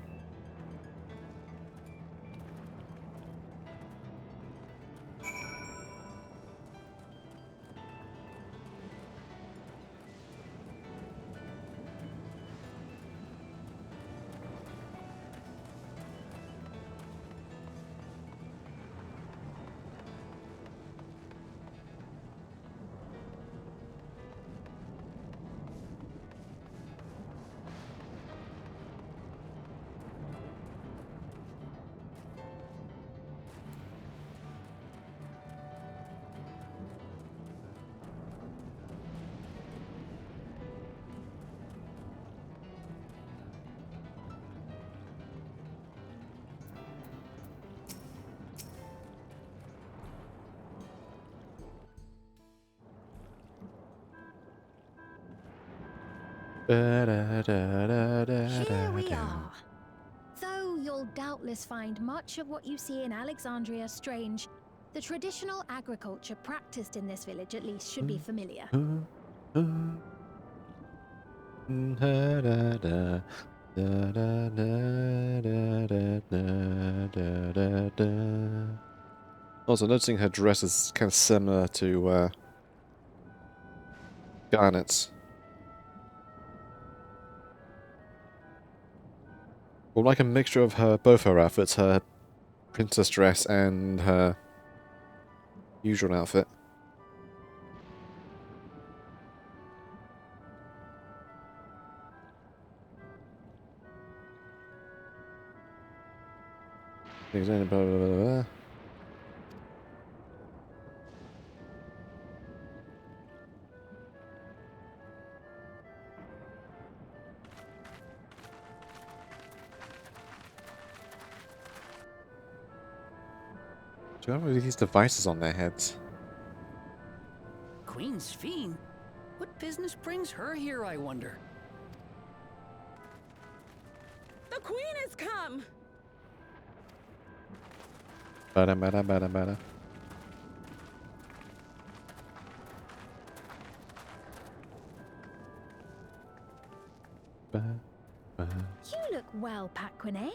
Here we are. Though you'll doubtless find much of what you see in Alexandria strange, the traditional agriculture practiced in this village at least should be familiar. Also, noticing her dress is kind of similar to Garnet's. Well, like a mixture of both her outfits, her princess dress and her usual outfit. Blah, blah, blah, blah. Do you have these devices on their heads? Queen's Fiend? What business brings her here, I wonder? The Queen has come! Bada bada bada bada. You look well, Paquine.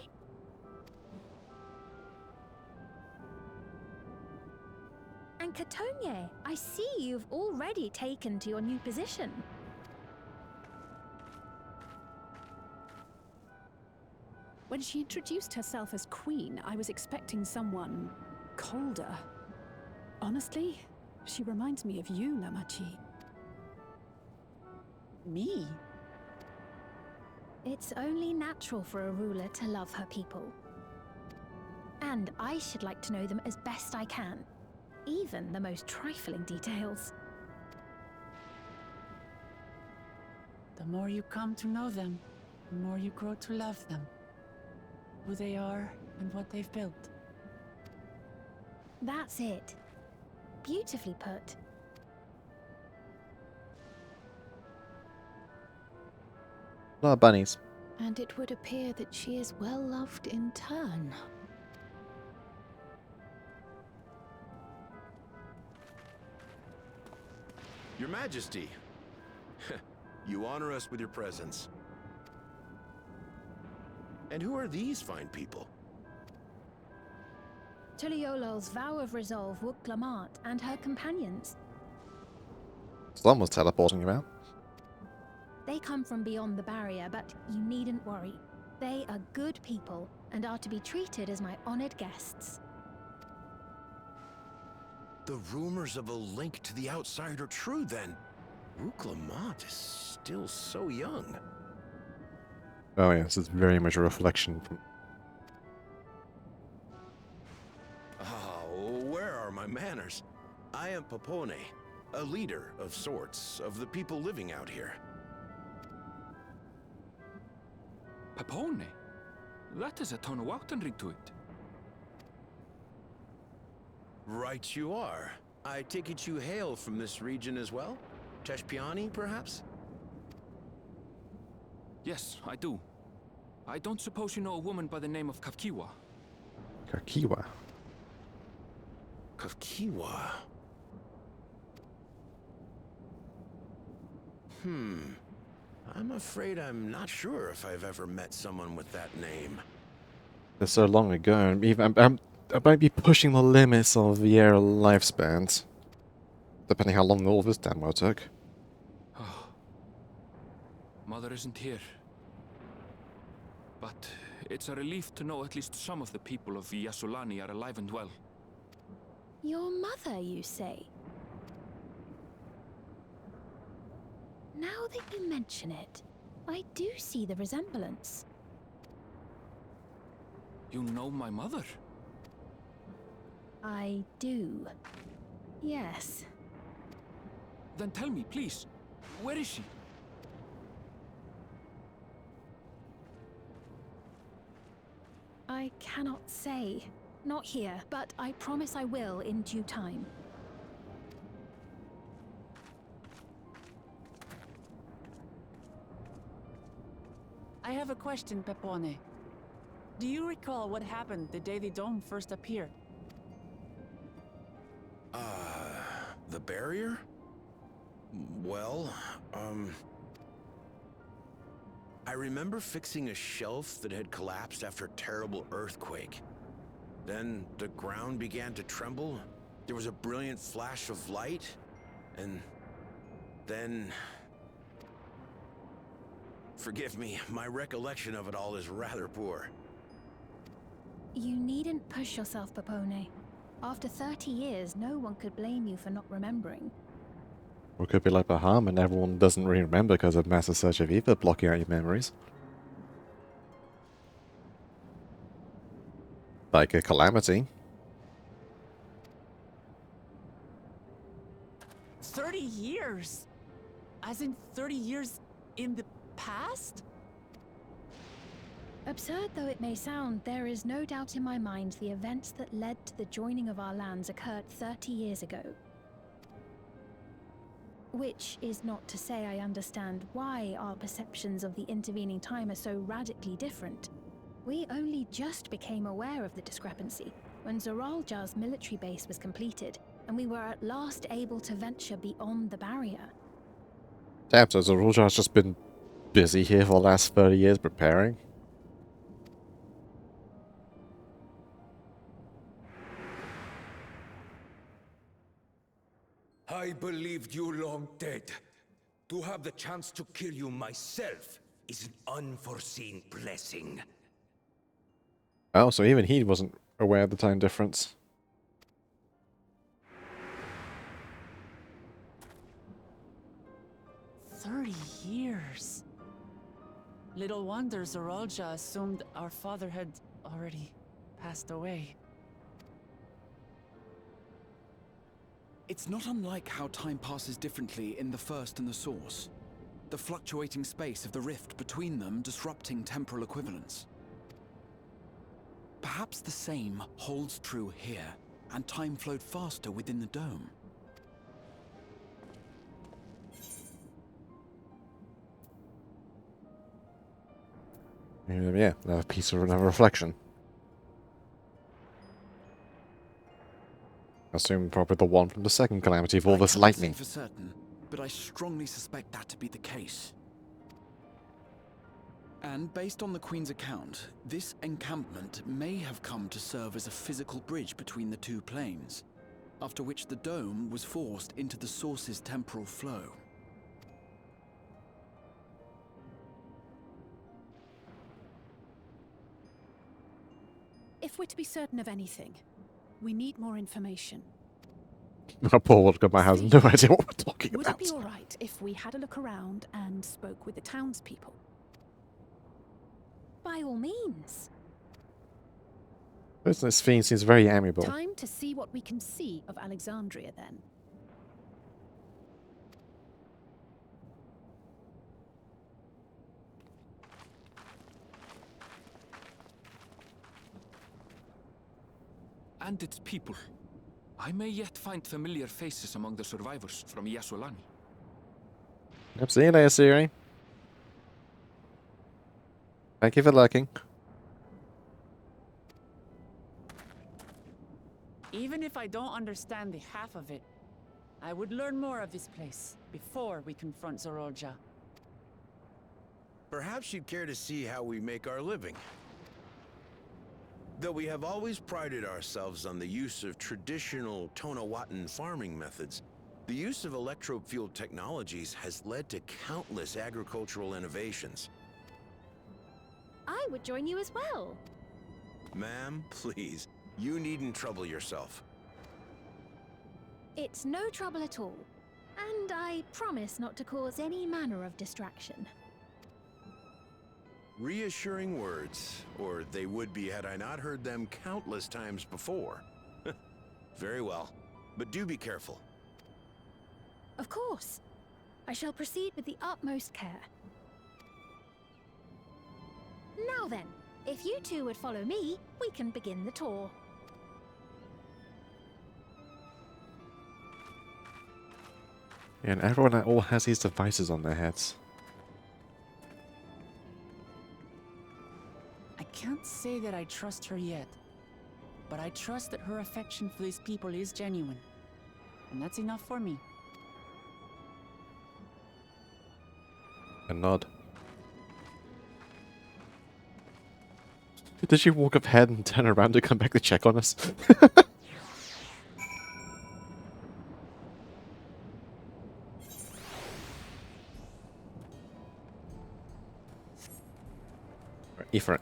And Katonye, I see you've already taken to your new position. When she introduced herself as queen, I was expecting someone colder. Honestly, she reminds me of you, Namachi. Me? It's only natural for a ruler to love her people. And I should like to know them as best I can, even the most trifling details. The more you come to know them, the more you grow to love them. Who they are and what they've built. That's it. Beautifully put. A lot of bunnies. And it would appear that she is well loved in turn. Your Majesty, you honor us with your presence. And who are these fine people? Tuliolol's vow of resolve, Wuk-Lamart, and her companions. Someone's teleporting you out. They come from beyond the barrier, but you needn't worry. They are good people and are to be treated as my honored guests. The rumors of a link to the outside are true, then. Wuk-Lamart is still so young. Oh yes, it's very much a reflection from... Oh, where are my manners? I am Papone, a leader of sorts of the people living out here. Papone? That is a Tonawautan ring to it. Right you are. I take it you hail from this region as well? Teshpiani, perhaps? Yes, I do. I don't suppose you know a woman by the name of Kafkiwa? Kakiwa. Kafkiwa. I'm afraid I'm not sure if I've ever met someone with that name. It's so long ago, and even I might be pushing the limits of the air lifespans. Depending how long all this demo took. Oh. Mother isn't here. But it's a relief to know at least some of the people of Yasulani are alive and well. Your mother, you say? Now that you mention it, I do see the resemblance. You know my mother? I do. Yes. Then tell me, please, where is she? I cannot say. Not here, but I promise I will in due time. I have a question, Pepone. Do you recall what happened the day the dome first appeared? The barrier? Well, I remember fixing a shelf that had collapsed after a terrible earthquake. Then the ground began to tremble. There was a brilliant flash of light, and then... Forgive me, my recollection of it all is rather poor. You needn't push yourself, Papone. After 30 years, no one could blame you for not remembering. Or it could be like Baham and everyone doesn't really remember because of Master Search of Evil blocking out your memories. Like a Calamity. 30 years? As in 30 years in the past? Absurd though it may sound, there is no doubt in my mind the events that led to the joining of our lands occurred 30 years ago. Which is not to say I understand why our perceptions of the intervening time are so radically different. We only just became aware of the discrepancy when Zoralja's military base was completed, and we were at last able to venture beyond the barrier. Damn, so Zoralja's just been busy here for the last 30 years preparing? I believed you long dead. To have the chance to kill you myself is an unforeseen blessing. Oh, so even he wasn't aware of the time difference. "30 years. Little wonder Zoralja assumed our father had already passed away. It's not unlike how time passes differently in the First and the Source. The fluctuating space of the rift between them disrupting temporal equivalence. Perhaps the same holds true here, and time flowed faster within the dome. Yeah, another piece of another reflection. I assume probably the one from the second Calamity of all this lightning. For certain, but I strongly suspect that to be the case. And based on the Queen's account, this encampment may have come to serve as a physical bridge between the two planes, after which the dome was forced into the Source's temporal flow. If we're to be certain of anything, we need more information. Poor Woodcombe has no idea what we're talking Would about. it be alright if we had a look around and spoke with the townspeople? By all means. This fiend seems very amiable. Time to see what we can see of Alexandria, then. And its people. I may yet find familiar faces among the survivors from Yasulani. Yep, see you later, Siri. Thank you for lurking. Even if I don't understand the half of it, I would learn more of this place before we confront Zoralja. Perhaps you'd care to see how we make our living. Though we have always prided ourselves on the use of traditional Tonawatan farming methods, the use of electro-fueled technologies has led to countless agricultural innovations. I would join you as well. Ma'am, please, you needn't trouble yourself. It's no trouble at all. And I promise not to cause any manner of distraction. Reassuring words, or they would be had I not heard them countless times before. Very well, but do be careful. Of course. I shall proceed with the utmost care. Now then, if you two would follow me, we can begin the tour. Yeah, and everyone all has these devices on their heads. I can't say that I trust her yet, but I trust that her affection for these people is genuine. And that's enough for me. A nod. Did she walk up ahead and turn around to come back to check on us? Effer.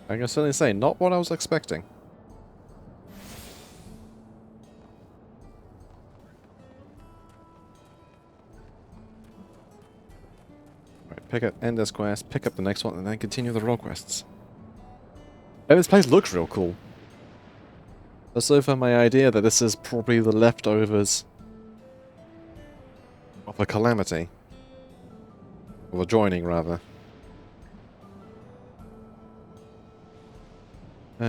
I can certainly say, not what I was expecting. Right, end this quest, pick up the next one, and then continue the role quests. And this place looks real cool. But so far my idea that this is probably the leftovers of a calamity. Of a joining, rather.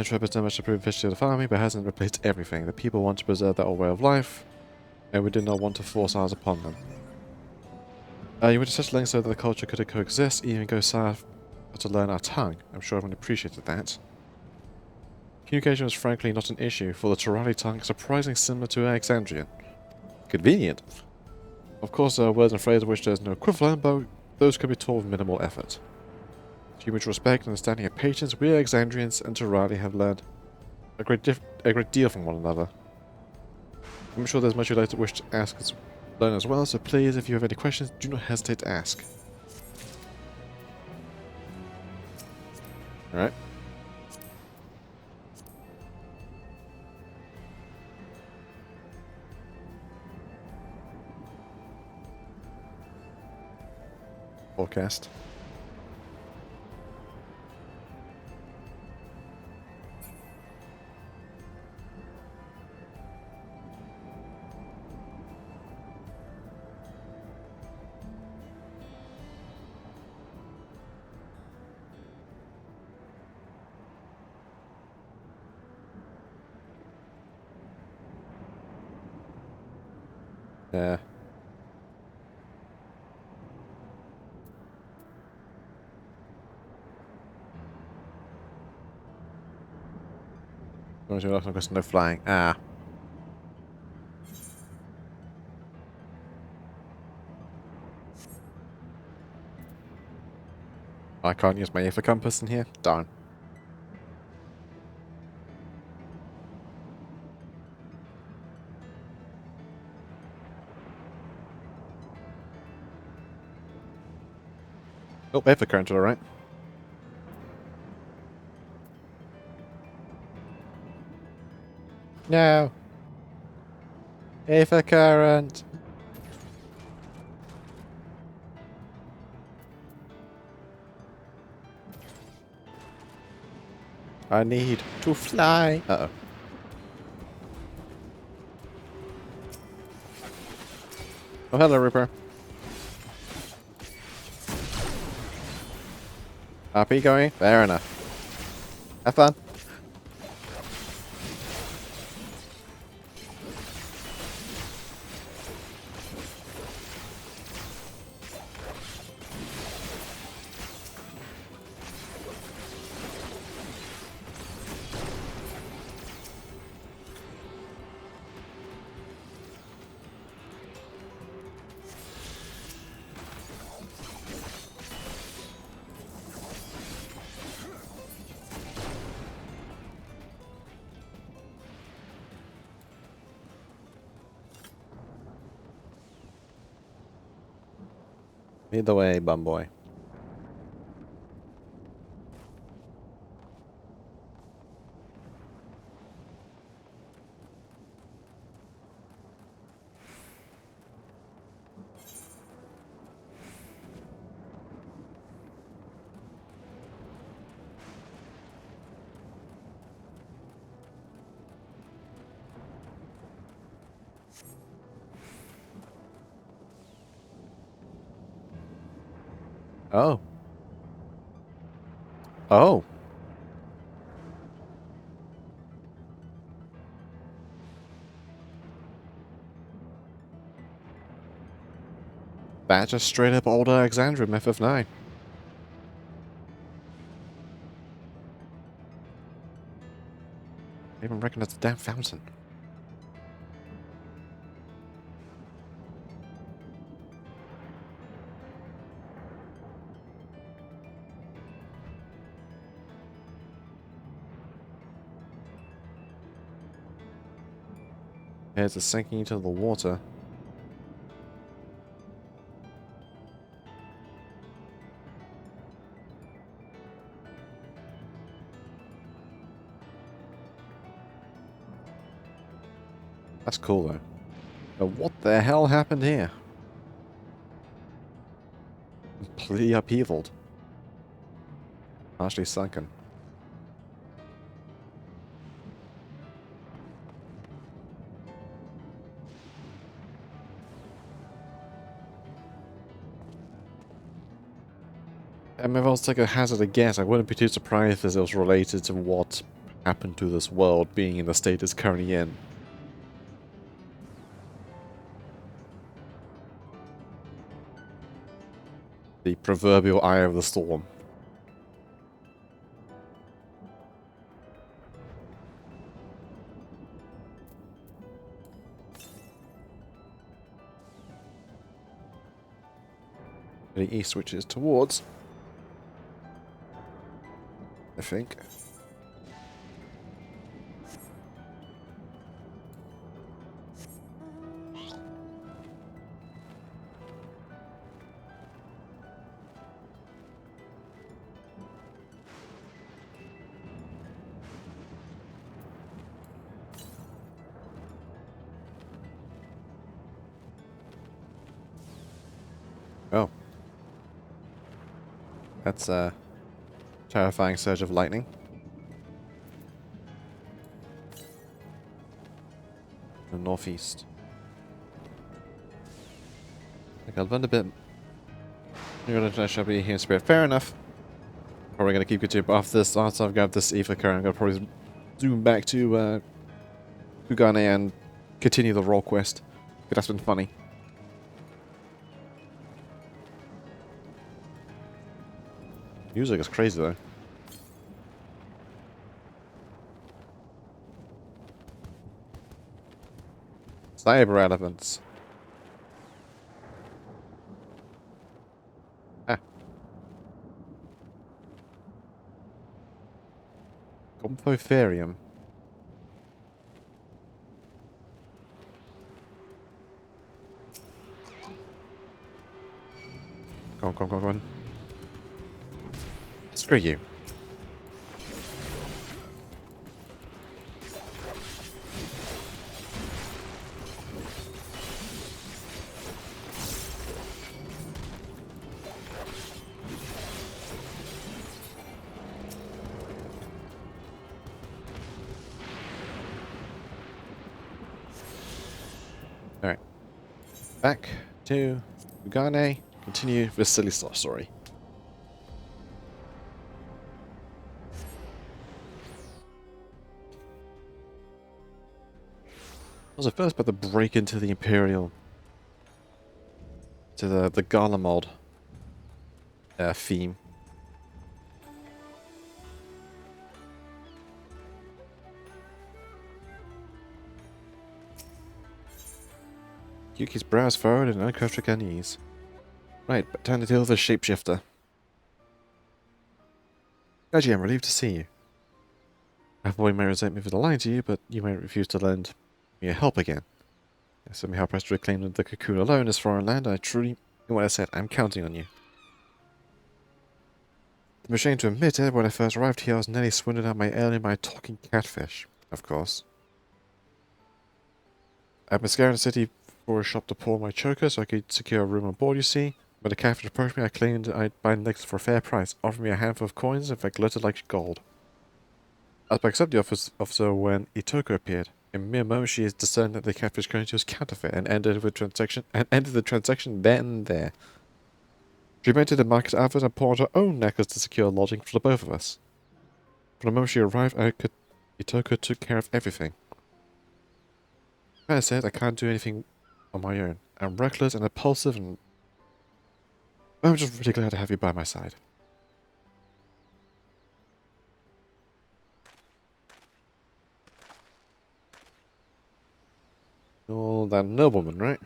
Trip has done much to prove efficiency of the farming, but hasn't replaced everything. The people want to preserve their old way of life, and we did not want to force ours upon them. You went to such lengths so that the culture could coexist, even go south to learn our tongue. I'm sure everyone appreciated that. Communication was frankly not an issue, for the Turali tongue is surprisingly similar to Alexandrian. Convenient. Of course, there are words and phrases of which there is no equivalent, but those can be taught with minimal effort. Through mutual respect and understanding and patience, we Alexandrians and Turali have learned a great deal from one another. I'm sure there's much you'd like to wish to ask and learn as well, so please, if you have any questions, do not hesitate to ask. Alright. Forecast. Yeah. No flying. Ah. I can't use my Aether compass in here? Darn. Oh, Aether current, alright. No. Aether current. I need to fly. Uh-oh. Oh, hello, Reaper. RP going? Fair enough. Have fun. Lead the way, bum boy. Oh. Oh. That's just straight up old Alexandrian FF9. I even reckon it's a damn fountain. Here's a sinking into the water. That's cool though. But what the hell happened here? Completely upheavaled. Partially sunken. I mean, if I was to take a hazard a guess, I wouldn't be too surprised if it was related to what happened to this world being in the state it's currently in. The proverbial eye of the storm. The east, which is towards, I think. Oh. That's a terrifying surge of lightning. The northeast. Like I'll blend a bit. You're gonna shall be here in spirit. Fair enough. Probably gonna keep continuing after this. After I've got this ether current, I'm gonna probably zoom back to Kugane and continue the role quest. But that's been funny. Music is crazy though. Cyber elephants. Ah. Compofarium. Go on, go on, go on, go on. Screw you. Alright. Back to Ugane. Continue this silly story. I was at first about to break into the Imperial, to the Gala mod theme. Yuki's brows furrowed and uncrossed her knees. Right, but time to deal with the shapeshifter. Gaji, I'm relieved to see you. I thought you might resent me for lying to you, but you might refuse to lend me help again. I somehow pressed to reclaim the cocoon alone as foreign land. I truly mean what I said. I'm counting on you. I'm ashamed to admit it. When I first arrived here, I was nearly swindled out of my alien by a talking catfish. Of course. I've been scouring the city for a shop to pour my choker so I could secure a room on board, you see. When the catfish approached me, I claimed I'd buy the necklace for a fair price, offering me a handful of coins if I glittered like gold. I was about to accept the offer when Itoko appeared. In a mere moment, she discerned that the catfish currency was counterfeit and ended the transaction then and there. She rented the market outfit and poured her own necklace to secure lodging for the both of us. From the moment she arrived, Itoko took care of everything. Like I said, I can't do anything on my own. I'm reckless and impulsive, and I'm just really glad to have you by my side. Oh, that nobleman, right?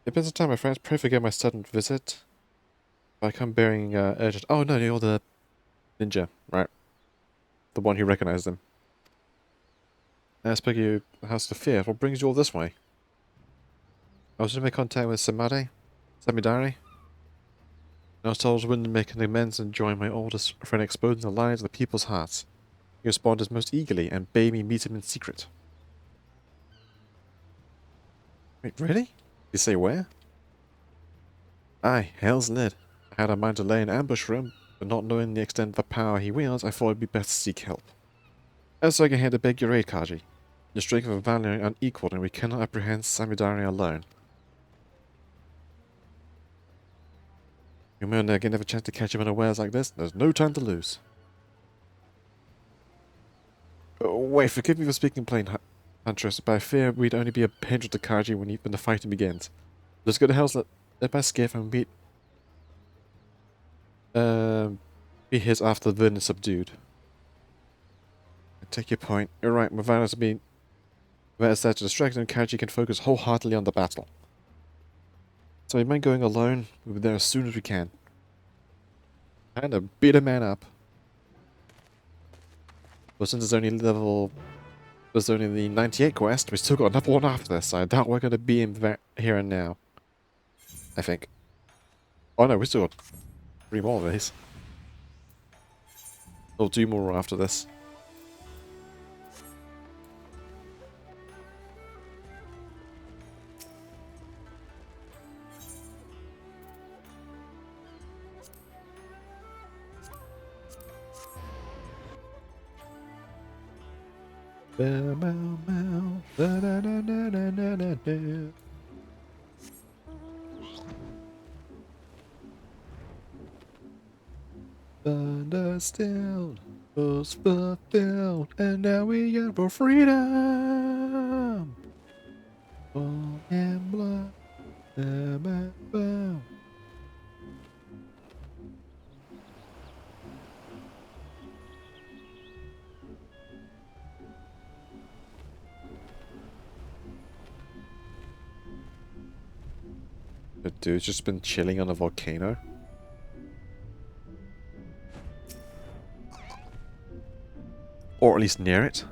It's been some time, my friends. Pray forgive my sudden visit. I come bearing urgent. Oh no, you're the ninja, right? The one who recognized them. I spoke to you, House of Fear. What brings you all this way? I was to make contact with Samidari. I was told I wouldn't make an amends and join my oldest friend exposing the lives of the people's hearts. He responded most eagerly and bade me meet him in secret. Wait, really? You say where? Aye, Hell's Lid. I had a mind to lay an ambush for him, but not knowing the extent of the power he wields, I thought it'd be best to seek help. As I came here to beg your aid, Kaji. The strength of a Valor is unequaled, and we cannot apprehend Samidari alone. You may again have a chance to catch him unawares like this. There's no time to lose. Wait, forgive me for speaking plain, Huntress, but I fear we'd only be a hindrance to Kaji when the fighting begins. Let's go to Hell's Led by Skiff and be his after the villain is subdued. I take your point. You're right. With Valor's being set to distract him, Kaji can focus wholeheartedly on the battle. So we mind going alone? We'll be there as soon as we can. And to beat a man up. But since it's only the 98 quest, we still got another one after this, so I doubt we're going to be in here and now. I think. Oh no, we still got 3 more of these. We'll do more after this. Bow, bow, bow. Da, da, da, da, da, da, da, da. Thunder still was fulfilled, and now we yearn for freedom. Bone and blood. Bow, bow, bow. The dude's just been chilling on a volcano. Or at least near it.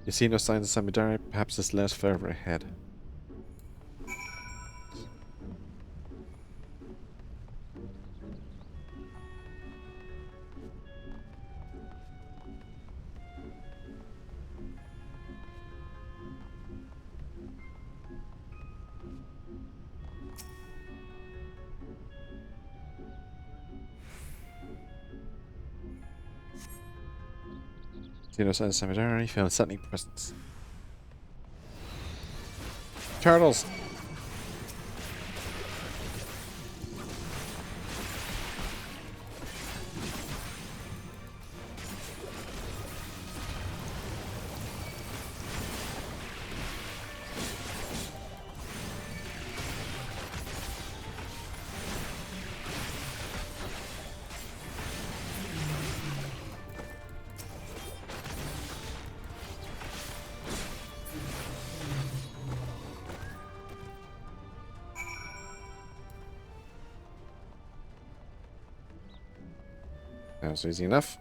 You see no signs of Samidari? Perhaps this lies further ahead. See no signs of Samidari? Feel unsettling presence. Turtles! That was easy enough.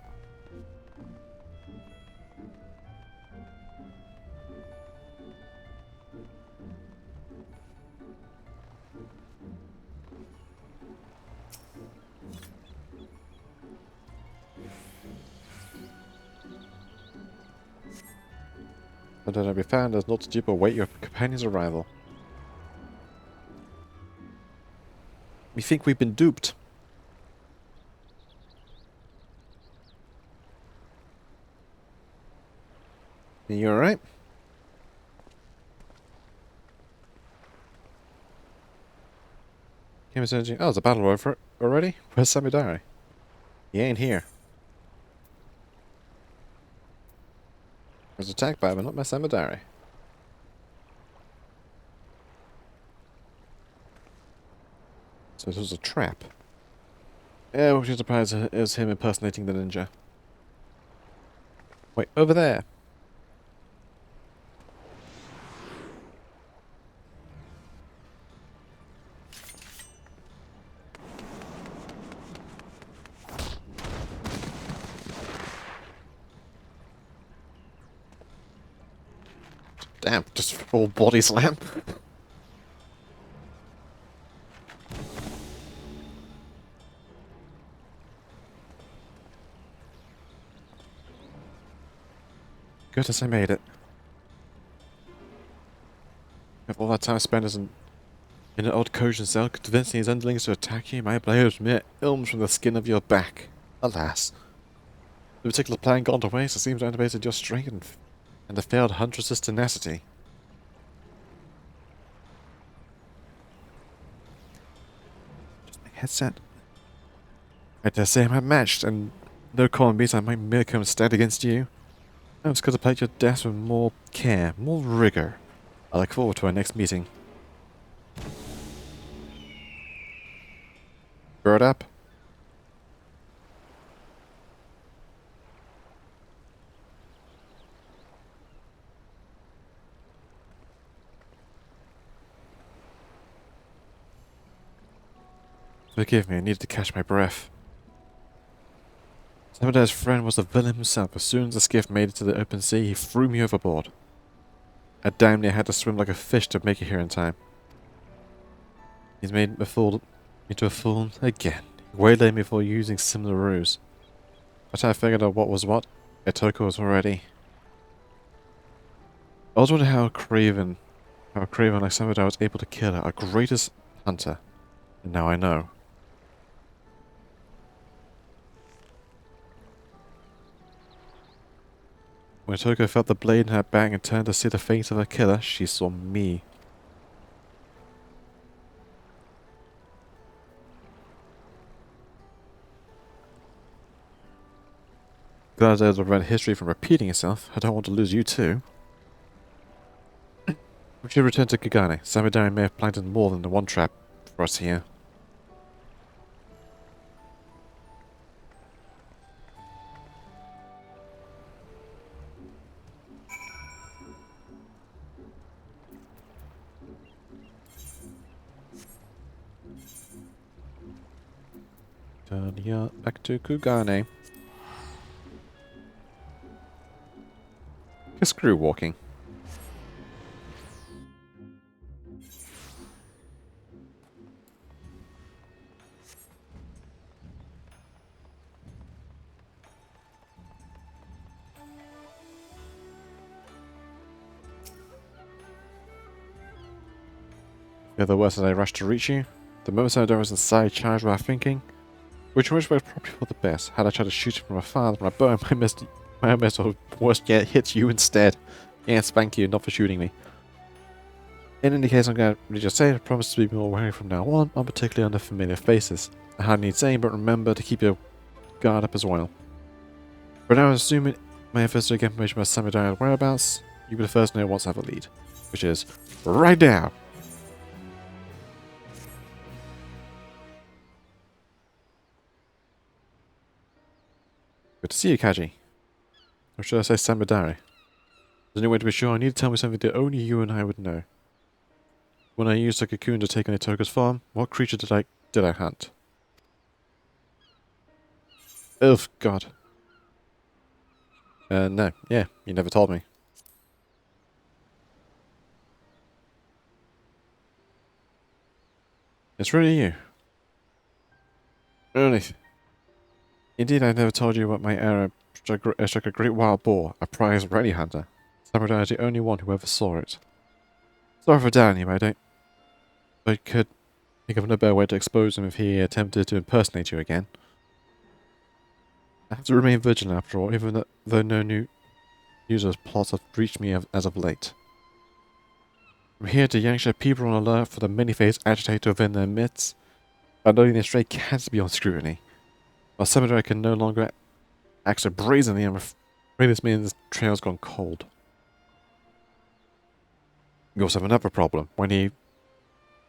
But that be found does not stop await your companion's arrival. We think we've been duped. You alright? Oh, is the battle over already? Where's Samidari? He ain't here. I was attacked by him, but not my Samidari. So this was a trap. Yeah, which is surprised it was him impersonating the ninja. Wait, over there. Damn, just full body slam. Goodness, I made it. After all that time spent in an odd coaching cell, convincing his underlings to attack you, my blade was mere ilms from the skin of your back. Alas. The particular plan gone to waste, it seems to have underrated your strength and the failed huntress's tenacity. Just my headset. I dare say I'm outmatched, and no common beast I might merely come stand against you. I was going to play your death with more care, more rigor. I look forward to our next meeting. Bird up. Forgive me, I needed to catch my breath. Samadai's friend was the villain himself. As soon as the skiff made it to the open sea, he threw me overboard. I damn near had to swim like a fish to make it here in time. He's made me into a fool again. He waylaid me for using similar ruse. But I figured out what was what. Itoko was already. I was wondering how craven like Samadai was able to kill her, our greatest hunter. And now I know. When Itoko felt the blade in her back and turned to see the face of her killer, she saw me. Glad I was able to prevent history from repeating itself. I don't want to lose you too. We should return to Kugane. Samadai may have planted more than the one trap for us here. Back to Kugane. Screw walking. Yeah, the worse as I rushed to reach you. The moment I was inside, charged without thinking. Which was probably for the best. Had I tried to shoot him from afar, when I burned my missed, or worse yet, hit you instead. Yeah, spank you, not for shooting me. In any case, I'm going to just say I promise to be more wary from now on, particularly under familiar faces. I hardly need saying, but remember to keep your guard up as well. For now, assuming my efforts to get information about Samadai's whereabouts, you will first know once I have a lead. Which is, right now! Good to see you, Kaji. Or should I say Samadai? There's no way to be sure. I need to tell me something that only you and I would know. When I used a cocoon to take on Itoka's farm, what creature did I hunt? Oh, God. No. Yeah, you never told me. It's really you. Really? Indeed, I never told you about my error. I struck a great wild boar, a prize rally hunter. Samurai is the only one who ever saw it. Sorry for doubting you, I could think of no better way to expose him if he attempted to impersonate you again. I have to remain vigilant after all, even though no new users' plots have reached me as of late. From here to Yangsha, people are on alert for the many-faced agitator within their midst, but not even the stray cats beyond scrutiny. While Samurai can no longer act so brazenly, I'm afraid this means the trail's gone cold. We also have another problem. When he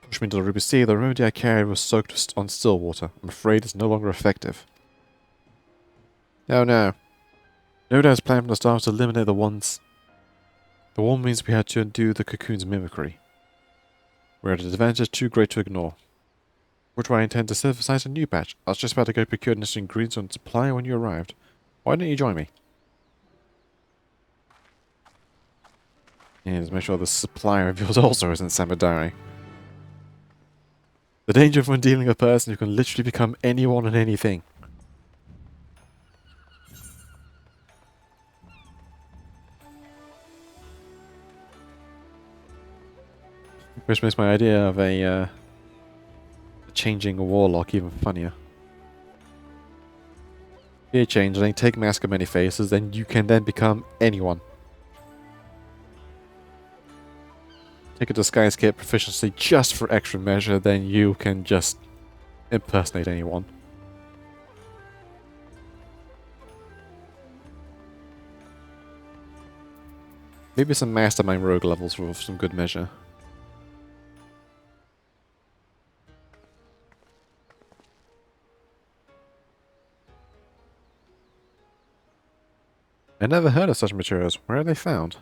pushed me into the Ruby Sea, the remedy I carried was soaked on still water. I'm afraid it's no longer effective. Oh no. No doubt his plan from the start was to eliminate the ones. The one means we had to undo the cocoon's mimicry. We're at an advantage too great to ignore. Which way I intend to synthesize a new batch. I was just about to go procure necessary ingredients and supply when you arrived. Why don't you join me? Yeah, just make sure the supplier of yours also isn't Samadai. The danger of when dealing with a person who can literally become anyone and anything. Which makes my idea of a changing warlock even funnier. Be a changeling, take mask of many faces, then you can then become anyone. Take a disguise kit proficiency just for extra measure, then you can just impersonate anyone. Maybe some mastermind rogue levels for some good measure. I never heard of such materials. Where are they found?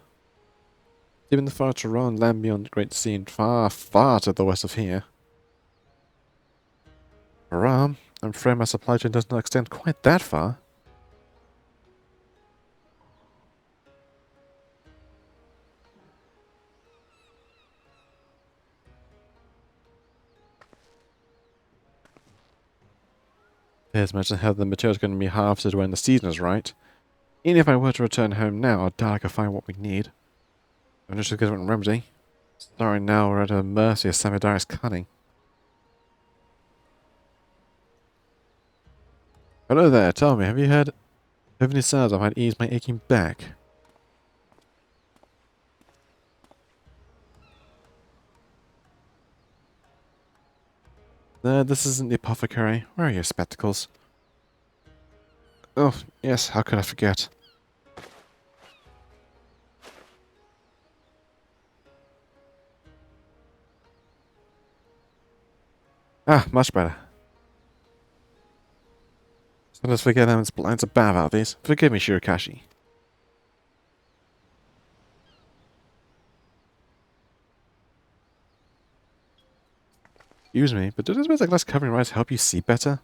Deep in the far Tehran, land beyond the Great Sea, and far, far to the west of here. I'm afraid my supply chain does not extend quite that far. Here's mentioned how the materials are going to be harvested when the season is right. Even if I were to return home now, I doubt I could find what we need. I'm just a good remedy. Sorry, now we're at the mercy of Samidari's cunning. Hello there, tell me, have you heard of any sounds that might ease my aching back? This isn't the apothecary. Where are your spectacles? Oh, yes, how could I forget? Ah, much better. So let's forget I'm blind to bad about these. Forgive me, Shirakashi. Excuse me, but do those basic glass covering rights help you see better?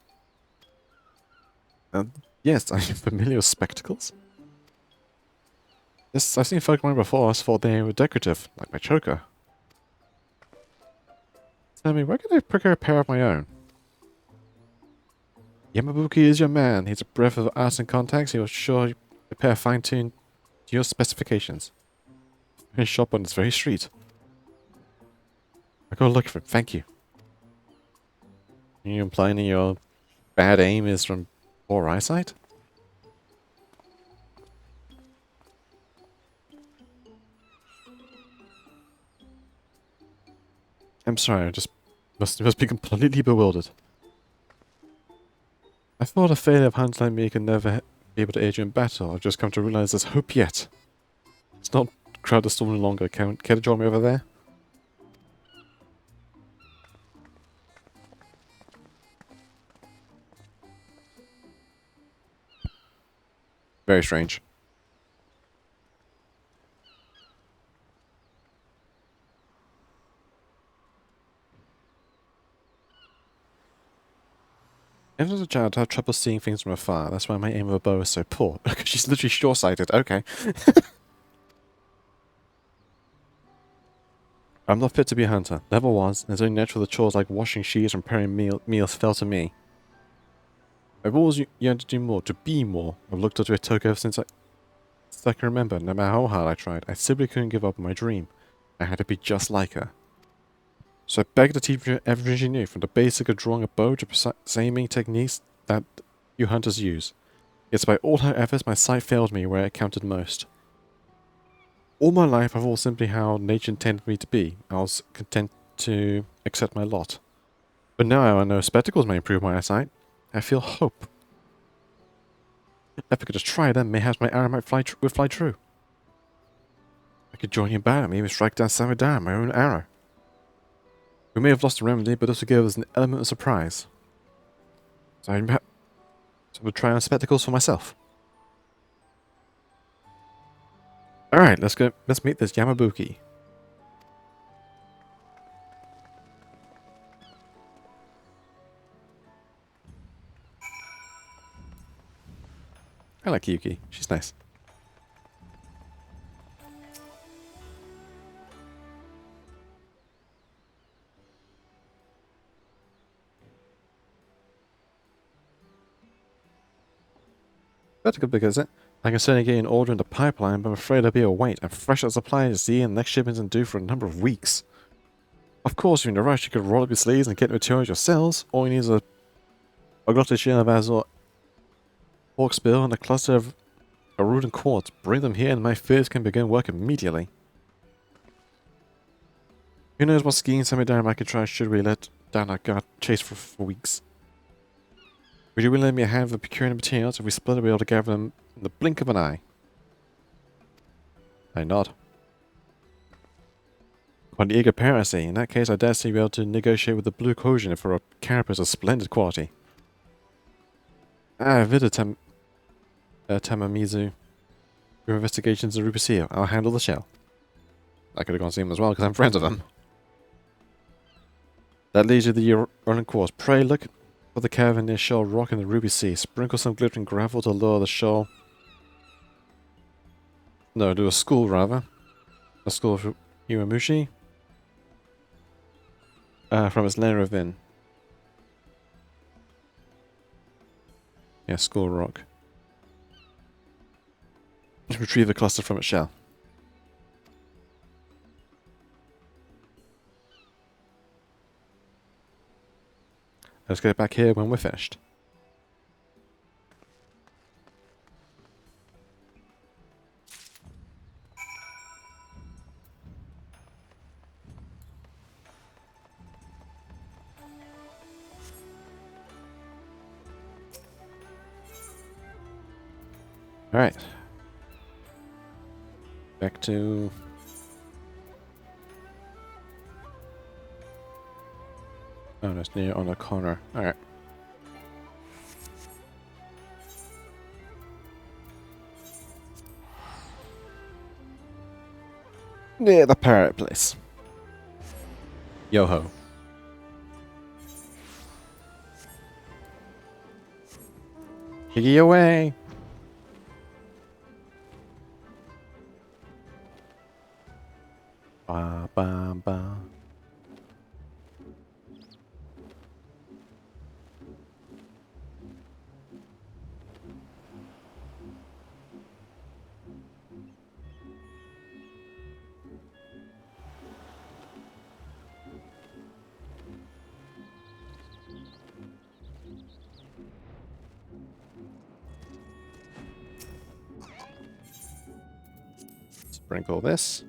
Yes, are you familiar with spectacles? Yes, I've seen folk wearing before. I thought they were decorative, like my choker. Tell me, where can I procure a pair of my own? Yamabuki is your man. He's a breath of arts and contacts. He will sure a pair fine-tuned to your specifications. His shop on this very street. I'll go look for him. Thank you. Are you implying that your bad aim is from poor eyesight? I'm sorry, I just must be completely bewildered. I thought a failure of hunts like me could never be able to aid you in battle. I've just come to realize there's hope yet. It's not crowded storm any longer. Care to join me over there? Very strange. Ever as a child, I had trouble seeing things from afar. That's why my aim of a bow is so poor. Because she's literally short-sighted. Okay. I'm not fit to be a hunter. Never was. It's only natural the chores like washing sheets and preparing meals fell to me. I've always yearned to do more, to be more. I've looked up to Itoka ever since I can remember. No matter how hard I tried, I simply couldn't give up on my dream. I had to be just like her. So I begged to teach her everything she knew, from the basic of drawing a bow to precise aiming techniques that you hunters use. Yet despite all her efforts, my sight failed me where it counted most. All my life, I've always simply how nature intended me to be. I was content to accept my lot. But now I know spectacles may improve my eyesight. I feel hope. If I could just try them, mayhaps my arrow might fly true. I could join you in battle, maybe strike down Samidara, my own arrow. We may have lost a remedy, but this will give us an element of surprise. So I will try on spectacles for myself. Alright, let's go. Let's meet this Yamabuki. I like Yuki. She's nice. That's a good big, is it? I can certainly get an order in the pipeline, but I'm afraid there'll be a wait. I'm fresh out of supply to see, and the next shipment's due for a number of weeks. Of course, if you're in a rush, you could roll up your sleeves and get materials yourselves. All you need is a glotted shell of azure hawksbill and a cluster of Aruden quartz. Bring them here and my fears can begin work immediately. Who knows what skiing semi down I could try should we let down our guard chase for weeks. Would you really lend me a hand for procuring the materials? If we split it, we'll be able to gather them in the blink of an eye. I nod. Quite an eager pair, I see. In that case, I dare say you'll be able to negotiate with the Blue Quotient for a carapace of splendid quality. Ah, Vida Tamamizu. Your investigations of Ruby Seal. I'll handle the shell. I could have gone see him as well, because I'm friends with him. That leads you to the running course. Pray look for the cavern near Shoal Rock in the Ruby Sea. Sprinkle some glittering gravel to lure the shoal. No, do a school rather. A school of Iwamushi. From its lair within. Yeah, School Rock. Retrieve a cluster from its shell. Let's get back here when we're finished. Alright. Back to... Oh, no, it's near on the corner. Alright. Near the pirate place. Yo-ho. Higgy away! Ba ba ba. Sprinkle this.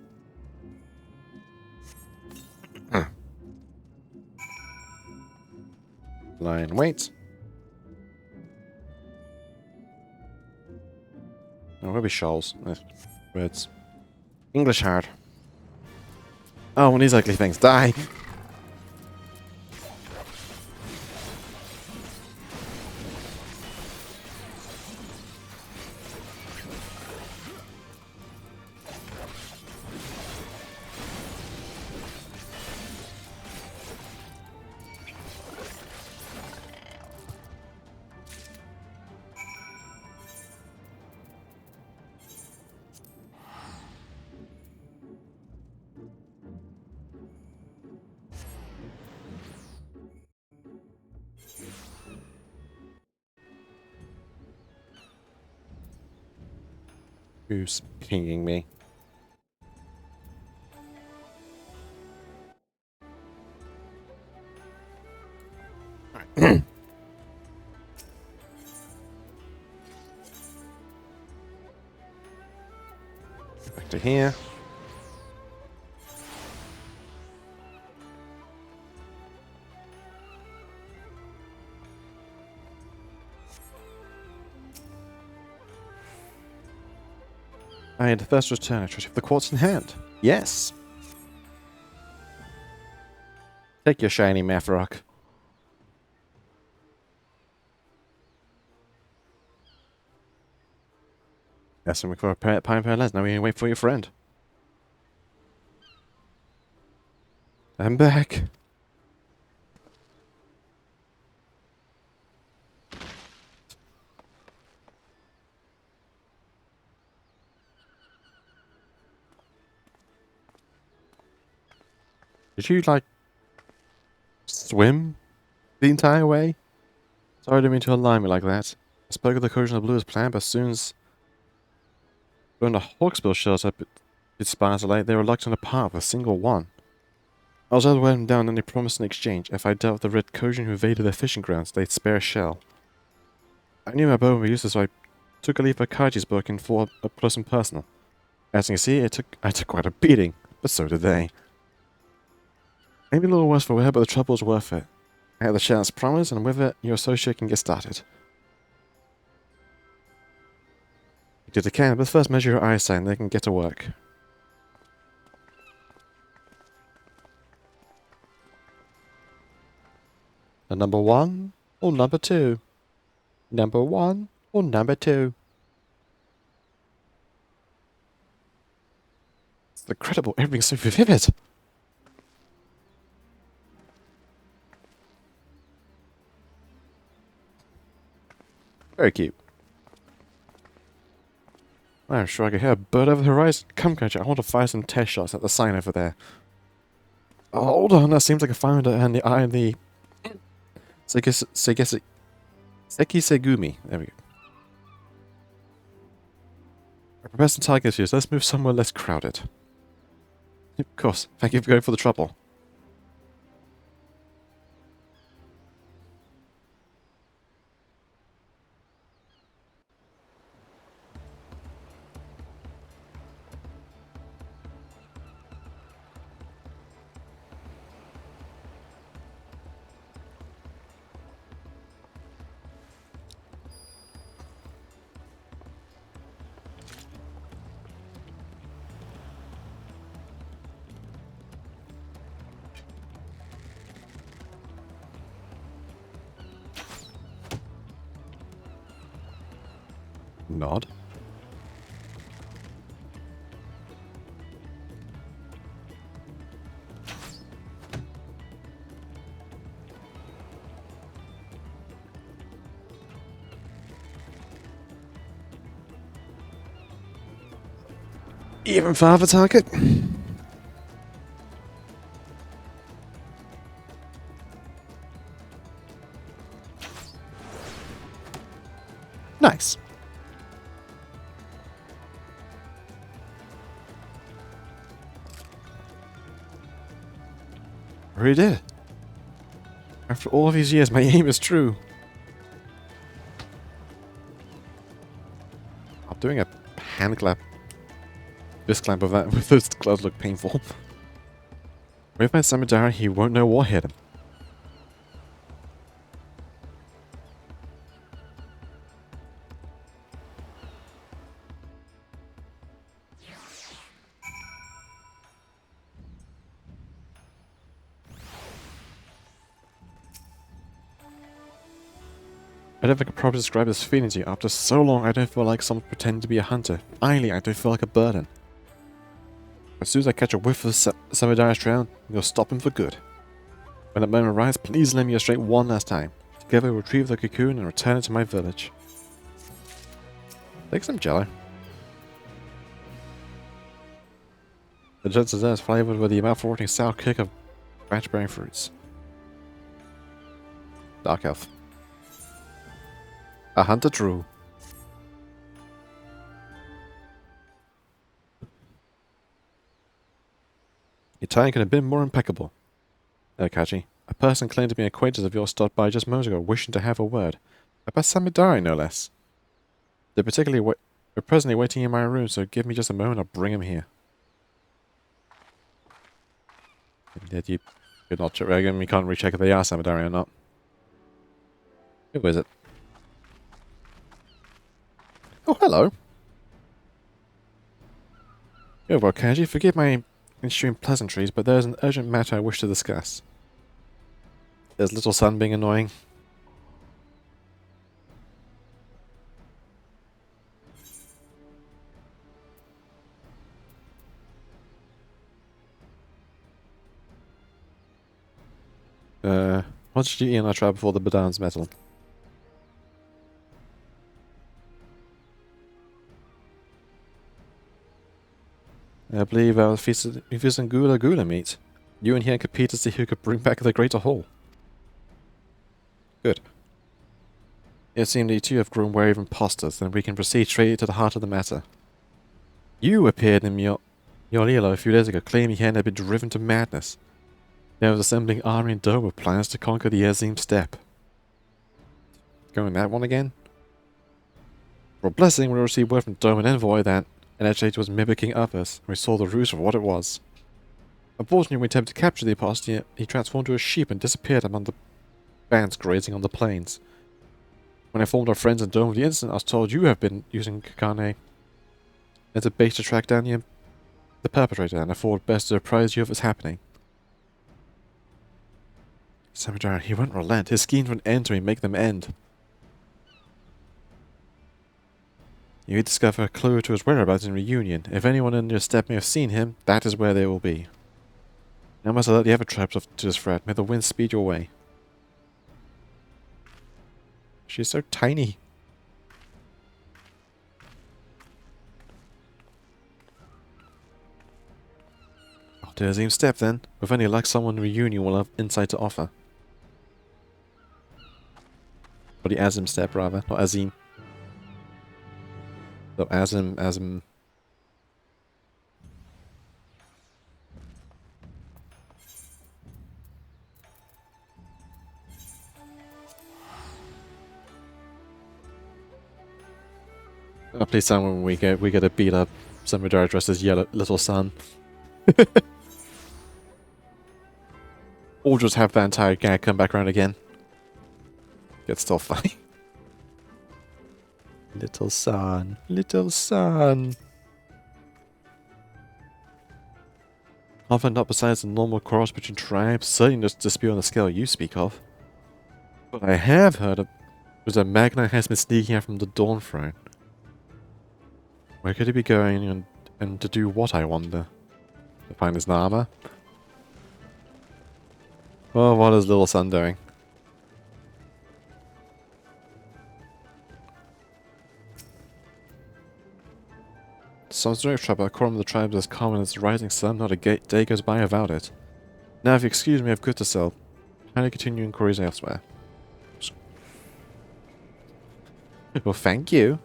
Line wait. Oh, where be shoals? Words. English hard. Oh, one of these ugly things. Die! Who's pinging me? Right. Back to here. I had the first return. I tried to have the quartz in hand. Yes. Take your shiny math rock. That's something for a pine parallels. Now we can wait for your friend. I'm back. Did you, like, swim the entire way? Sorry, I didn't mean to alarm you like that. I spoke with the coach on the blue as planned, but as soon as when the Hawksbill shows up, it sparks a light. They were locked in a part with a single one. I was able to wear them down and they promised in exchange, if I dealt with the Red Kojin who invaded their fishing grounds, they'd spare a shell. I knew my bow would be useless, so I took a leaf of Kaji's book and fought up close and personal. As you can see, I took quite a beating, but so did they. Maybe a little worse for wear, but the trouble was worth it. I had the shell as promised, and with it, your associate can get started. You did the can, but first measure your eyesight and they can get to work. The number 1 or number 2? Number 1 or number 2? It's incredible, everything's so vivid. Very cute. I'm sure I can hear a bird over the horizon. Come, Catcher, I want to fire some test shots at the sign over there. Oh, hold on, that seems like a founder and the eye and the... Sekisegumi. There we go. I prepare some targets here, so let's move somewhere less crowded. Of course, thank you for going for the trouble. Nod. Even farther target. Nice. I really did. After all of these years, my aim is true. I'm doing a hand clap. This clamp of that with those gloves look painful. With my Samidara, he won't know what hit him. I don't think I could probably describe this feeling to you. After so long, I don't feel like someone pretending to be a hunter. Finally, I don't feel like a burden. As soon as I catch a whiff of Samidara's trail, you'll stop him for good. When that moment arrives, please lend me your strength one last time. Together we'll retrieve the cocoon and return it to my village. Take some jello. The dessert is flavored with the mouth-watering sour kick of branch-bearing fruits. Dark Elf. A hunter true. Your timing could have been more impeccable. Kachi, a person claimed to be an acquaintance of yours stopped by just moments ago, wishing to have a word. About Samidari, no less. They're presently waiting in my room, so give me just a moment, I'll bring him here. Indeed, you could not check again, we can't recheck if they are Samidari or not. Who is it? Oh, hello. Oh, well, Kaji, forgive my ensuing pleasantries, but there's an urgent matter I wish to discuss. There's little son being annoying. What did you eat on our trial before the Badan's metal? I believe our feast on gula meat. You and he compete to see who could bring back the greater whole. Good. It seems that you two have grown wary of imposters, then we can proceed straight to the heart of the matter. You appeared in Yolilo a few days ago, claiming he had been driven to madness. They was assembling army in Dome with plans to conquer the Azim Steppe. Going that one again? For a blessing, we received word from Dome and Envoy that an agent was mimicking others, and we saw the ruse for what it was. Unfortunately, when we attempted to capture the apostate, he transformed to a sheep and disappeared among the bands grazing on the plains. When I informed our friends in Dome of the incident, I was told you have been using Kakane as a bait to track down the perpetrator, and I thought it best to apprise you of what's happening. Samadara, he won't relent. His schemes won't end till we make them end. You discover a clue to his whereabouts in Reunion. If anyone in your steppe may have seen him, that is where they will be. Now must I let the other tribes off to this threat. May the wind speed your way. She's so tiny. Oh, to Azim Steppe then. With any luck, someone in Reunion will have insight to offer. Or the Azim Steppe, rather, not Azim. So Azim. Oh, please tell me when we get a beat up Samadara dressed as yellow little son. Or just have that entire gag come back around again. It's still funny. Little son, little son. Often not besides the normal quarrels between tribes, certainly just dispute on the scale you speak of. What I have heard of was that Magna has been sneaking out from the Dawntrail. Where could he be going and to do what, I wonder? To find his Nama? Well, what is little son doing? Some direct trouble according to the tribes as common as the rising sun, not a day goes by without it. Now if you excuse me, I have good to sell. Kindly continue inquiries elsewhere. Well, thank you.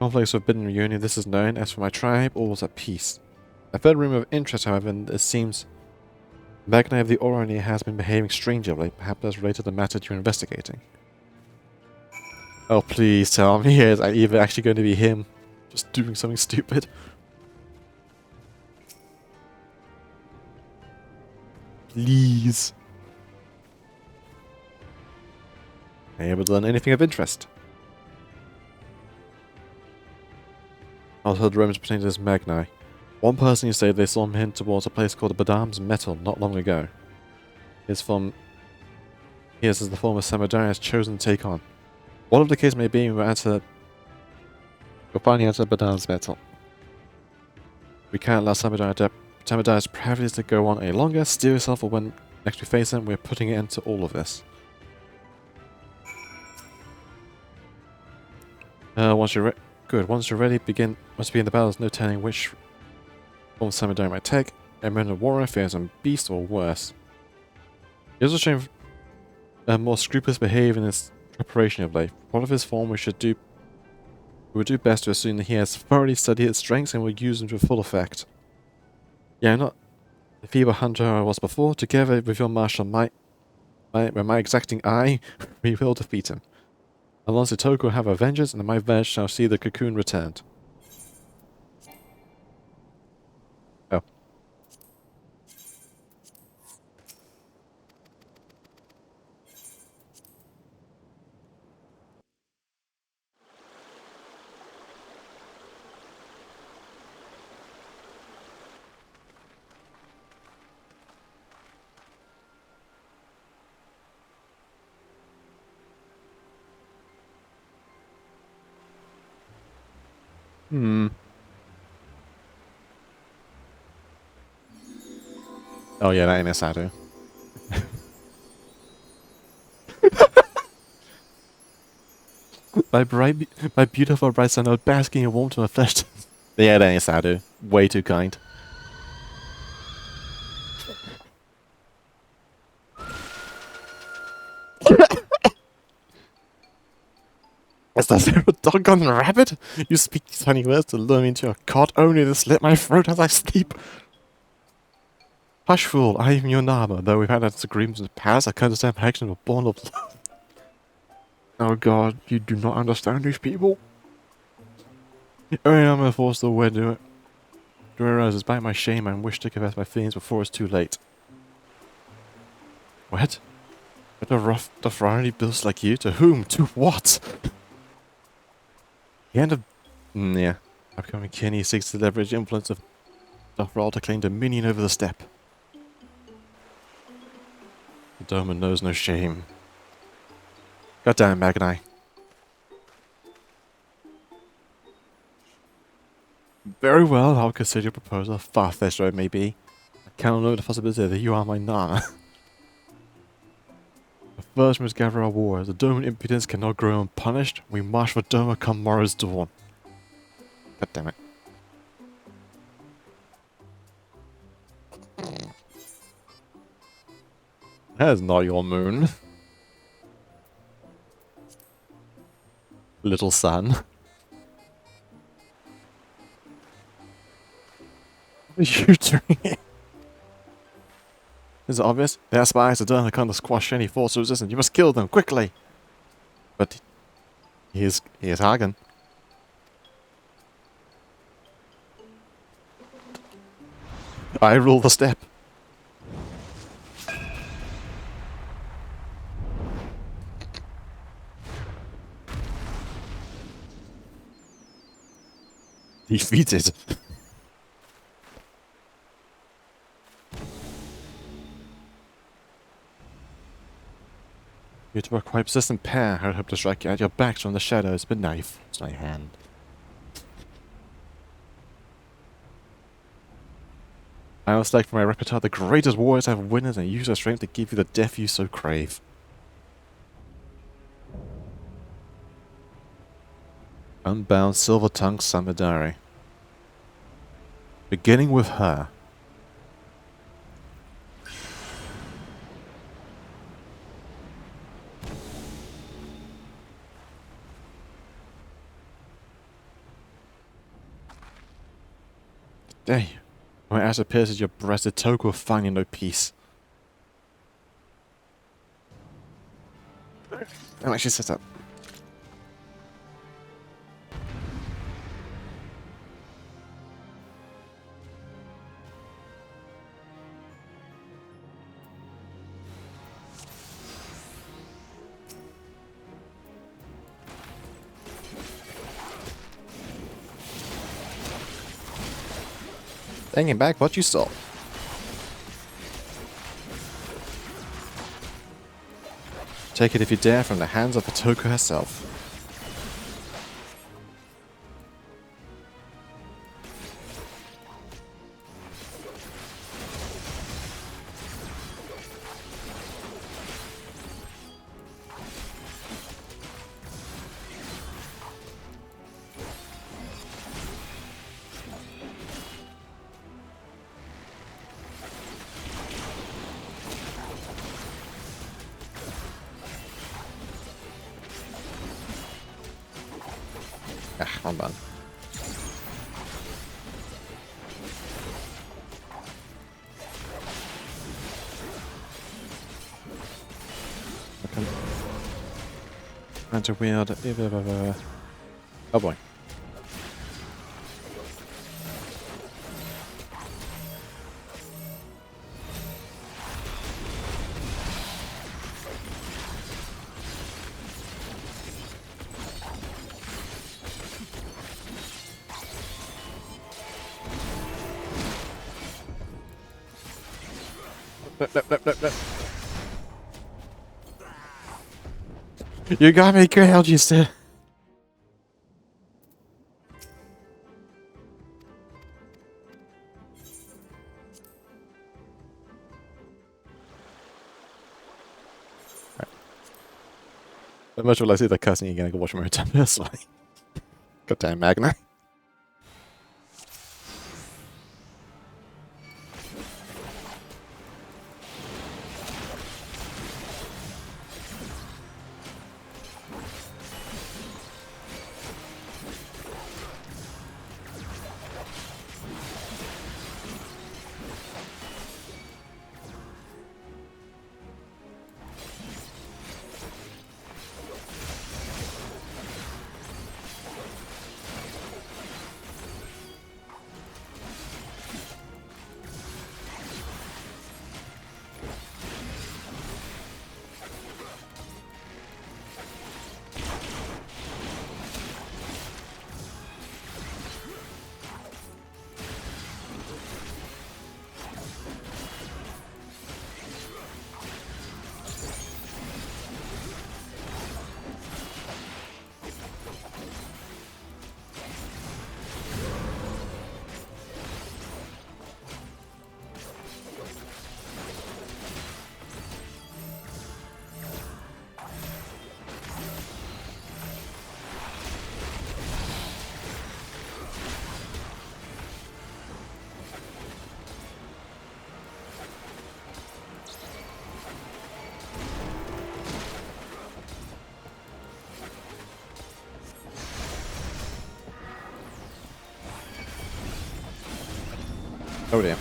Conflicts with Forbidden Reunion, this is known. As for my tribe, all was at peace. A third rumor of interest, however, and it seems Magna of the Orani has been behaving strangely of late. Perhaps that's related to the matter you're investigating. Oh, please tell me, is either actually going to be him just doing something stupid? Please. Are you able to learn anything of interest? I heard rumors pertaining to this Magni. One person you say they saw him head towards a place called Badam's Metal not long ago. He is as the former Samadara has chosen to take on. Whatever the case may be, we'll finally enter Badam's Metal. We can't allow Samadara's privileges to go on any longer. Steer yourself for when next we face him, we're putting an end to all of this. Once you're ready, begin the battle. There's no telling which form Samadara might take. A man of warrior, fearsome beast, or worse. He also shown more scrupulous behavior in his preparation of late. What of his form we would do best to assume that he has thoroughly studied its strengths and will use them to full effect. Yeah, I'm not the feeble hunter I was before. Together with your martial might, with my exacting eye, we will defeat him. Alonso Toku will have a vengeance, and my vengeance shall see the cocoon returned. Oh. Oh yeah, that ain't Asado. my beautiful bright sun out basking in warmth of my flesh. Yeah, that ain't Asado. Way too kind. Is that a doggone rabbit? You speak these funny words to lure me into your cot only to slit my throat as I sleep. Hush, fool, I am your Nama. Though we've had our disagreements in the past, I can understand my actions were born of love. Oh god, you do not understand these people? Only I'm gonna force the way to do it. Do I realize despite my shame and wish to confess my feelings before it's too late? What? But a rough Dothrani builds like you? To whom? To what? The end of... yeah. Upcoming kin, he seeks to leverage the influence of Dothral to claim dominion over the steppe. The Doman knows no shame. God damn it, Magnai. Very well, I'll consider your proposal, far-fetched though it may be. I cannot know the possibility that you are my Nana. But first we must gather our warriors. The Doman impudence cannot grow unpunished. We march for Doma come morrow's dawn. God damn it. That is not your moon. Little son. What are you doing? Is it obvious? They are spies. The Doma can't squash any force of resistance. You must kill them quickly. But he is Hagen. I rule the steppe. Defeated. You two are quite persistent pair. I would hope to strike you at your backs from the shadows, but now you've forced my hand. I must select from my repertoire the greatest warriors I have witnessed and use their strength to give you the death you so crave. Unbound silver-tongued Samidari. Beginning with her. There you. My ass pierces your breast, the token will find you no peace. I'm actually set up. Taking back what you stole. Take it if you dare from the hands of Otoko herself. Ah, I'm done. Okay. Trying to wield. Oh boy. No. You got me grilled, you said. Right. Much will I see the cussing again, I can watch my time this way. God damn Magna. Oh dear.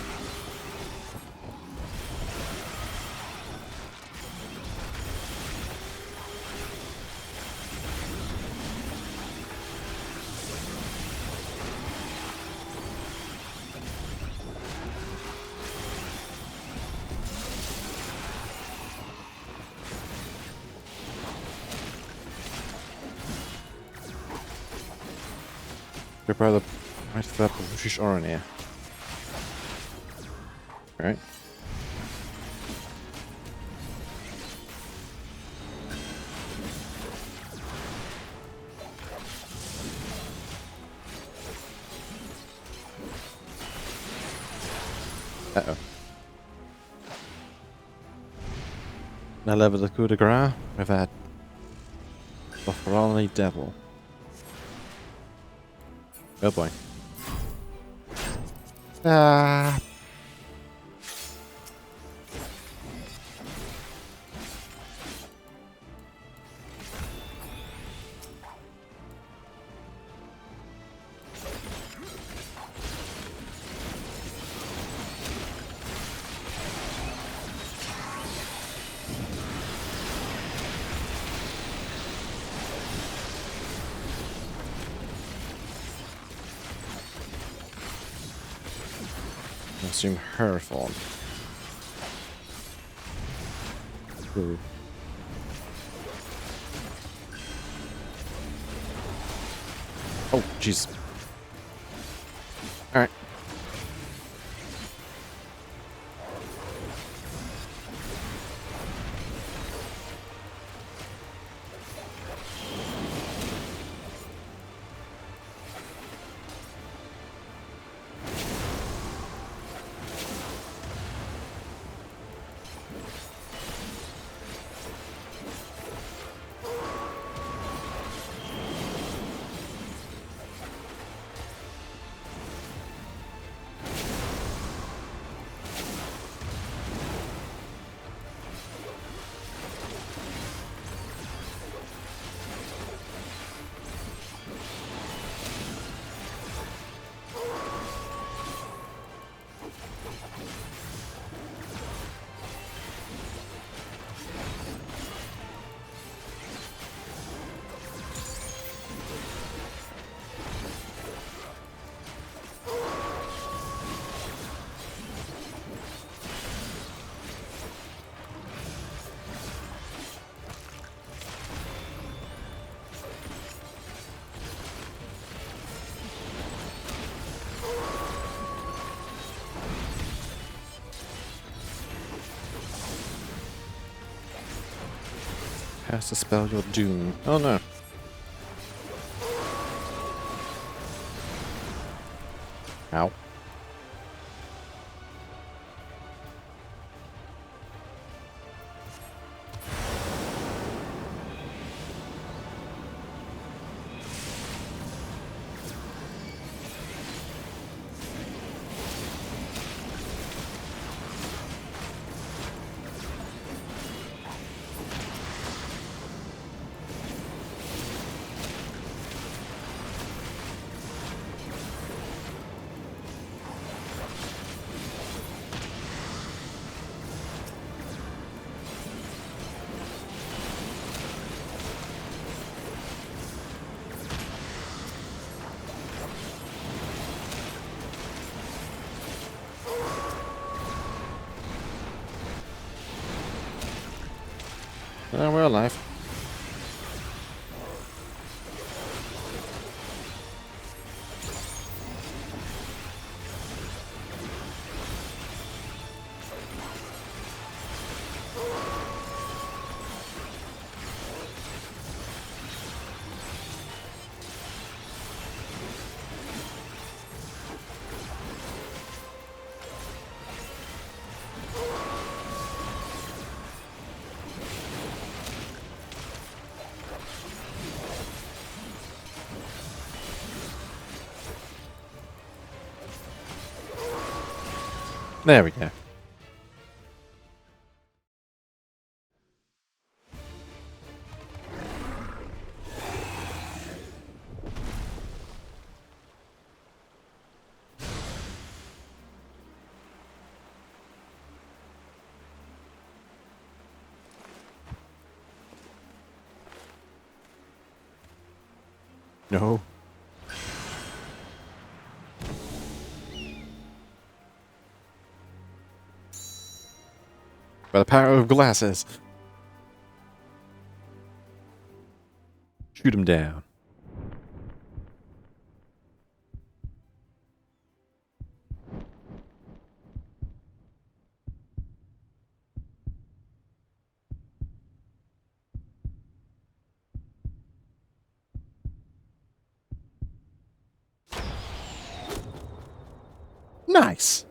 Prepare the right flap of British Orania. Alright. Uh-oh. Now level the coup de grace with that Buffaloni Devil. Oh boy. Ah. I assume her fault. Ooh. Oh, jeez. Alright. Has to spell your doom. Oh no. Ow. Oh, we're alive. There we go. No. By the power of glasses. Shoot him down. Nice.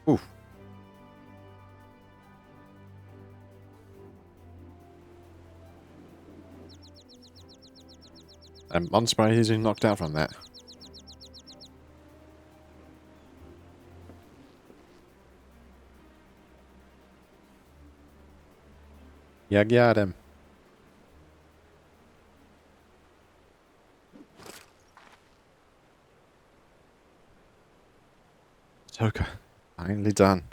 Oof. I'm unsurprised he's been knocked out from that. You got him. Toka, finally done.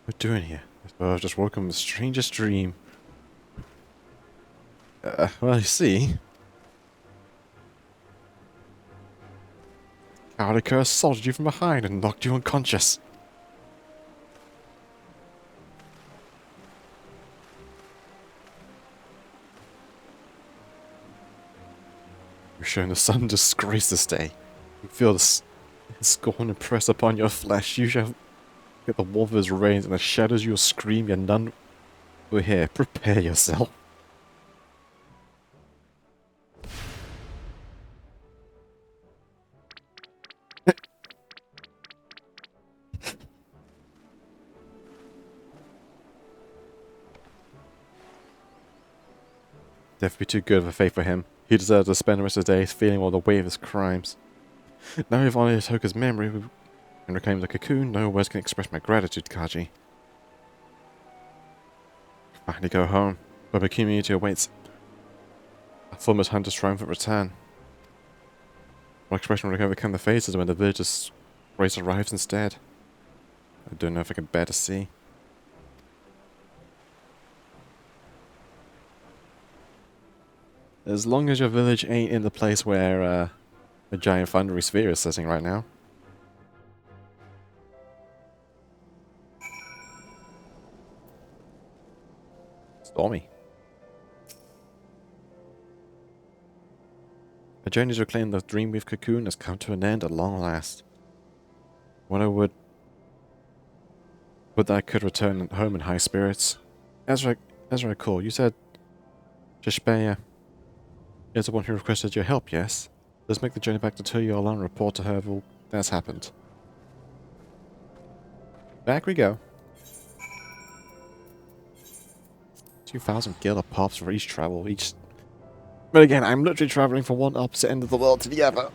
What are we doing here? I've just woken from the strangest dream. Well, you see, Karika assaulted you from behind and knocked you unconscious. You're showing the sun disgrace this day. You feel the scorn impress upon your flesh. You shall get the warmth of his rains and the shadows you will scream, yet none will hear. Prepare yourself. Death be too good of a fate for him. He deserves to spend the rest of the days feeling all the weight of his crimes. Now we've honored Hoka's memory and reclaimed the cocoon, no words can express my gratitude, Kaji. Finally go home, where my community awaits. A foremost hunter's triumphant return. My expression will overcome the faces when the village's race arrives instead. I don't know if I can bear to see. As long as your village ain't in the place where a giant thundery sphere is sitting right now. Stormy. My journey to reclaim the Dreamweave cocoon has come to an end at long last. What I would that I could return home in high spirits. As I recall, you said Shishbeya is the one who requested your help, yes? Let's make the journey back to Tuyol and report to her of all that's happened. Back we go. 2,000 gil pops for each travel, But again, I'm literally traveling from one opposite end of the world to the other.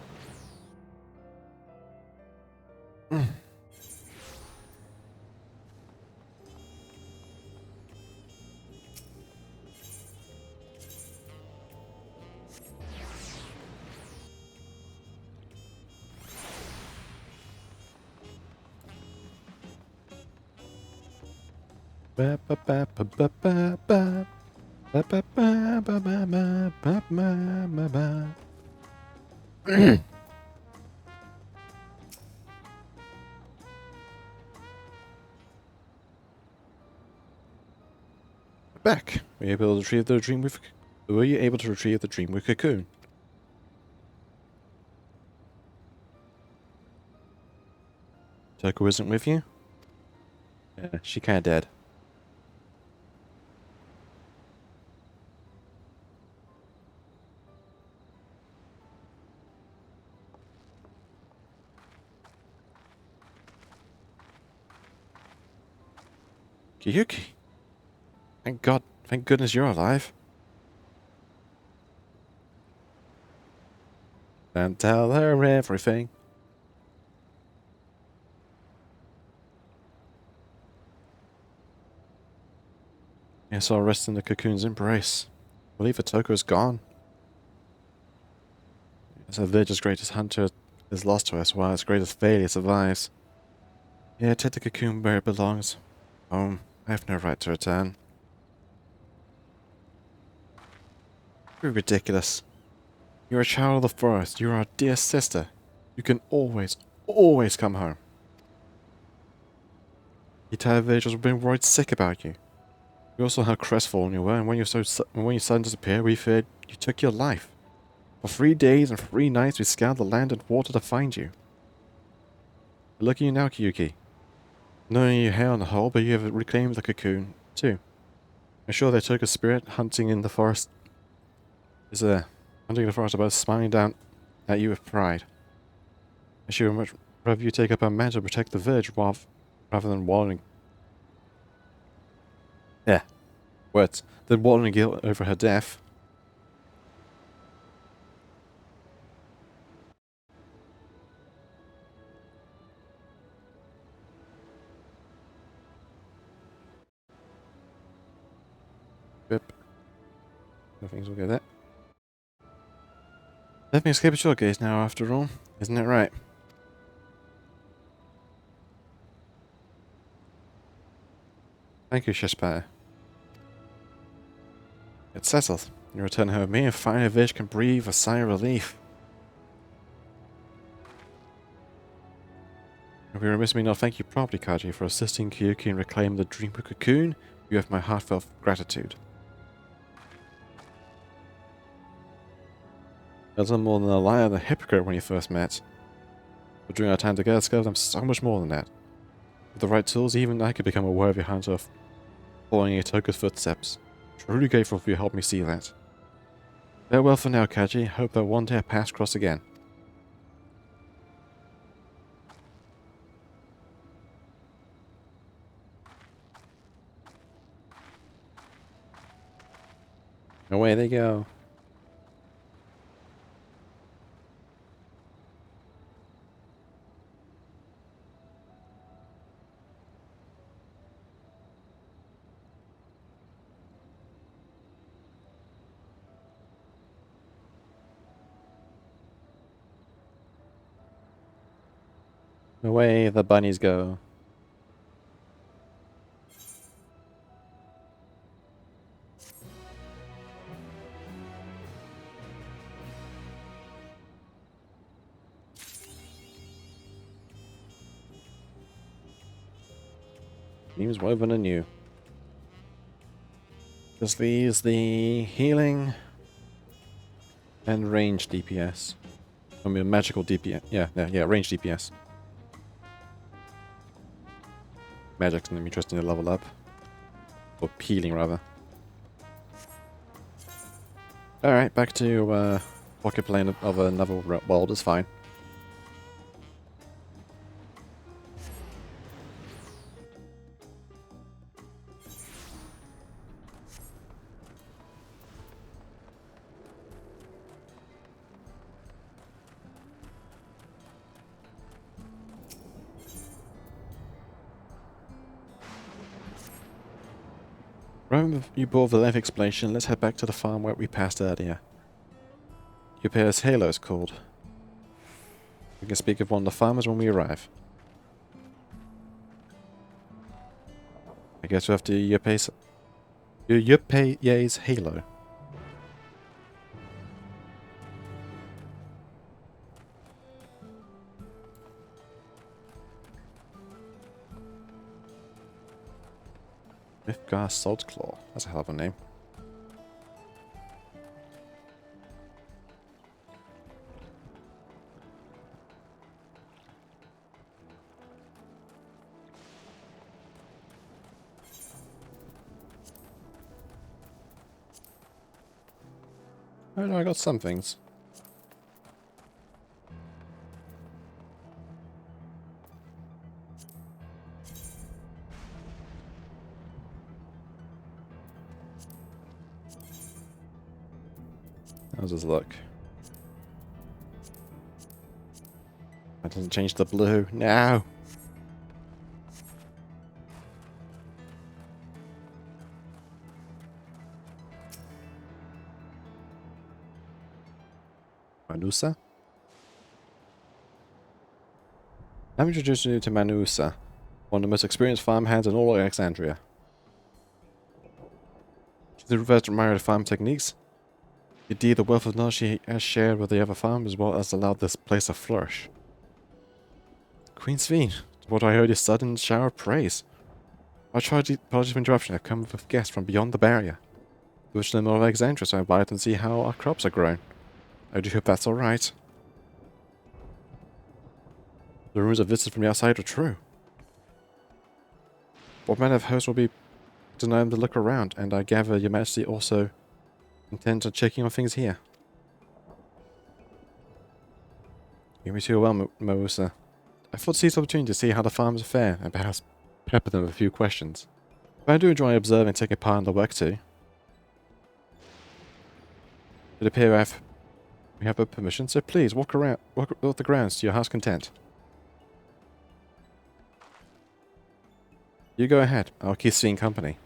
Back. Were you able to retrieve the Dreamweave cocoon? Toko isn't with you? Yeah, she kinda dead. Kiyuki. Thank goodness you're alive. And tell her everything. Yes, I'll rest in the cocoon's embrace. I believe Otoko is gone. So Virgil's greatest hunter is lost to us, while its greatest failure survives. Yeah, take the cocoon where it belongs. Home. I have no right to return. You're ridiculous. You're a child of the forest. You're our dear sister. You can always, always come home. The entire village has been worried sick about you. We also how crestfallen you were, and when your son disappeared, we feared you took your life. For 3 days and 3 nights, we scoured the land and water to find you. But look at you now, Kyuki. Not only are you hair on the whole, but you have reclaimed the cocoon, too. I'm sure they took a spirit hunting in the forest. Hunting in the forest about smiling down at you with pride. I should much rather you take up our mantle to protect the village rather than wallowing. Yeah. Words. Than wallowing guilt over her death. Yep. Nothing's will go there. Let me escape at your gaze now, after all. Isn't that right? Thank you, Shespire. It's settled. You return home with me, and finally Vish can breathe a sigh of relief. It would be remiss of me not thank you properly, Kaji, for assisting Kyuki in reclaiming the Dreambook cocoon. You have my heartfelt gratitude. I was more than a liar and a hypocrite when you first met. But during our time together, I discovered I'm so much more than that. With the right tools, even I could become a worthy hunter following Itoko's footsteps. Truly grateful for you helping me see that. Farewell for now, Kaji. Hope that one day our paths cross again. Away they go. Away the bunnies go. Seems woven anew. This leaves the healing and range DPS. I mean, magical DPS. Yeah, range DPS. Magic's gonna be interesting to level up. Or healing, rather. Alright, back to pocket plane of another world is fine. Remember you brought the life explanation, let's head back to the farm where we passed earlier. Your pair's halo is called. We can speak of one of the farmers when we arrive. I guess we have to Yuppei's halo. Mifgar Saltclaw. That's a hell of a name. Oh no, I got some things. How's this look? That doesn't change the blue. No! Manusa? I'm introducing you to Manusa, one of the most experienced farmhands in all of Alexandria. She's the revered admirer of farm techniques. Indeed, the wealth of knowledge she has shared with the other farmers as well as allowed this place to flourish. Queen Sveen, what I heard is sudden shower of praise. I tried to apologize for interruption. I've come with guests from beyond the barrier. I wish them more of Alexandria, so I invited them to see how our crops are grown. I do hope that's alright. The rumors of visitors from the outside are true. What manner of host will be denying them to look around, and I gather your majesty also intends on checking on things here. You wish you well, Mausa. I thought to seize the opportunity to see how the farmers fare, and perhaps pepper them with a few questions. But I do enjoy observing and taking part in the work too. It appears we have a permission, so please walk the grounds to your heart's content. You go ahead. I'll keep seeing company.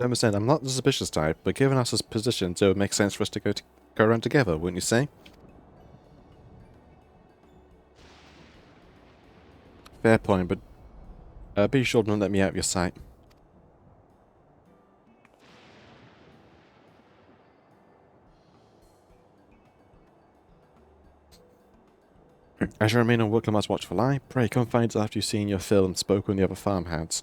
I understand, I'm not the suspicious type, but given us this position, it would make sense for us to go around together, wouldn't you say? Fair point, but be sure to not let me out of your sight. As you remain on work, I must watchful eye. Pray come find us after you've seen your fill and spoken with the other farmhands.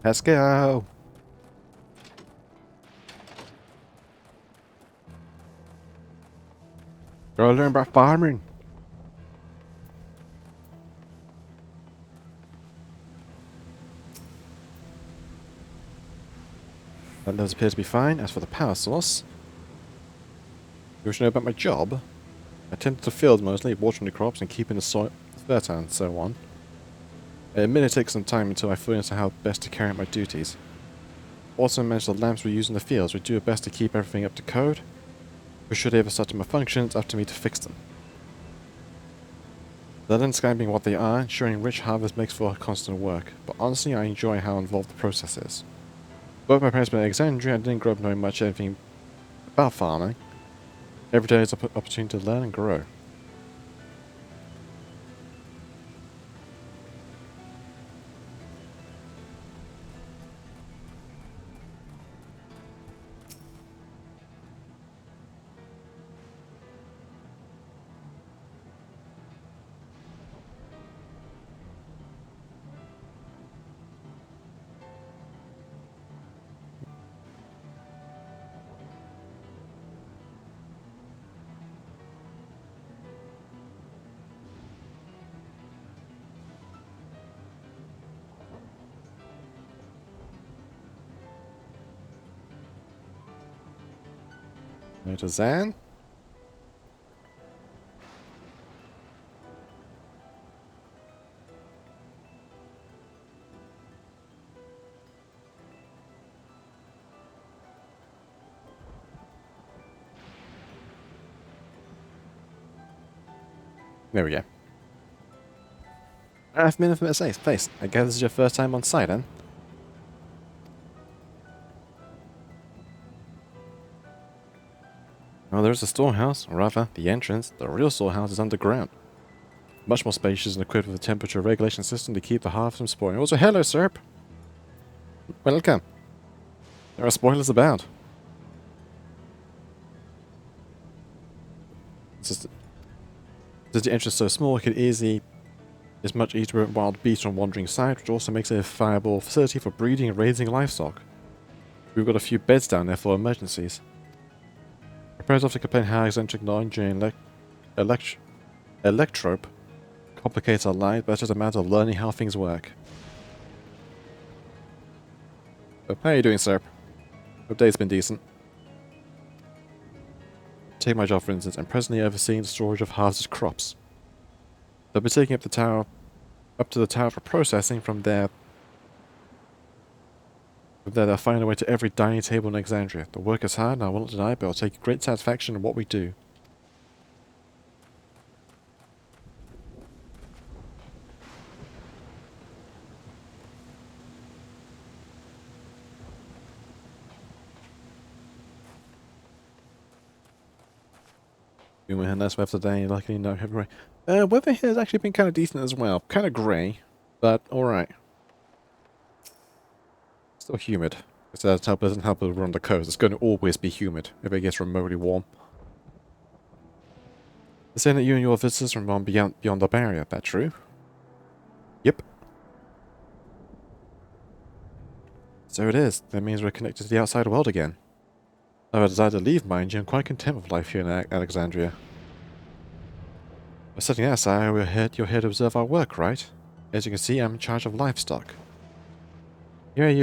Let's go! Gotta learn about farming! That does appear to be fine. As for the power source, you wish to know about my job? I tend to the fields mostly, watering the crops and keeping the soil fertile and so on. I admit it takes some time until I fully understand how best to carry out my duties. Also manage the lamps we use in the fields. We do our best to keep everything up to code. But should they ever start to malfunction, it's up to me to fix them. The land sky being what they are, ensuring rich harvest makes for constant work, but honestly I enjoy how involved the process is. Both my parents were in Alexandria and didn't grow up knowing much anything about farming. Every day is an opportunity to learn and grow. Go to Zan. There we go. I've been in a safe place. I guess this is your first time on site, then? Well, there's the storehouse, or rather, the entrance. The real storehouse is underground. Much more spacious and equipped with a temperature regulation system to keep the harvest from spoiling. Also, hello, sir. Welcome. There are spoilers about. Since the entrance is so small, it's much easier to prevent wild beasts from wandering inside, which also makes it a viable facility for breeding and raising livestock. We've got a few beds down there for emergencies. My parents often complain how eccentric knowledge and electrope complicates our lives, but it's just a matter of learning how things work. How are you doing, sir? Hope day's been decent. Take my job for instance, I'm presently overseeing the storage of harvested crops. They'll be taking up to the tower for processing. From there they'll find a way to every dining table in Alexandria. The work is hard and I will not deny it, but I'll take great satisfaction in what we do. We went in nice weather today, luckily no heavy rain. Weather here has actually been kind of decent as well. Kind of grey, but alright. Still humid. It doesn't help that we're on the coast. It's going to always be humid if it gets remotely warm. They're saying that you and your visitors from beyond the barrier. That true? Yep. So it is. That means we're connected to the outside world again. Though I decided to leave, mind you, I'm quite content with life here in Alexandria. But setting that aside, you're here to observe our work, right? As you can see, I'm in charge of livestock. Here at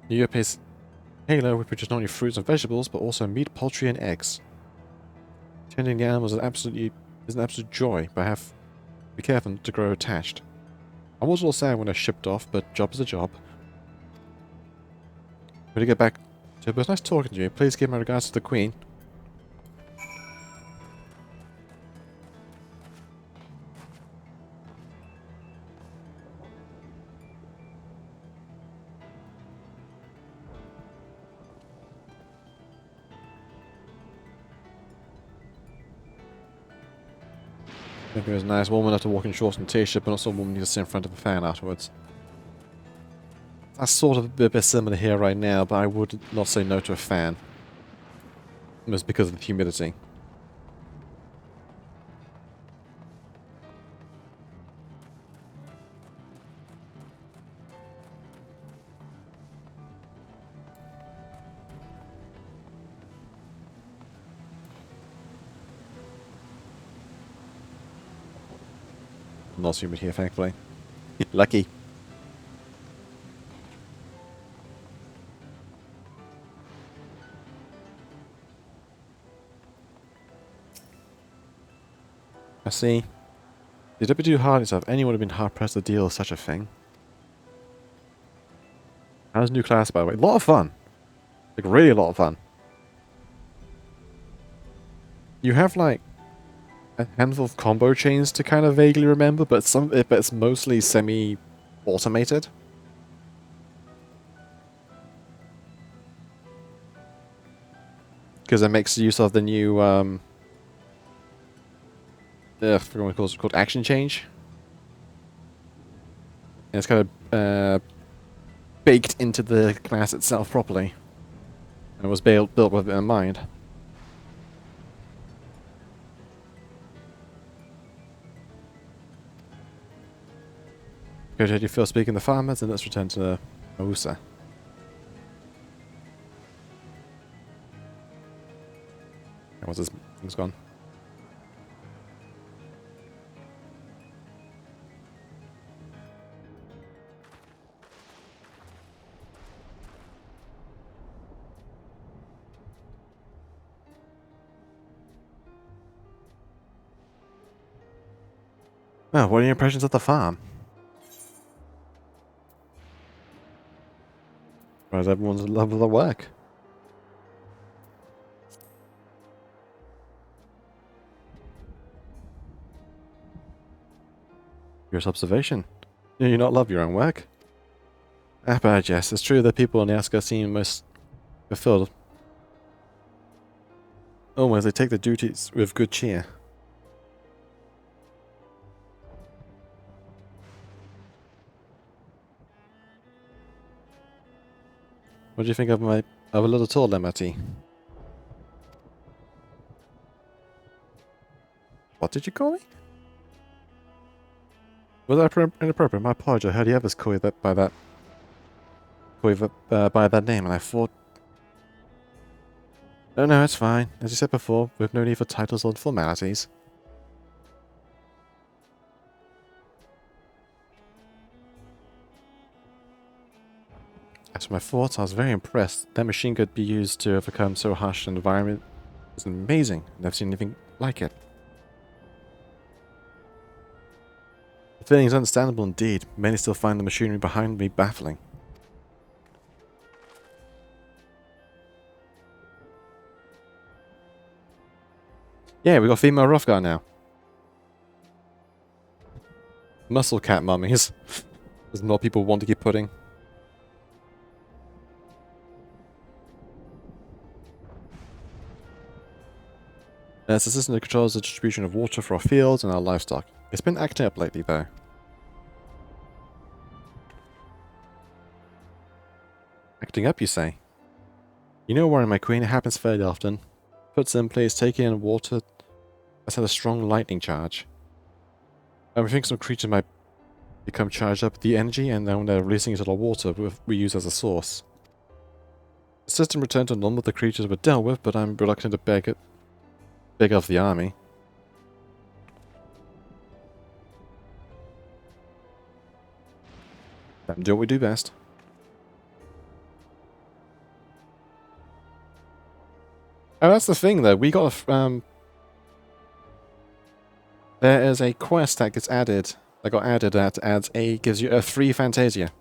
Europe's Halo, we produce not only fruits and vegetables, but also meat, poultry, and eggs. Tending the animals is an absolute joy, but I have to be careful not to grow attached. I was a little sad when they're shipped off, but job is a job. When you get back to it, was nice talking to you. Please give my regards to the Queen. I think it was nice, warm enough to walk in shorts and t-shirt, but not so warm you to sit in front of a fan afterwards. That's sort of a bit similar here right now, but I would not say no to a fan. It's because of the humidity. Not humid here, thankfully. Lucky. I see. The deputy hard itself, anyone would have been hard-pressed to deal with such a thing. How's new class, by the way? A lot of fun. Like, really a lot of fun. You have, like, a handful of combo chains to kind of vaguely remember, but it's mostly semi-automated. Because it makes use of the new, I forgot what it's called, action change. And it's kind of baked into the class itself properly. And it was built with it in mind. Good, how do you feel speaking to the farmers? And let's return to Mausa. What's this thing's gone? Well, what are your impressions of the farm? Why is everyone's in love with the work? Curious observation. Do you not love your own work? Ah, but yes, it's true that people in the Asgard seem most fulfilled. Almost, they take their duties with good cheer. What do you think of a little tour, Lemati? What did you call me? Was that inappropriate? My apologies. I heard the others call you by that name, and I thought. No, it's fine. As you said before, we have no need for titles or formalities. As for my thoughts, I was very impressed. That machine could be used to overcome so harsh an environment It's amazing. Never seen anything like it. The feeling is understandable indeed. Many still find the machinery behind me baffling. Yeah, we got female Rothgar now. Muscle cat mummies. There's more people want to keep putting. It's a system that controls the distribution of water for our fields and our livestock. It's been acting up lately, though. Acting up, you say? You know, worrying my queen, it happens fairly often. Put simply, it's taking in water that's had a strong lightning charge. And we think some creature might become charged up with the energy, and then when they're releasing it to the water, we use as a source. The system returned to normal with the creatures were dealt with, but I'm reluctant to beg of the army. Do what we do best. Oh, that's the thing, though. We got a, there is a quest that gets added. That got added that gives you a 3 Fantasia.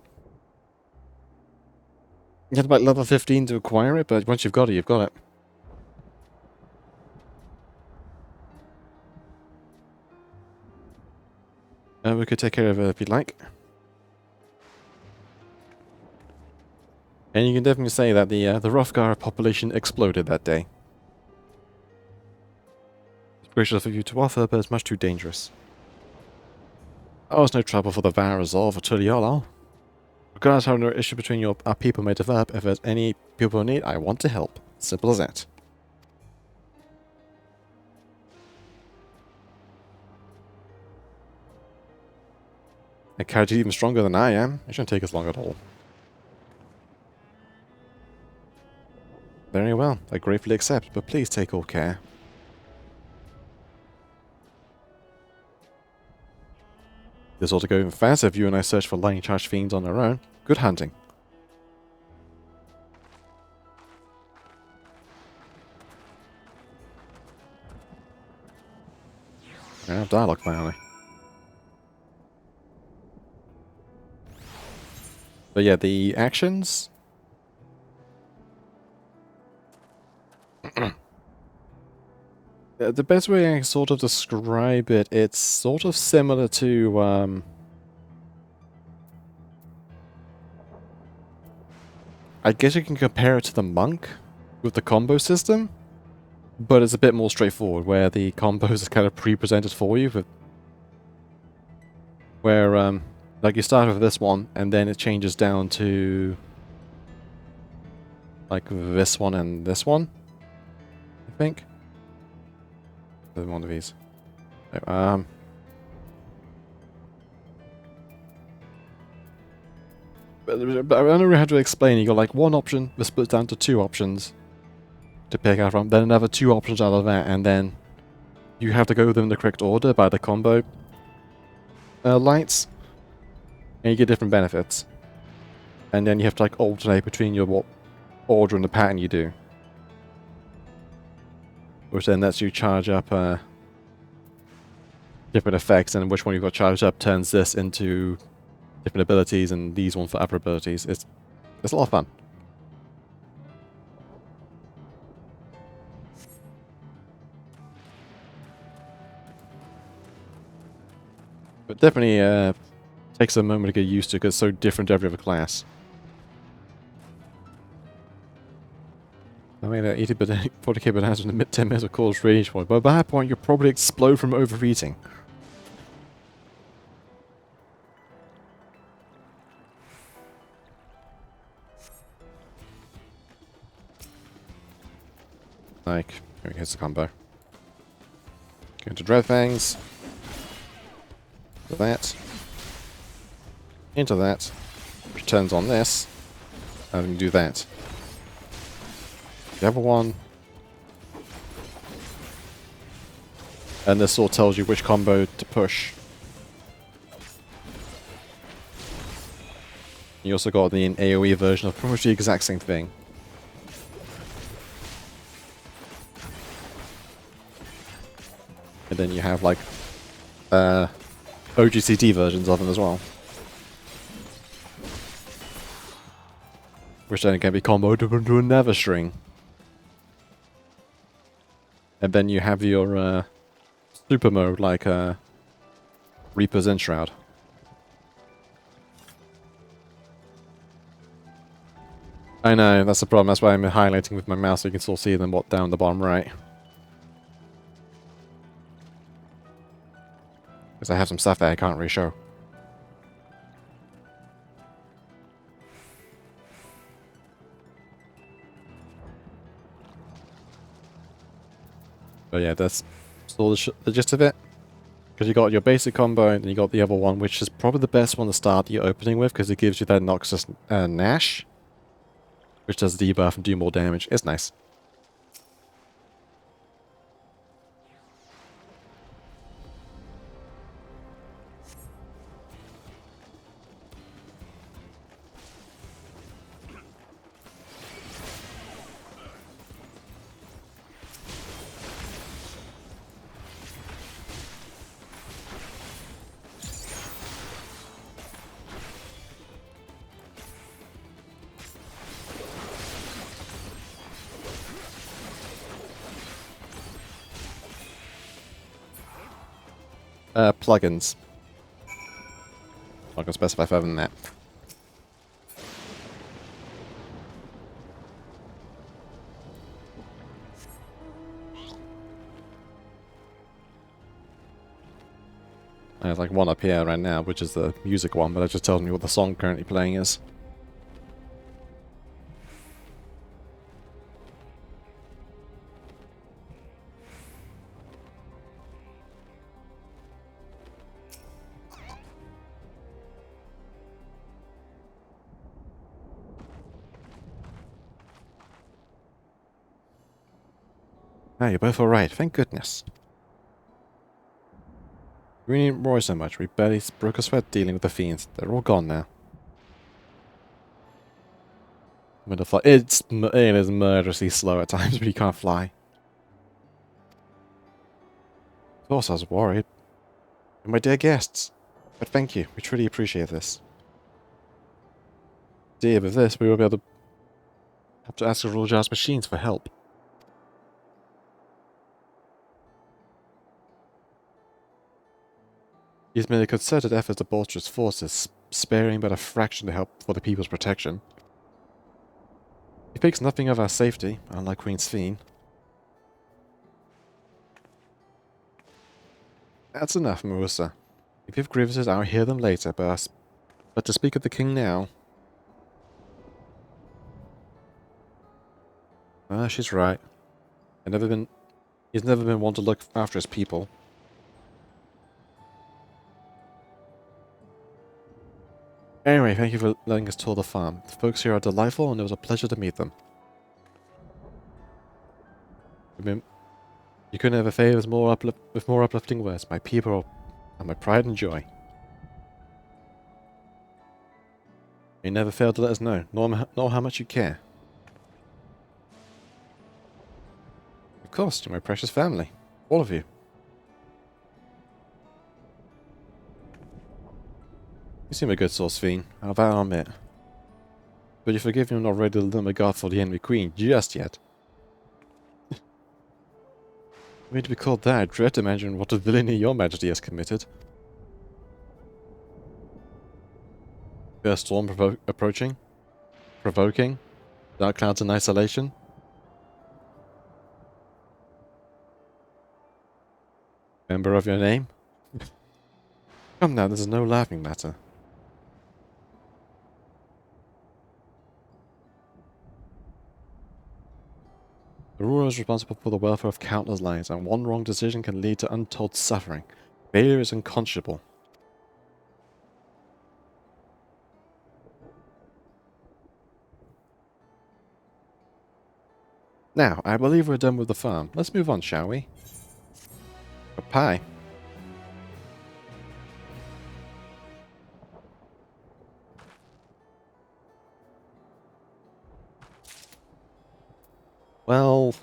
You have about level 15 to acquire it, but once you've got it, you've got it. We could take care of it if you'd like. And you can definitely say that the Rothgar population exploded that day. It's gracious of you to offer, but it's much too dangerous. Oh, it's no trouble for the vow resolve or Tuliolo. Regardless how no issue between our people may develop, if there's any people in need, I want to help. Simple as that. A character even stronger than I am. It shouldn't take us long at all. Very well, I gratefully accept, but please take all care. This ought to go even faster if you and I search for lightning charged fiends on our own. Good hunting. I have dialogue finally. But yeah, the actions. The best way I can sort of describe it, it's sort of similar to I guess you can compare it to the monk with the combo system, but it's a bit more straightforward, where the combos are kind of pre-presented for you. Where like you start with this one, and then it changes down to like this one and this one, I think. One of these. I don't know how to explain. You got like one option that splits down to 2 options to pick out from, then another 2 options out of that, and then you have to go with them in the correct order by the combo lights, and you get different benefits. And then you have to like alternate between your what order and the pattern you do. Which then lets you charge up different effects, and which one you've got charged up turns this into different abilities, and these one for other abilities. It's a lot of fun. But definitely takes a moment to get used to because it's so different to every other class. I mean, 40k bananas in the mid 10 minutes of course range point, but by that point you'll probably explode from overeating. Like, here's the combo. Go into Dreadfangs. To that. Into that. Which turns on this. And then do that. The other one. And this sort of tells you which combo to push. You also got the AoE version of pretty much the exact same thing. And then you have like OGCT versions of them as well. Which then can be comboed into another string. And then you have your super mode like Reaper's Enshroud. I know, that's the problem. That's why I'm highlighting with my mouse so you can still see them down the bottom right. Because I have some stuff that I can't really show. But yeah, that's still the gist of it. Because you got your basic combo, and then you got the other one, which is probably the best one to start your opening with, because it gives you that Noxus Nash, which does debuff and do more damage. It's nice. Plugins. I'm not going to specify further than that. I have like one up here right now, which is the music one, but it just tells me what the song currently playing is. Ah, you're both alright, thank goodness. We didn't worry so much, we barely broke a sweat dealing with the fiends. They're all gone now. When the fly, it is murderously slow at times, but you can't fly. Of course I was worried. And my dear guests. But thank you, we truly appreciate this. Dear, with this, we will be able to have to ask the Ruljar's machines for help. He's made a concerted effort to bolster his forces, sparing but a fraction to help for the people's protection. He thinks nothing of our safety, unlike Queen Sphene. That's enough, Marissa. If you have grievances, I'll hear them later, but to speak of the king now... Ah, she's right. He's never been one to look after his people. Anyway, thank you for letting us tour the farm. The folks here are delightful, and it was a pleasure to meet them. You couldn't have a favor with more uplifting words. My people are my pride and joy. You never failed to let us know, nor how much you care. Of course, you're my precious family. All of you. You seem a good source, Fiend. I'll admit. But you forgive me I'm not ready to limit God for the enemy queen just yet. I mean, to be called that, I dread to imagine what a villainy your majesty has committed. First storm approaching? Provoking? Dark clouds in isolation? Remember of your name? Come now, this is no laughing matter. The ruler is responsible for the welfare of countless lives, and one wrong decision can lead to untold suffering. Failure is unconscionable. Now, I believe we're done with the farm. Let's move on, shall we? A pie. Well...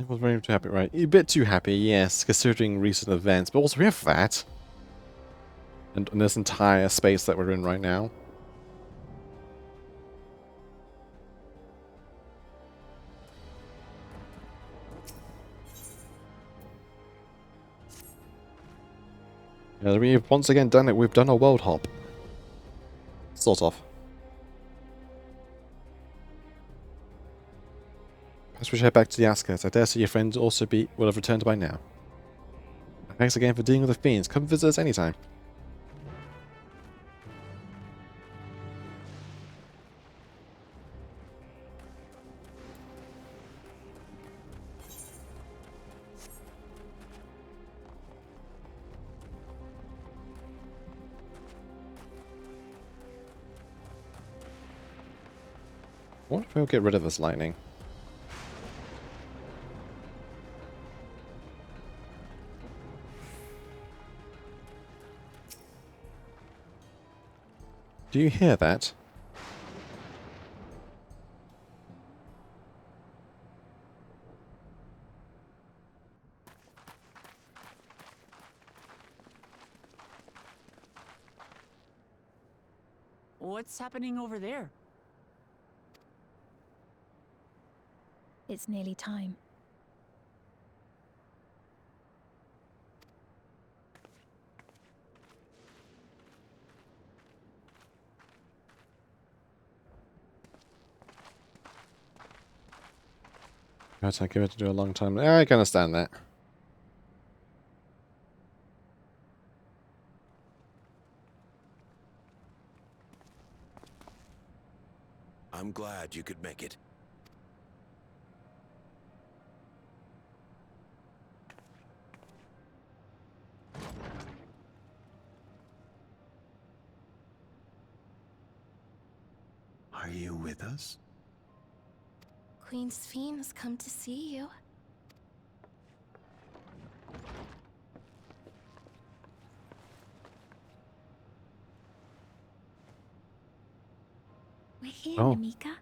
It was very too happy, right? A bit too happy, yes, considering recent events, but also we have that. And this entire space that we're in right now. Yeah, we've once again done it. We've done a world hop. Sort of. Perhaps we should head back to the outskirts. I dare say your friends will have returned by now. Thanks again for dealing with the fiends. Come visit us anytime. What if we'll get rid of this lightning? Do you hear that? What's happening over there? It's nearly time. Right, I give it to do a long time. I can understand that. I'm glad you could make it. Are you with us? Queen Sphene has come to see you. We're here, Oh. Namika.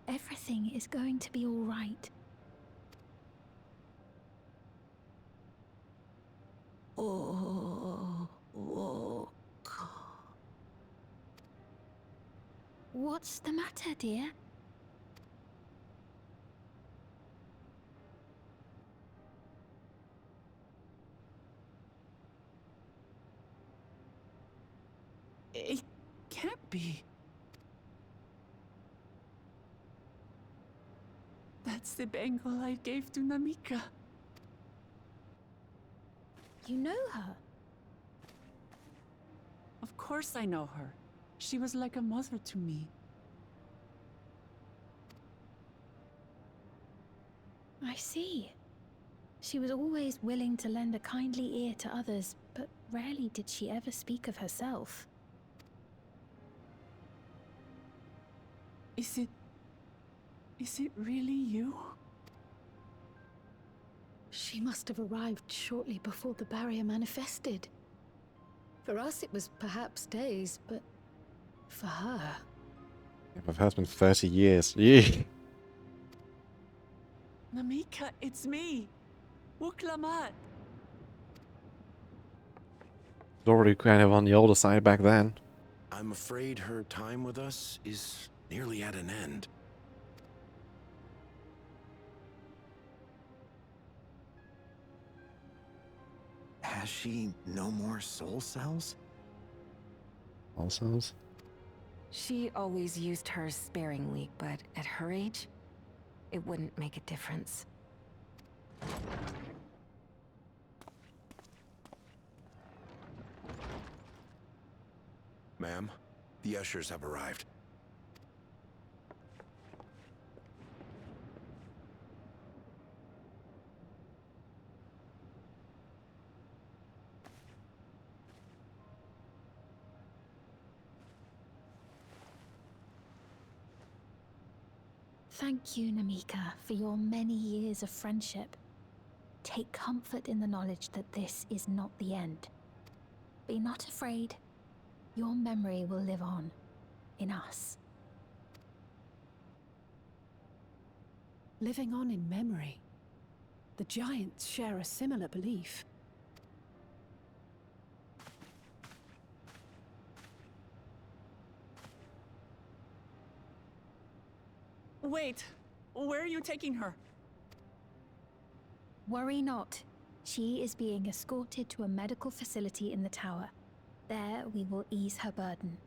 Everything is going to be all right. Oh, What's the matter, dear? It can't be. That's the bangle I gave to Namika. You know her? Of course I know her. She was like a mother to me. I see. She was always willing to lend a kindly ear to others, but rarely did she ever speak of herself. Is it really you? She must have arrived shortly before the barrier manifested. For us, it was perhaps days, but for her... I've had been 30 years. Yee. Namika, it's me. Wuklamat. Already kind of on the older side back then. I'm afraid her time with us is nearly at an end. Has she no more soul cells? All cells? She always used hers sparingly, but at her age, it wouldn't make a difference. Ma'am, the ushers have arrived. Thank you, Namika, for your many years of friendship. Take comfort in the knowledge that this is not the end. Be not afraid. Your memory will live on in us. living on in memory. The giants share a similar belief. Wait, where are you taking her? Worry not. She is being escorted to a medical facility in the tower. There we will ease her burden.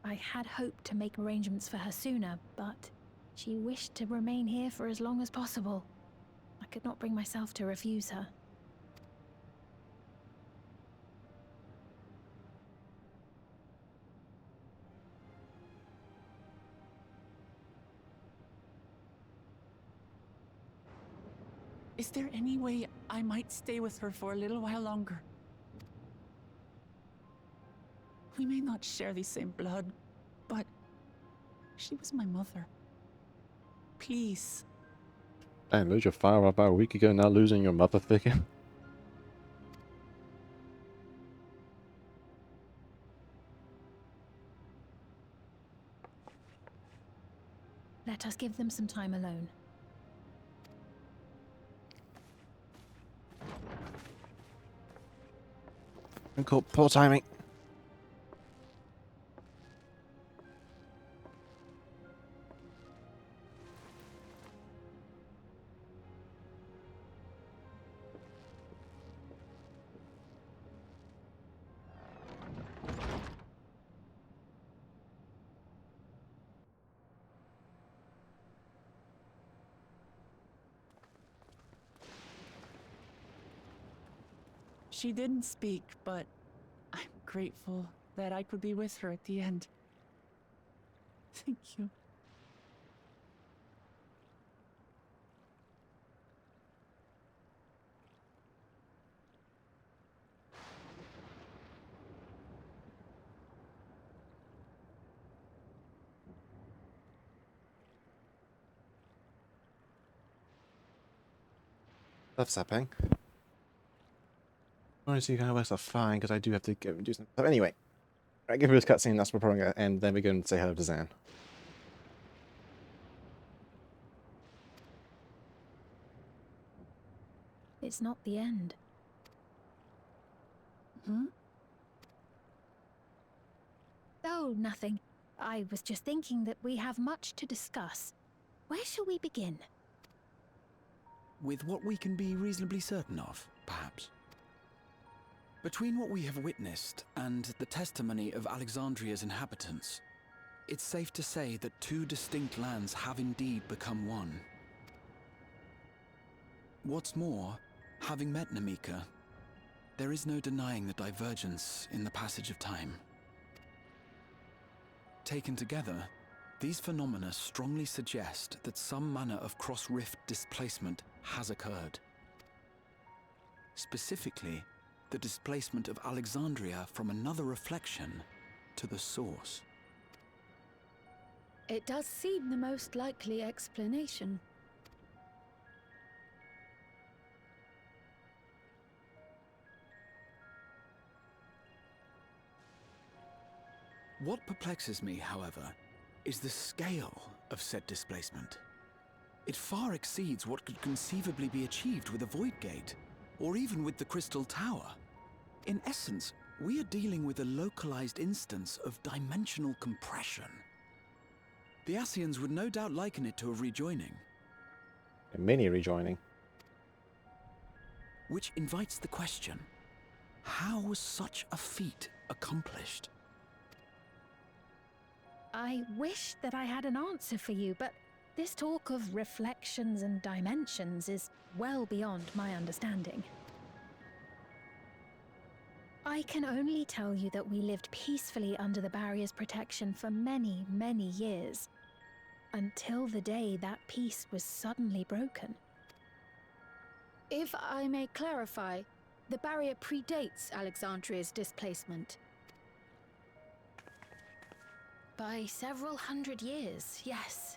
I had hoped to make arrangements for her sooner, but she wished to remain here for as long as possible. I could not bring myself to refuse her. Is there any way I might stay with her for a little while longer? We may not share the same blood, but she was my mother. Please. Damn, lose your father about a week ago, now losing your mother figure. Let us give them some time alone. Cool, poor timing. She didn't speak, but I'm grateful that I could be with her at the end. Thank you. Stuff's happening. Honestly, you kind of works out fine because I do have to go and do some stuff. Anyway, I give her this cutscene, that's what we're probably going to end, then we're going to say hello to Zan. It's not the end. Hmm? Oh, nothing. I was just thinking that we have much to discuss. Where shall we begin? With what we can be reasonably certain of, perhaps. Between what we have witnessed and the testimony of Alexandria's inhabitants, it's safe to say that two distinct lands have indeed become one. What's more, having met Namika, there is no denying the divergence in the passage of time. Taken together, these phenomena strongly suggest that some manner of cross-rift displacement has occurred. Specifically, the displacement of Alexandria from another reflection to the source. It does seem the most likely explanation. What perplexes me, however, is the scale of said displacement. It far exceeds what could conceivably be achieved with a Void Gate, or even with the Crystal Tower. In essence, we are dealing with a localized instance of dimensional compression. The Ascians would no doubt liken it to a rejoining. A mini rejoining. Which invites the question, how was such a feat accomplished? I wish that I had an answer for you, but this talk of reflections and dimensions is well beyond my understanding. I can only tell you that we lived peacefully under the barrier's protection for many, many years, until the day that peace was suddenly broken. If I may clarify, the barrier predates Alexandria's displacement. By several hundred years, yes.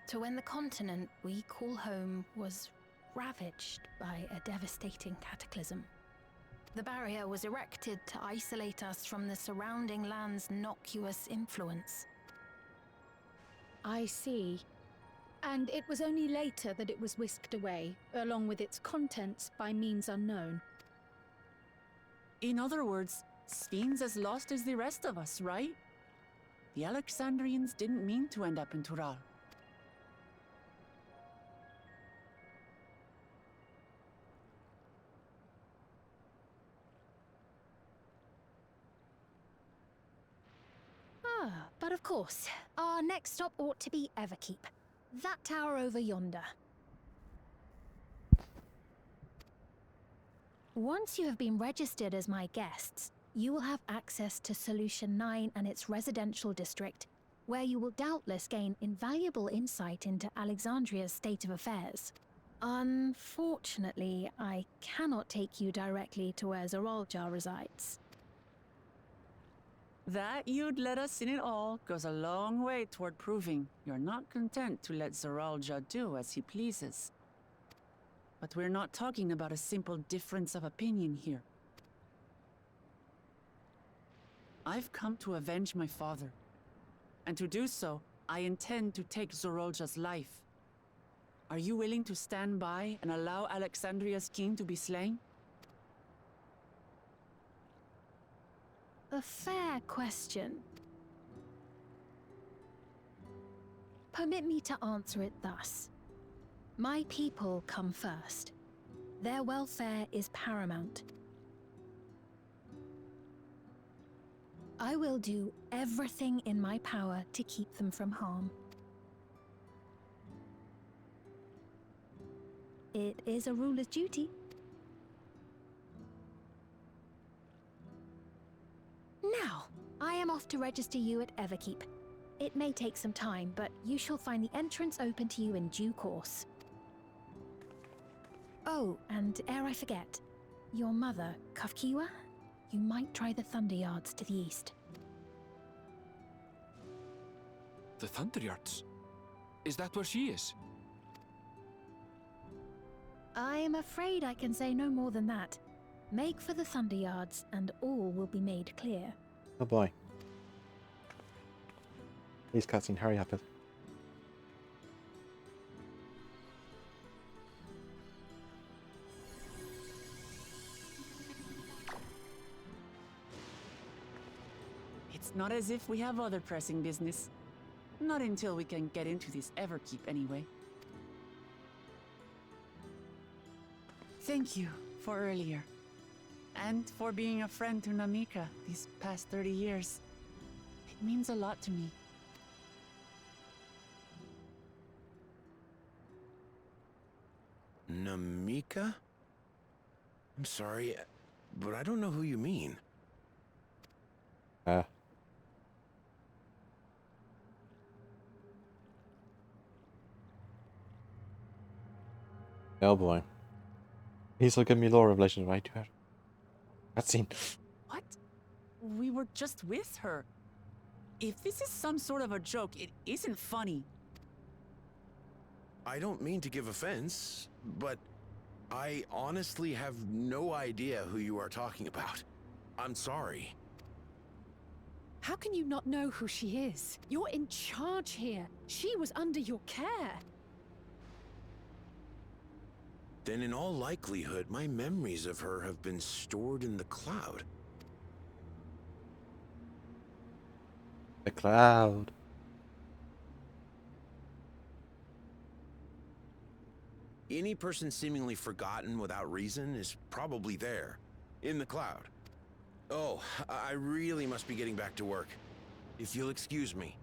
To when the continent we call home was ravaged by a devastating cataclysm. The barrier was erected to isolate us from the surrounding land's innocuous influence. I see. And it was only later that it was whisked away, along with its contents, by means unknown. In other words, Sven's as lost as the rest of us, right? The Alexandrians didn't mean to end up in Tural. Ah, but of course, our next stop ought to be Everkeep. That tower over yonder. Once you have been registered as my guests, you will have access to Solution 9 and its residential district, where you will doubtless gain invaluable insight into Alexandria's state of affairs. Unfortunately, I cannot take you directly to where Zoraljar resides. That you'd let us in it all goes a long way toward proving you're not content to let Zoraljar do as he pleases. But we're not talking about a simple difference of opinion here. I've come to avenge my father. And to do so, I intend to take Zoraljar's life. Are you willing to stand by and allow Alexandria's king to be slain? A fair question. Permit me to answer it thus. My people come first. Their welfare is paramount. I will do everything in my power to keep them from harm. It is a ruler's duty. Now, I am off to register you at Everkeep. It may take some time, but you shall find the entrance open to you in due course. Oh, and ere I forget, your mother, Kafkiwa, you might try the Thunder Yards to the east. The Thunder Yards? Is that where she is? I am afraid I can say no more than that. Make for the Thunder Yards, and all will be made clear. Oh boy. Please, cutscene, hurry up. It's not as if we have other pressing business. Not until we can get into this Everkeep anyway. Thank you for earlier. And for being a friend to Namika these past 30 years. It means a lot to me. Namika? I'm sorry, but I don't know who you mean. Oh boy. He's looking at me lore revelation right to her. Cutscene. What? We were just with her. If this is some sort of a joke, it isn't funny. I don't mean to give offense, but I honestly have no idea who you are talking about. I'm sorry. How can you not know who she is? You're in charge here. She was under your care. Then in all likelihood, my memories of her have been stored in the cloud. The cloud. Any person seemingly forgotten without reason is probably there, in the cloud. Oh, I really must be getting back to work. If you'll excuse me.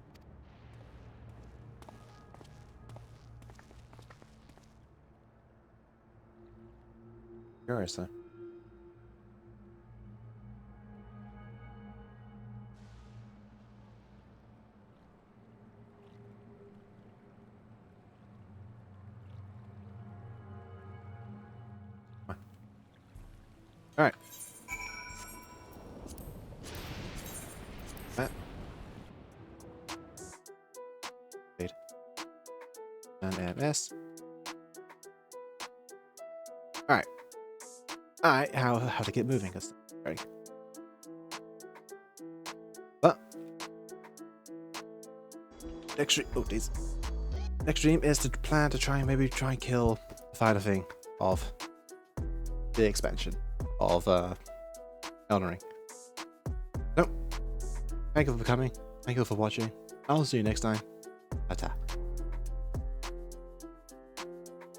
Seriously. Alright. That. Wait. And MS. Alright. Alright, how to get moving. Ready. But extra oh days. next dream is to plan to try and kill the final thing of the expansion of Elden Ring. So, thank you for coming. Thank you for watching. I'll see you next time. Ta-ta.